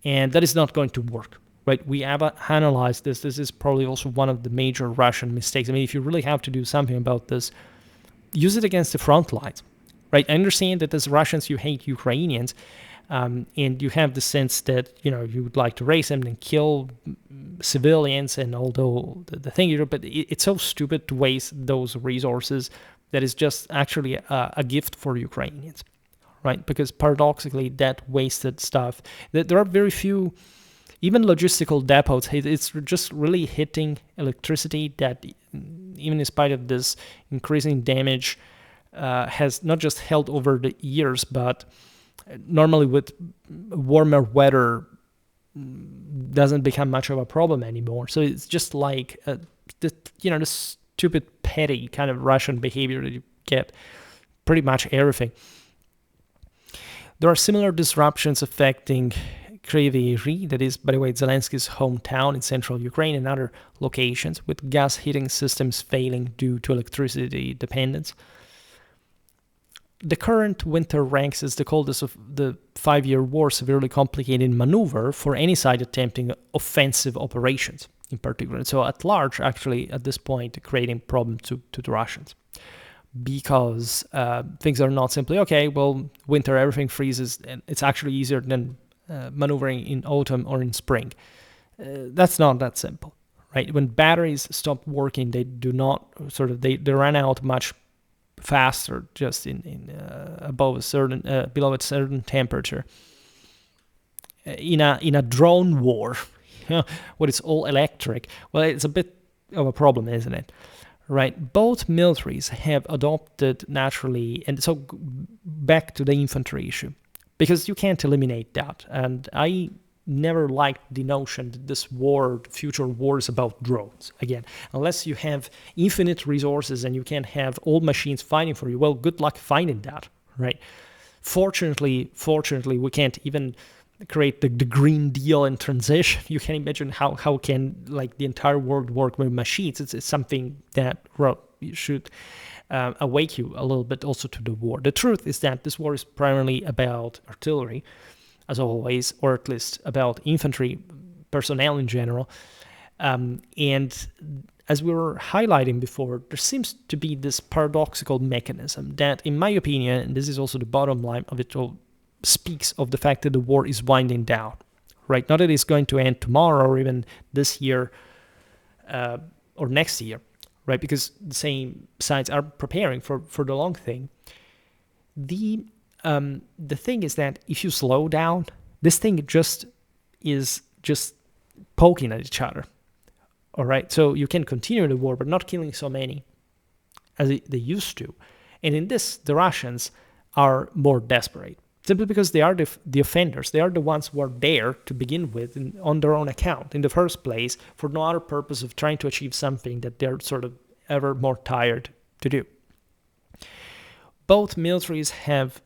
A: And that is not going to work, right? We have analyzed this. This is probably also one of the major Russian mistakes. I mean, if you really have to do something about this, use it against the front lines, right? I understand that as Russians, you hate Ukrainians, and you have the sense that, you would like to raise them and kill civilians, and although the thing, but it's so stupid to waste those resources that is just actually a gift for Ukrainians, right? Because paradoxically, that wasted stuff, there are very few, even logistical depots, it's just really hitting electricity that, even in spite of this increasing damage, has not just held over the years, but normally with warmer weather doesn't become much of a problem anymore. So it's just like the stupid, petty kind of Russian behavior that you get pretty much everything. There are similar disruptions affecting Kryvyi Rih, that is, by the way, Zelensky's hometown in central Ukraine, and other locations, with gas heating systems failing due to electricity dependence. The current winter ranks as the coldest of the 5-year war, severely complicated maneuver for any side attempting offensive operations in particular. So at large, actually, at this point, creating problems to the Russians. Because things are not simply, okay, well, winter, everything freezes, and it's actually easier than maneuvering in autumn or in spring. That's not that simple, right? When batteries stop working, they do not, they run out much faster, just in below a certain temperature. In a drone war, when it's all electric, well, it's a bit of a problem, isn't it? Right? Both militaries have adopted naturally, and so back to the infantry issue, because you can't eliminate that. And I never liked the notion that this war, future war, is about drones. Again, unless you have infinite resources and you can't have all machines fighting for you, well, good luck finding that, right? Fortunately, we can't even create the Green Deal and transition. You can imagine how can the entire world work with machines. It's something that should awake you a little bit also to the war. The truth is that this war is primarily about artillery, as always, or at least about infantry personnel in general. And as we were highlighting before, there seems to be this paradoxical mechanism that, in my opinion, and this is also the bottom line of it all, speaks of the fact that the war is winding down, right? Not that it's going to end tomorrow or even this year or next year, right? Because the same sides are preparing for the long thing. The thing is that if you slow down, this thing is just poking at each other. All right, so you can continue the war, but not killing so many as they used to. And in this, the Russians are more desperate, simply because they are the offenders. They are the ones who are there to begin with on their own account in the first place, for no other purpose of trying to achieve something that they're sort of ever more tired to do. Both militaries have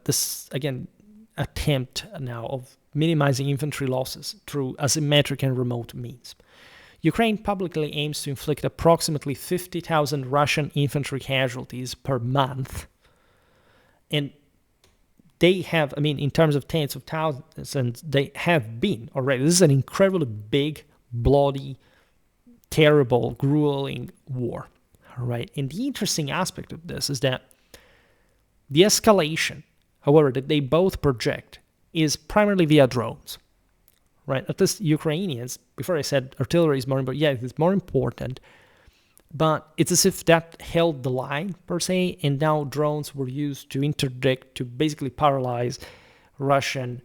A: this, again, attempt now of minimizing infantry losses through asymmetric and remote means. Ukraine publicly aims to inflict approximately 50,000 Russian infantry casualties per month. And they have, I mean, in terms of tens of thousands, they have been already. This is an incredibly big, bloody, terrible, grueling war. All right. And the interesting aspect of this is that the escalation, however, that they both project is primarily via drones. Right? At least Ukrainians, before I said artillery is more important, yeah, it's more important, but it's as if that held the line, per se, and now drones were used to interdict, to basically paralyze Russian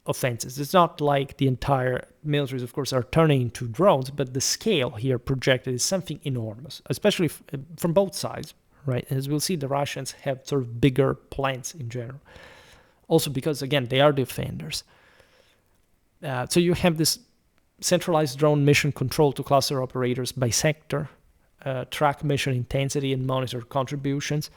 A: offenses. It's not like the entire militaries, of course, are turning into drones, but the scale here projected is something enormous, especially from both sides, right? As we'll see, the Russians have sort of bigger plans in general. Also because, again, they are defenders. So you have this centralized drone mission control to cluster operators by sector, track mission intensity, and monitor contributions.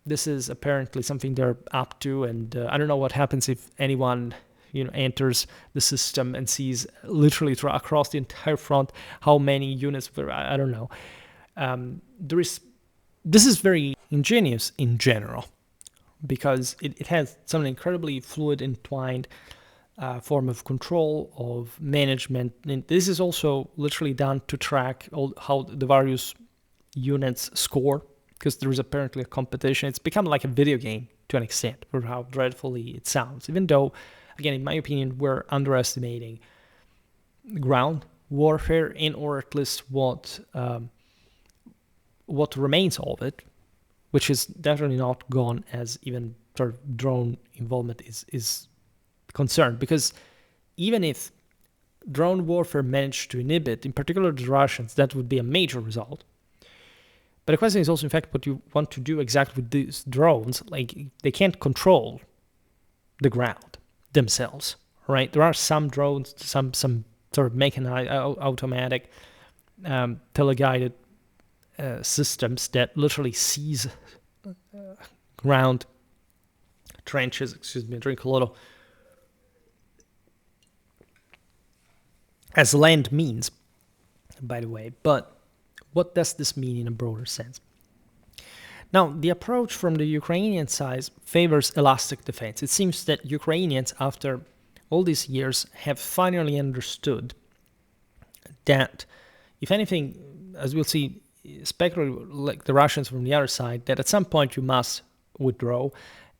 A: This is apparently something they're up to, and I don't know what happens if anyone enters the system and sees literally across the entire front how many units. I don't know. This is very ingenious in general because it has some incredibly fluid, entwined form of control, of management. And this is also literally done to track how the various units score, because there is apparently a competition. It's become like a video game to an extent for how dreadfully it sounds, even though, again, in my opinion, we're underestimating ground warfare, or at least what remains of it, which is definitely not gone as even sort of drone involvement is concerned, because even if drone warfare managed to inhibit, in particular the Russians, that would be a major result. But the question is also, in fact, what you want to do exactly with these drones. Like, they can't control the ground themselves, right? There are some drones, some sort of mechanized, automatic, teleguided systems that literally seize ground trenches. Excuse me, drink a little. As land means, by the way. But what does this mean in a broader sense? Now, the approach from the Ukrainian side favors elastic defense. It seems that Ukrainians, after all these years, have finally understood that, if anything, as we'll see, especially like the Russians from the other side, that at some point you must withdraw,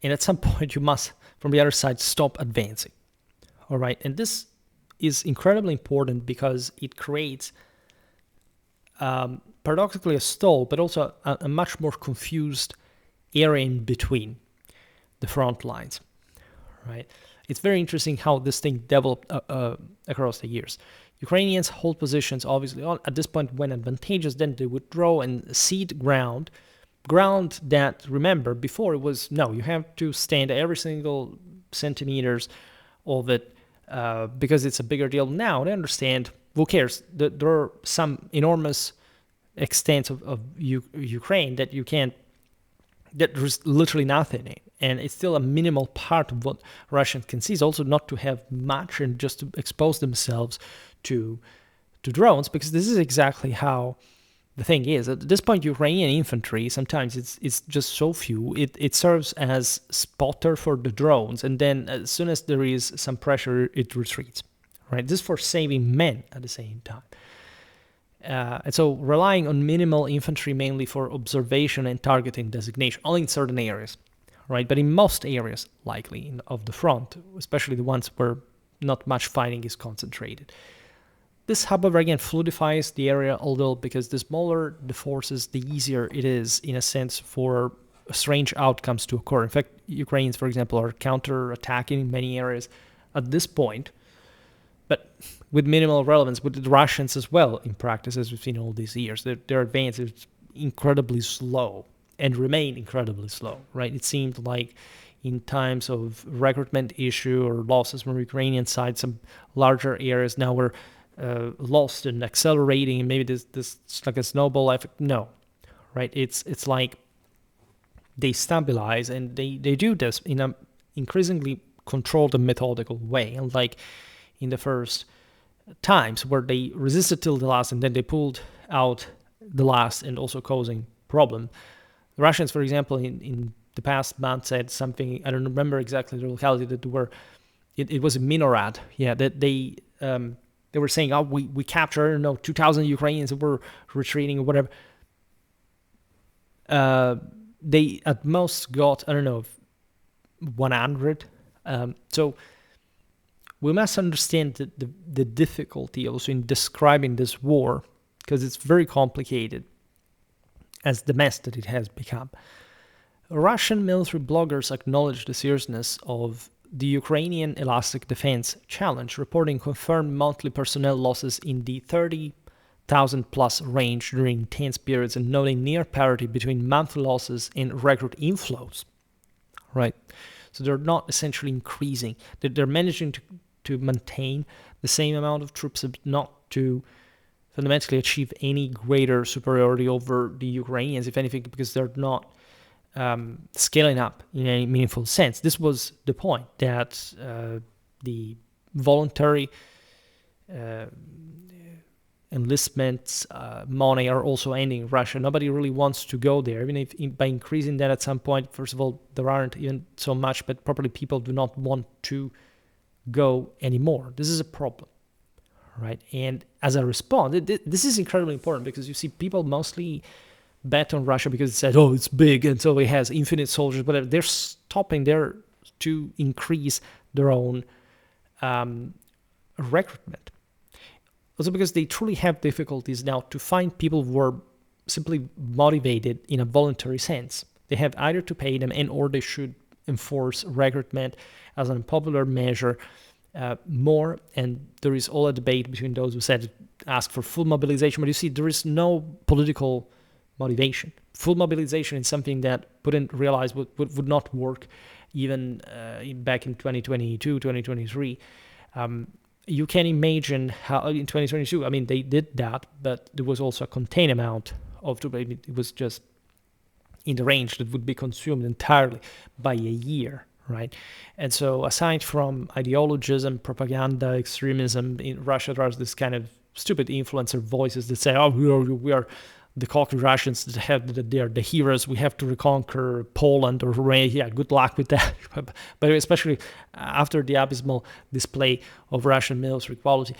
A: and at some point you must, from the other side, stop advancing. All right, and this is incredibly important because it creates paradoxically a stall, but also a much more confused area in between the front lines, right? It's very interesting how this thing developed across the years. Ukrainians hold positions, obviously, at this point when advantageous, then they withdraw and cede ground that, remember, before it was, no, you have to stand every single centimeters of it because it's a bigger deal. Now they understand, who cares? There are some enormous extents of Ukraine that you can't, that there's literally nothing in. And it's still a minimal part of what Russians can see, is also not to have much and just to expose themselves to drones, because this is exactly how the thing is. At this point, Ukrainian infantry, sometimes it's just so few, it serves as spotter for the drones, and then as soon as there is some pressure, it retreats. Right? This is for saving men at the same time. And so relying on minimal infantry mainly for observation and targeting designation, only in certain areas, right? But in most areas, likely, of the front, especially the ones where not much fighting is concentrated. This, however, again, fluidifies the area a little, because the smaller the forces, the easier it is, in a sense, for strange outcomes to occur. In fact, Ukrainians, for example, are counter-attacking in many areas at this point, but with minimal relevance, with the Russians as well, in practice, as we've seen all these years. Their advance is incredibly slow and remain incredibly slow, right? It seemed like in times of recruitment issue or losses from the Ukrainian side, some larger areas now were lost and accelerating, and maybe this like a snowball effect. No, right? It's like they stabilize, and they do this in an increasingly controlled and methodical way. And like in the first times where they resisted till the last and then they pulled out the last and also causing problem. The Russians, for example, in the past month said something, I don't remember exactly the locality that it was a Minorad, yeah, that they were saying, oh, we captured, I don't know, 2,000 Ukrainians and we're retreating or whatever. They at most got, I don't know, 100. So we must understand the difficulty also in describing this war, because it's very complicated as the mess that it has become. Russian military bloggers acknowledge the seriousness of the Ukrainian elastic defense challenge, reporting confirmed monthly personnel losses in the 30,000 plus range during intense periods and noting near parity between monthly losses and recruit inflows. Right? So they're not essentially increasing. They're managing to maintain the same amount of troops, but not to fundamentally achieve any greater superiority over the Ukrainians, if anything, because they're not scaling up in any meaningful sense. This was the point, that the voluntary enlistments money are also ending in Russia. Nobody really wants to go there, even if by increasing that at some point, first of all, there aren't even so much, but probably people do not want to go anymore. This is a problem, right? And as a response, this is incredibly important, because you see people mostly bet on Russia because it said, oh, it's big and so it has infinite soldiers, whatever. They're stopping there to increase their own recruitment. Also because they truly have difficulties now to find people who are simply motivated in a voluntary sense. They have either to pay them and or they should enforce recruitment as an unpopular measure more. And there is all a debate between those who said ask for full mobilization. But you see, there is no political motivation. Full mobilization is something that Putin realized would not work even back in 2022, 2023. You can imagine how in 2022, I mean, they did that, but there was also a contained amount of troops. It was just in the range that would be consumed entirely by a year, right? And so aside from ideologism, propaganda, extremism, in Russia, there's this kind of stupid influencer voices that say, oh, we are the cocky Russians that they're the heroes. We have to reconquer Poland or Romania. Yeah, good luck with that. But especially after the abysmal display of Russian military quality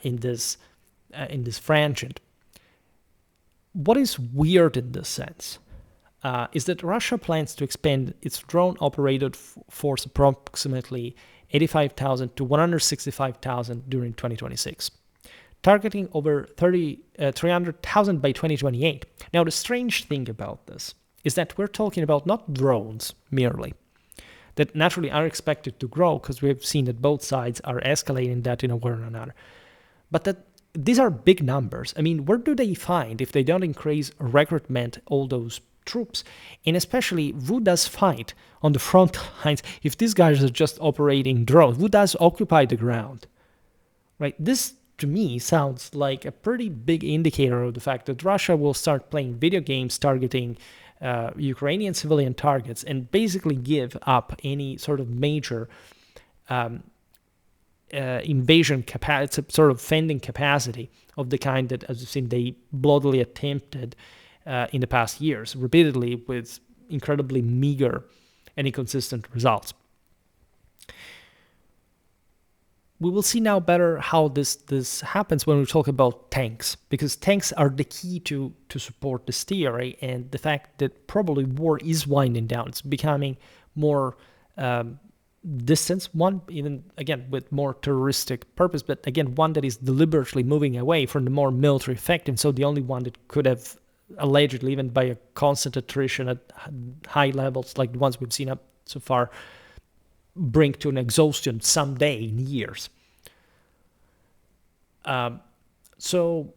A: in this frangent. What is weird in this sense is that Russia plans to expand its drone-operated force approximately 85,000 to 165,000 during 2026. Targeting over 300,000 by 2028. Now, the strange thing about this is that we're talking about not drones merely, that naturally are expected to grow because we've seen that both sides are escalating that in a way or another, but that these are big numbers. I mean, where do they find, if they don't increase recruitment, all those troops? And especially, who does fight on the front lines if these guys are just operating drones? Who does occupy the ground? Right? This to me sounds like a pretty big indicator of the fact that Russia will start playing video games targeting Ukrainian civilian targets and basically give up any sort of major invasion capacity, sort of fending capacity of the kind that, as you've seen, they bloodily attempted in the past years, repeatedly with incredibly meager and inconsistent results. We will see now better how this happens when we talk about tanks, because tanks are the key to support this theory, and the fact that probably war is winding down. It's becoming more distant, one even, again, with more terroristic purpose, but again, one that is deliberately moving away from the more military effective. So the only one that could have allegedly, even by a constant attrition at high levels like the ones we've seen up so far, bring to an exhaustion someday in years. So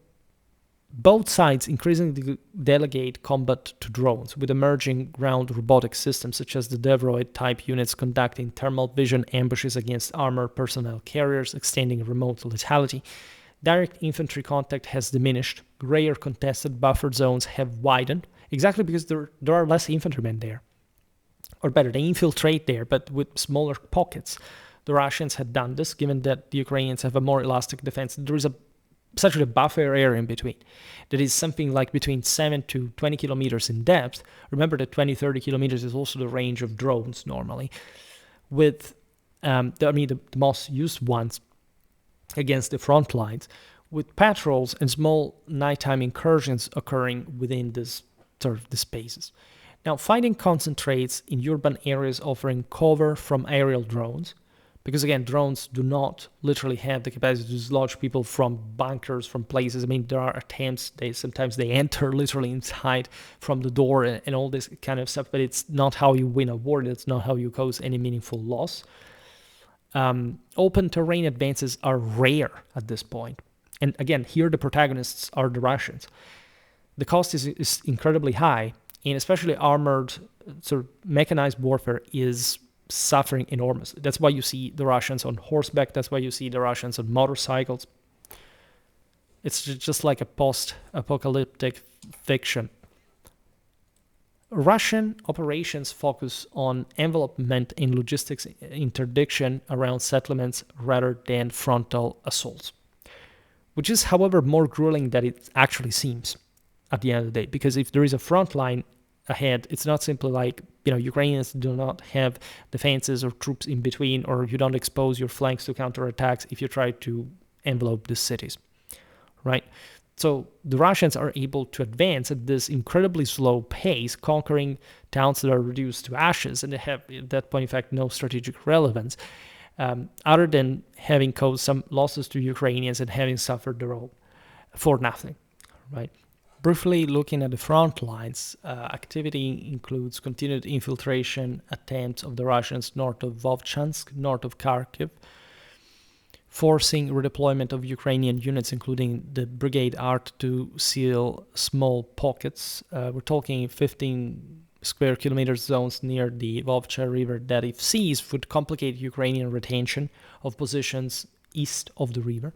A: both sides increasingly delegate combat to drones, with emerging ground robotic systems such as the Devroid type units conducting thermal vision ambushes against armored personnel carriers, extending remote lethality. Direct infantry contact has diminished. Grayer contested buffer zones have widened, exactly because there are less infantrymen there. Or better, they infiltrate there, but with smaller pockets. the Russians had done this, given that the Ukrainians have a more elastic defense. There is such a buffer area in between. That is something like between 7 to 20 kilometers in depth. Remember that 20, 30 kilometers is also the range of drones normally. With, the most used ones against the front lines, with patrols and small nighttime incursions occurring within this sort of the spaces. Now, fighting concentrates in urban areas offering cover from aerial drones, because again, drones do not literally have the capacity to dislodge people from bunkers, from places. I mean, there are attempts, sometimes they enter literally inside from the door and all this kind of stuff, but it's not how you win a war, it's not how you cause any meaningful loss. Open terrain advances are rare at this point. And again, here the protagonists are the Russians. The cost is incredibly high, and especially armored, sort of mechanized warfare is suffering enormously. That's why you see the Russians on horseback. That's why you see the Russians on motorcycles. It's just like a post-apocalyptic fiction. Russian operations focus on envelopment and logistics interdiction around settlements rather than frontal assaults, which is, however, more grueling than it actually seems at the end of the day. Because if there is a front line ahead, it's not simply like, Ukrainians do not have defenses or troops in between, or you don't expose your flanks to counterattacks if you try to envelope the cities, right? So the Russians are able to advance at this incredibly slow pace, conquering towns that are reduced to ashes, and they have, at that point, in fact, no strategic relevance, other than having caused some losses to Ukrainians and having suffered their own for nothing, right? Briefly looking at the front lines, activity includes continued infiltration attempts of the Russians north of Vovchansk, north of Kharkiv, forcing redeployment of Ukrainian units, including the Brigade Art, to seal small pockets. We're talking 15 square kilometer zones near the Vovcha River that, if seized, would complicate Ukrainian retention of positions east of the river.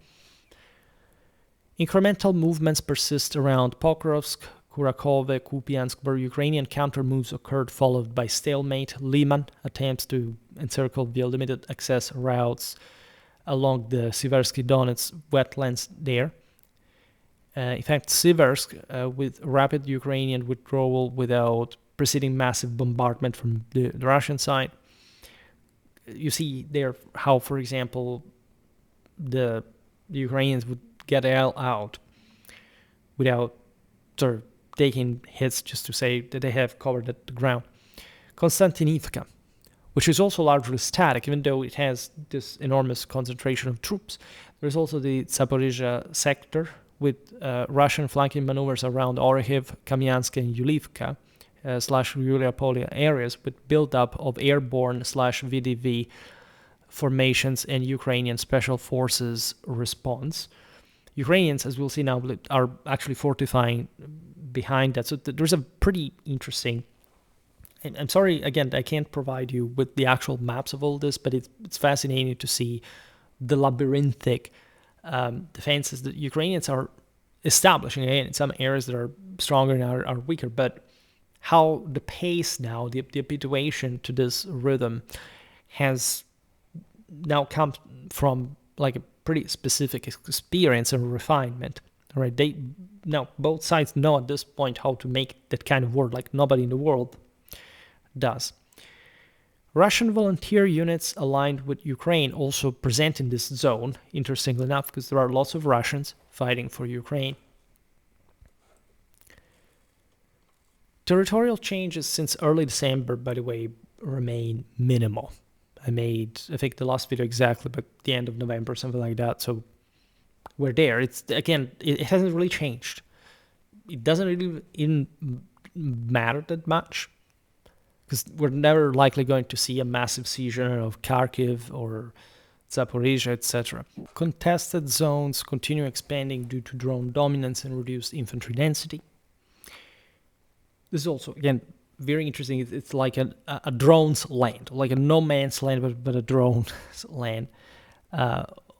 A: Incremental movements persist around Pokrovsk, Kurakove, Kupiansk, where Ukrainian counter-moves occurred, followed by stalemate. Liman attempts to encircle via limited access routes along the Siversky Donets wetlands there. In fact, Siversk, with rapid Ukrainian withdrawal without preceding massive bombardment from the Russian side. You see there how, for example, the Ukrainians would get out without sort of taking hits, just to say that they have covered the ground. Konstantinivka, which is also largely static, even though it has this enormous concentration of troops. There's also the Zaporizhia sector with Russian flanking maneuvers around Orehiv, Kamyansk, and Yulivka / Yulia areas, with build-up of airborne / VDV formations and Ukrainian special forces response. Ukrainians, as we'll see now, are actually fortifying behind that. So there's a pretty interesting, and I'm sorry, again, I can't provide you with the actual maps of all this, but it's fascinating to see the labyrinthic defenses that Ukrainians are establishing, again, in some areas that are stronger and are weaker, but how the pace now, the habituation to this rhythm has now come from like a pretty specific experience and refinement, right? Both sides know at this point how to make that kind of war like nobody in the world does. Russian volunteer units aligned with Ukraine also present in this zone, interestingly enough, because there are lots of Russians fighting for Ukraine. Territorial changes since early December, by the way, remain minimal. I think the last video exactly, but the end of November, something like that. So we're there. It hasn't really changed. It doesn't really matter that much, because we're never likely going to see a massive seizure of Kharkiv or Zaporizhia, etc. Contested zones continue expanding due to drone dominance and reduced infantry density. This is also, again, very interesting. It's like a drone's land, like a no man's land, but a drone's land,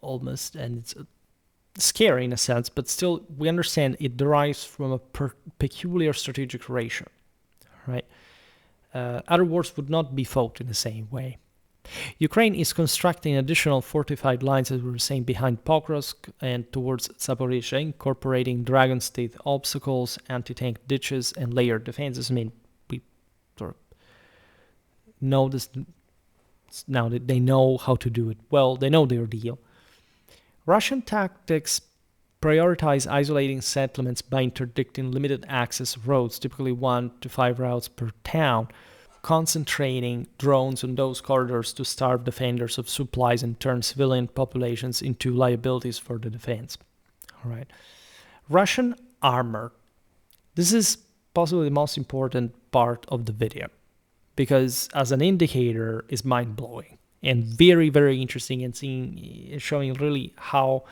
A: almost. And it's scary in a sense, but still, we understand it derives from a peculiar strategic ratio, right? Other wars would not be fought in the same way. Ukraine is constructing additional fortified lines, as we were saying, behind Pokrovsk and towards Zaporizhzhia, incorporating Dragon's Teeth obstacles, anti-tank ditches, and layered defenses. I mean, we sort of know this now that they know how to do it well. They know their deal. Russian tactics prioritize isolating settlements by interdicting limited access roads, typically 1 to 5 routes per town, concentrating drones on those corridors to starve defenders of supplies and turn civilian populations into liabilities for the defense. All right. Russian armor. This is possibly the most important part of the video because as an indicator is mind-blowing and very, very interesting and showing really how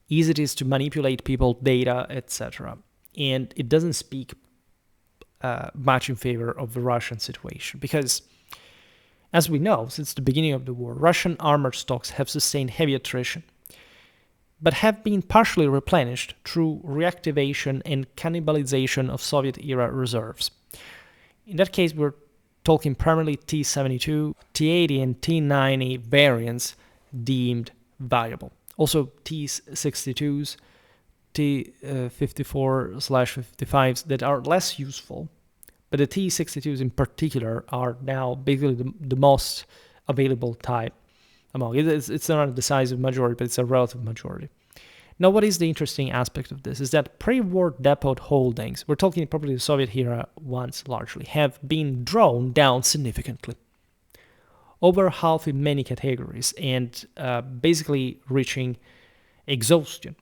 A: easy it is to manipulate people, data, etc. And it doesn't speak much in favor of the Russian situation because, as we know, since the beginning of the war, Russian armor stocks have sustained heavy attrition, but have been partially replenished through reactivation and cannibalization of Soviet-era reserves. In that case, we're talking primarily T-72, T-80, and T-90 variants deemed valuable. Also, T-62s, T-54/55s that are less useful, but the T-62s in particular are now basically the most available type among. It's not a decisive majority, but it's a relative majority. Now, what is the interesting aspect of this is that pre-war depot holdings, we're talking probably the Soviet-era ones largely, have been drawn down significantly, over half in many categories, and basically reaching exhaustion.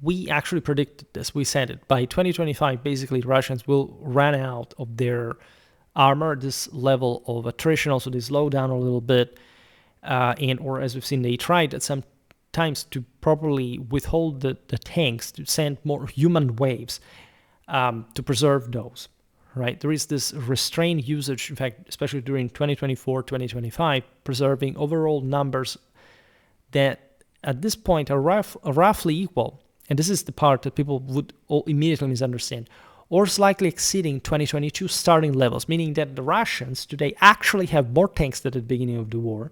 A: We actually predicted this. We said it. By 2025, basically, Russians will run out of their armor. This level of attrition, also they slow down a little bit, or as we've seen, they tried at some times to properly withhold the tanks, to send more human waves to preserve those. Right, there is this restrained usage, in fact, especially during 2024, 2025, preserving overall numbers that at this point are roughly equal. And this is the part that people would immediately misunderstand, or slightly exceeding 2022 starting levels, meaning that the Russians today actually have more tanks than at the beginning of the war.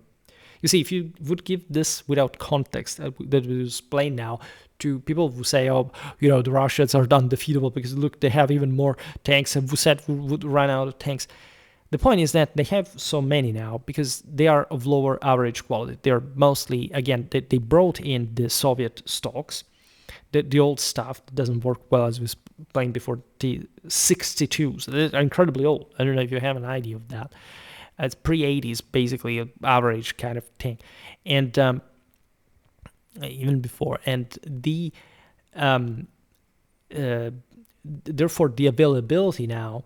A: You see, if you would give this without context, that we explain now, to people who say, oh, the Russians are undefeatable because look, they have even more tanks, and we said we would run out of tanks. The point is that they have so many now because they are of lower average quality. They're mostly, again, they brought in the Soviet stocks. The old stuff doesn't work well, as we explained before, T-62s. They're incredibly old. I don't know if you have an idea of that. It's pre-80s, basically, an average kind of tank. And even before. And therefore, the availability now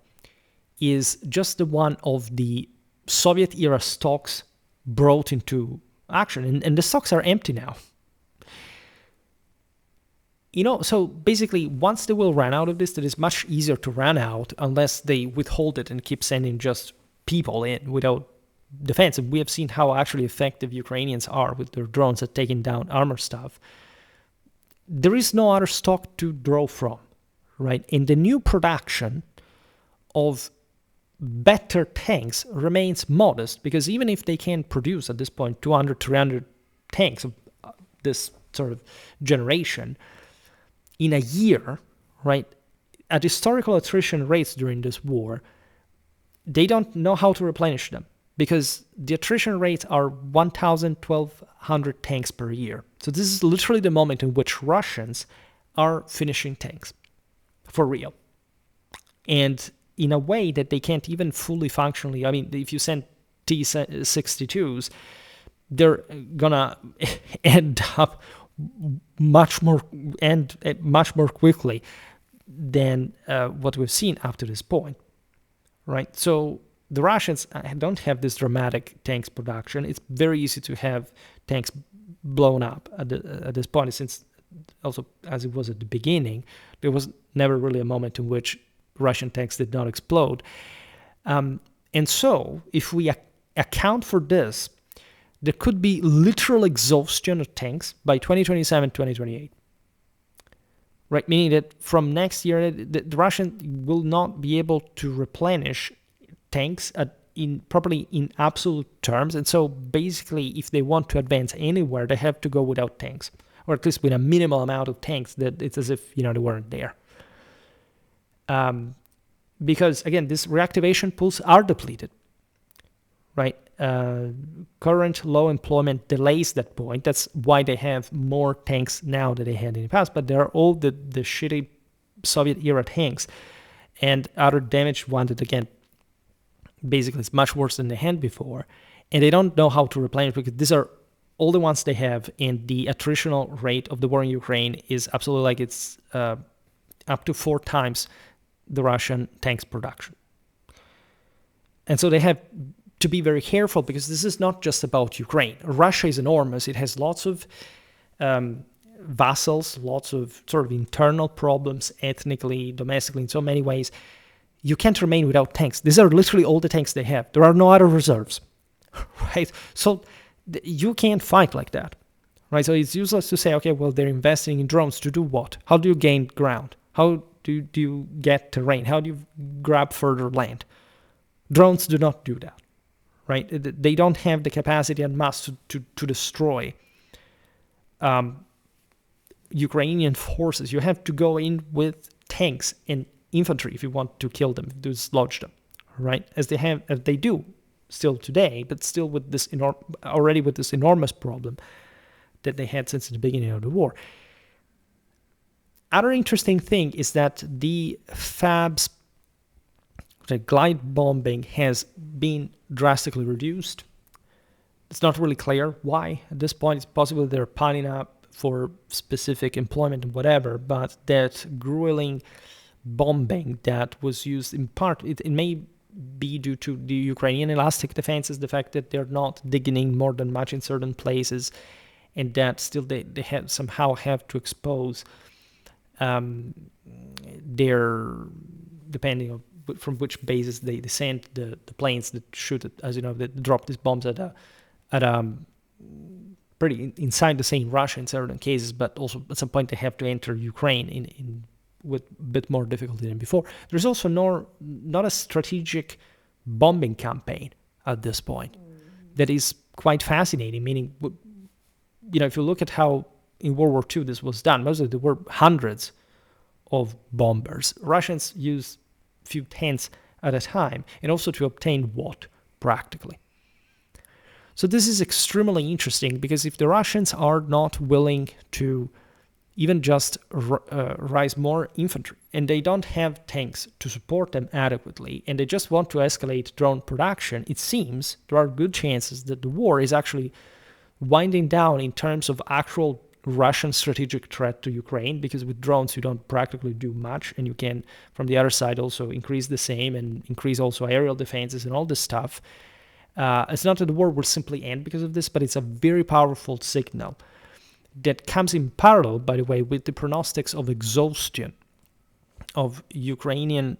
A: is just the one of the Soviet-era stocks brought into action. And the stocks are empty now. So basically, once they will run out of this, that is much easier to run out unless they withhold it and keep sending just people in without defense. And we have seen how actually effective Ukrainians are with their drones at taking down armor stuff. There is no other stock to draw from, right? And the new production of better tanks remains modest because even if they can produce at this point 200, 300 tanks of this sort of generation, in a year, right, at historical attrition rates during this war, they don't know how to replenish them because the attrition rates are 1,000, 1,200 tanks per year. So this is literally the moment in which Russians are finishing tanks for real. And in a way that they can't even fully functionally, I mean, if you send T-62s, they're gonna end up much more quickly than what we've seen up to this point, right? So the Russians don't have this dramatic tanks production. It's very easy to have tanks blown up at this point, since also as it was at the beginning, there was never really a moment in which Russian tanks did not explode. And so if we account for this, there could be literal exhaustion of tanks by 2027, 2028. Right? Meaning that from next year, the Russians will not be able to replenish tanks at properly in absolute terms. And so basically, if they want to advance anywhere, they have to go without tanks, or at least with a minimal amount of tanks that it's as if, they weren't there. Because again, these reactivation pools are depleted, right? Current low employment delays that point. That's why they have more tanks now than they had in the past, but they're all the shitty Soviet era tanks and other damaged ones that, again, basically it's much worse than they had before, and they don't know how to replenish because these are all the ones they have, and the attritional rate of the war in Ukraine is absolutely like it's up to 4 times the Russian tanks production. And so they have to be very careful because this is not just about Ukraine. Russia is enormous. It has lots of vassals, lots of sort of internal problems, ethnically, domestically, in so many ways. You can't remain without tanks. These are literally all the tanks they have. There are no other reserves, right? So you can't fight like that, right? So it's useless to say, okay, well, they're investing in drones to do what? How do you gain ground? How do you get terrain? How do you grab further land? Drones do not do that, right? They don't have the capacity and mass to destroy Ukrainian forces. You have to go in with tanks and infantry if you want to kill them, to dislodge them, right? As they do still today, but still with this already with this enormous problem that they had since the beginning of the war. Other interesting thing is that the FABs, the glide bombing, has been drastically reduced. It's not really clear why at this point. It's possible they're piling up for specific employment and whatever, but that grueling bombing that was used in part, it may be due to the Ukrainian elastic defenses, the fact that they're not digging in more than much in certain places, and that still they have somehow have to expose their, depending on from which bases they send the planes that shoot it, as you know, that drop these bombs at pretty inside the same Russia in certain cases, but also at some point they have to enter Ukraine in with a bit more difficulty than before. There's also not a strategic bombing campaign at this point that is quite fascinating, meaning, if you look at how in World War II this was done, mostly there were hundreds of bombers. Russians used a few tens at a time, and also to obtain what, practically. So this is extremely interesting, because if the Russians are not willing to even just rise more infantry, and they don't have tanks to support them adequately, and they just want to escalate drone production, it seems there are good chances that the war is actually winding down in terms of actual Russian strategic threat to Ukraine, because with drones you don't practically do much, and you can, from the other side, also increase the same and increase also aerial defenses and all this stuff. It's not that the war will simply end because of this, but it's a very powerful signal that comes in parallel, by the way, with the pronostics of exhaustion of Ukrainian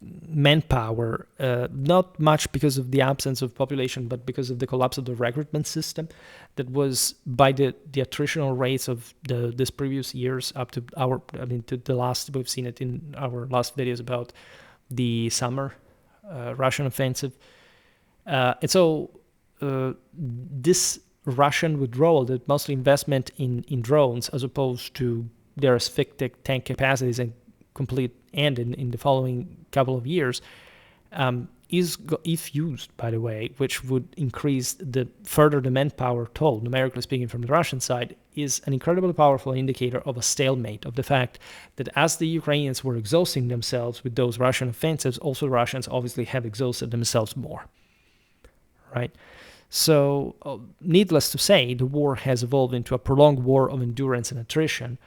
A: manpower, not much because of the absence of population, but because of the collapse of the recruitment system that was by the attritional rates of this previous years up to to the last, we've seen it in our last videos about the summer Russian offensive. And so this Russian withdrawal, that mostly investment in drones as opposed to their asphyctic tank capacities and complete end in the following couple of years, is, if used, by the way, which would increase further the manpower toll, numerically speaking, from the Russian side, is an incredibly powerful indicator of a stalemate, of the fact that as the Ukrainians were exhausting themselves with those Russian offensives, also the Russians obviously have exhausted themselves more, right? So, needless to say, the war has evolved into a prolonged war of endurance and attrition.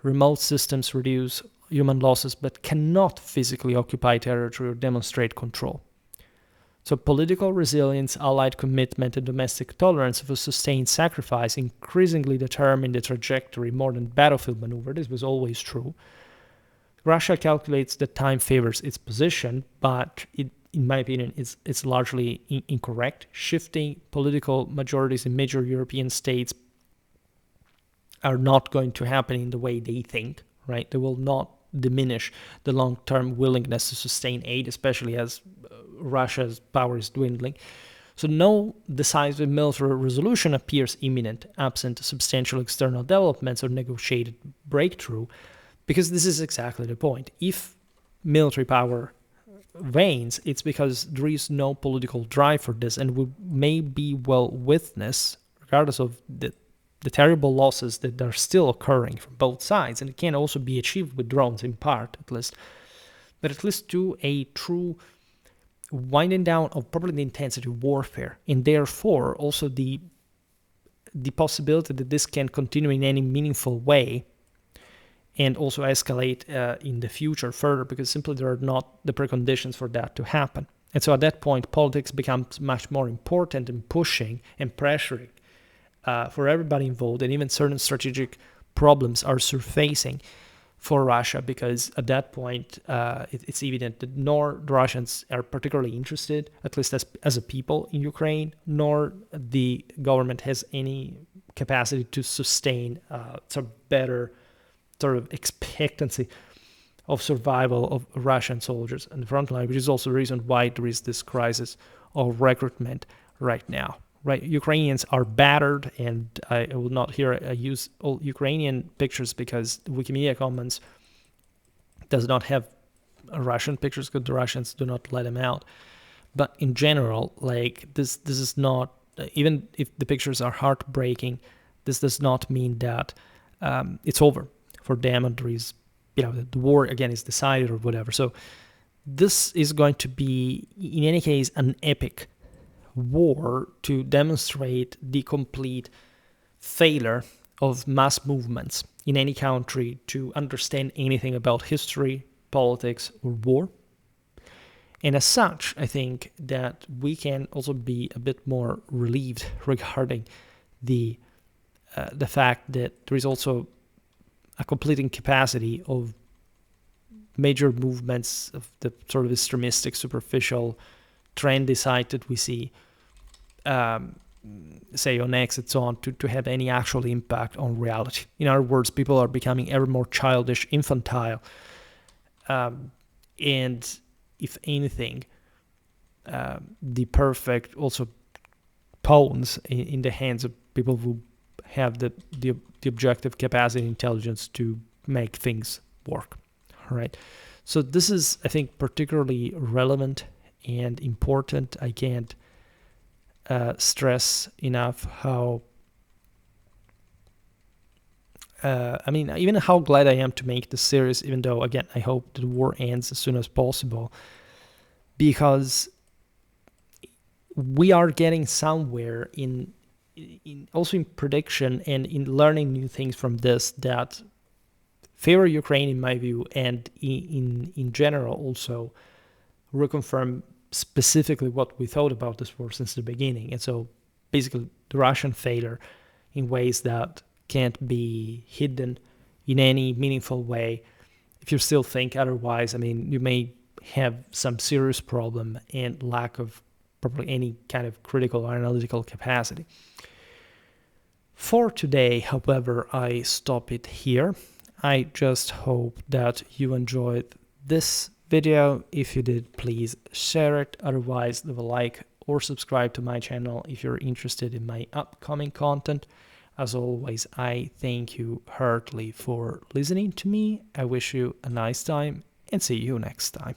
A: Remote systems reduce human losses but cannot physically occupy territory or demonstrate control. So political resilience, allied commitment, and domestic tolerance of a sustained sacrifice increasingly determine the trajectory more than battlefield maneuver. This was always true. Russia calculates that time favors its position, but in my opinion, it's largely incorrect. Shifting political majorities in major European states are not going to happen in the way they think, right? They will not diminish the long-term willingness to sustain aid, especially as Russia's power is dwindling. So no decisive military resolution appears imminent, absent substantial external developments or negotiated breakthrough, because this is exactly the point. If military power wanes, it's because there is no political drive for this, and we may be well witness, regardless of the terrible losses that are still occurring from both sides, and it can also be achieved with drones in part, at least, but at least to a true winding down of probably the intensity of warfare, and therefore also the possibility that this can continue in any meaningful way and also escalate in the future further, because simply there are not the preconditions for that to happen. And so at that point, politics becomes much more important in pushing and pressuring for everybody involved, and even certain strategic problems are surfacing for Russia, because at that point it's evident that nor the Russians are particularly interested, at least as a people, in Ukraine, nor the government has any capacity to sustain some better sort of expectancy of survival of Russian soldiers on the front line, which is also the reason why there is this crisis of recruitment right now. Right, Ukrainians are battered, and I will not here use all Ukrainian pictures because Wikimedia Commons does not have Russian pictures because the Russians do not let them out. But in general, like this is not, even if the pictures are heartbreaking, this does not mean that it's over for them, and there is, the war again is decided or whatever. So this is going to be, in any case, an epic war to demonstrate the complete failure of mass movements in any country to understand anything about history, politics, or war. And as such, I think that we can also be a bit more relieved regarding the fact that there is also a complete incapacity of major movements of the sort of extremistic, superficial, trendy side that we see, say on X and so on, to have any actual impact on reality. In other words, people are becoming ever more childish, infantile, and if anything, the perfect also pawns in the hands of people who have the objective capacity, intelligence to make things work. All right. So this is, I think, particularly relevant and important. I can't stress enough how, even how glad I am to make this series, even though, again, I hope the war ends as soon as possible, because we are getting somewhere in also in prediction and in learning new things from this that favor Ukraine, in my view, and in general also reconfirm specifically what we thought about this war since the beginning. And so basically the Russian failure in ways that can't be hidden in any meaningful way. If you still think otherwise, you may have some serious problem and lack of probably any kind of critical or analytical capacity. For today, however, I stop it here. I just hope that you enjoyed this video. If you did, please share it. Otherwise, leave a like or subscribe to my channel if you're interested in my upcoming content. As always, I thank you heartily for listening to me. I wish you a nice time and see you next time.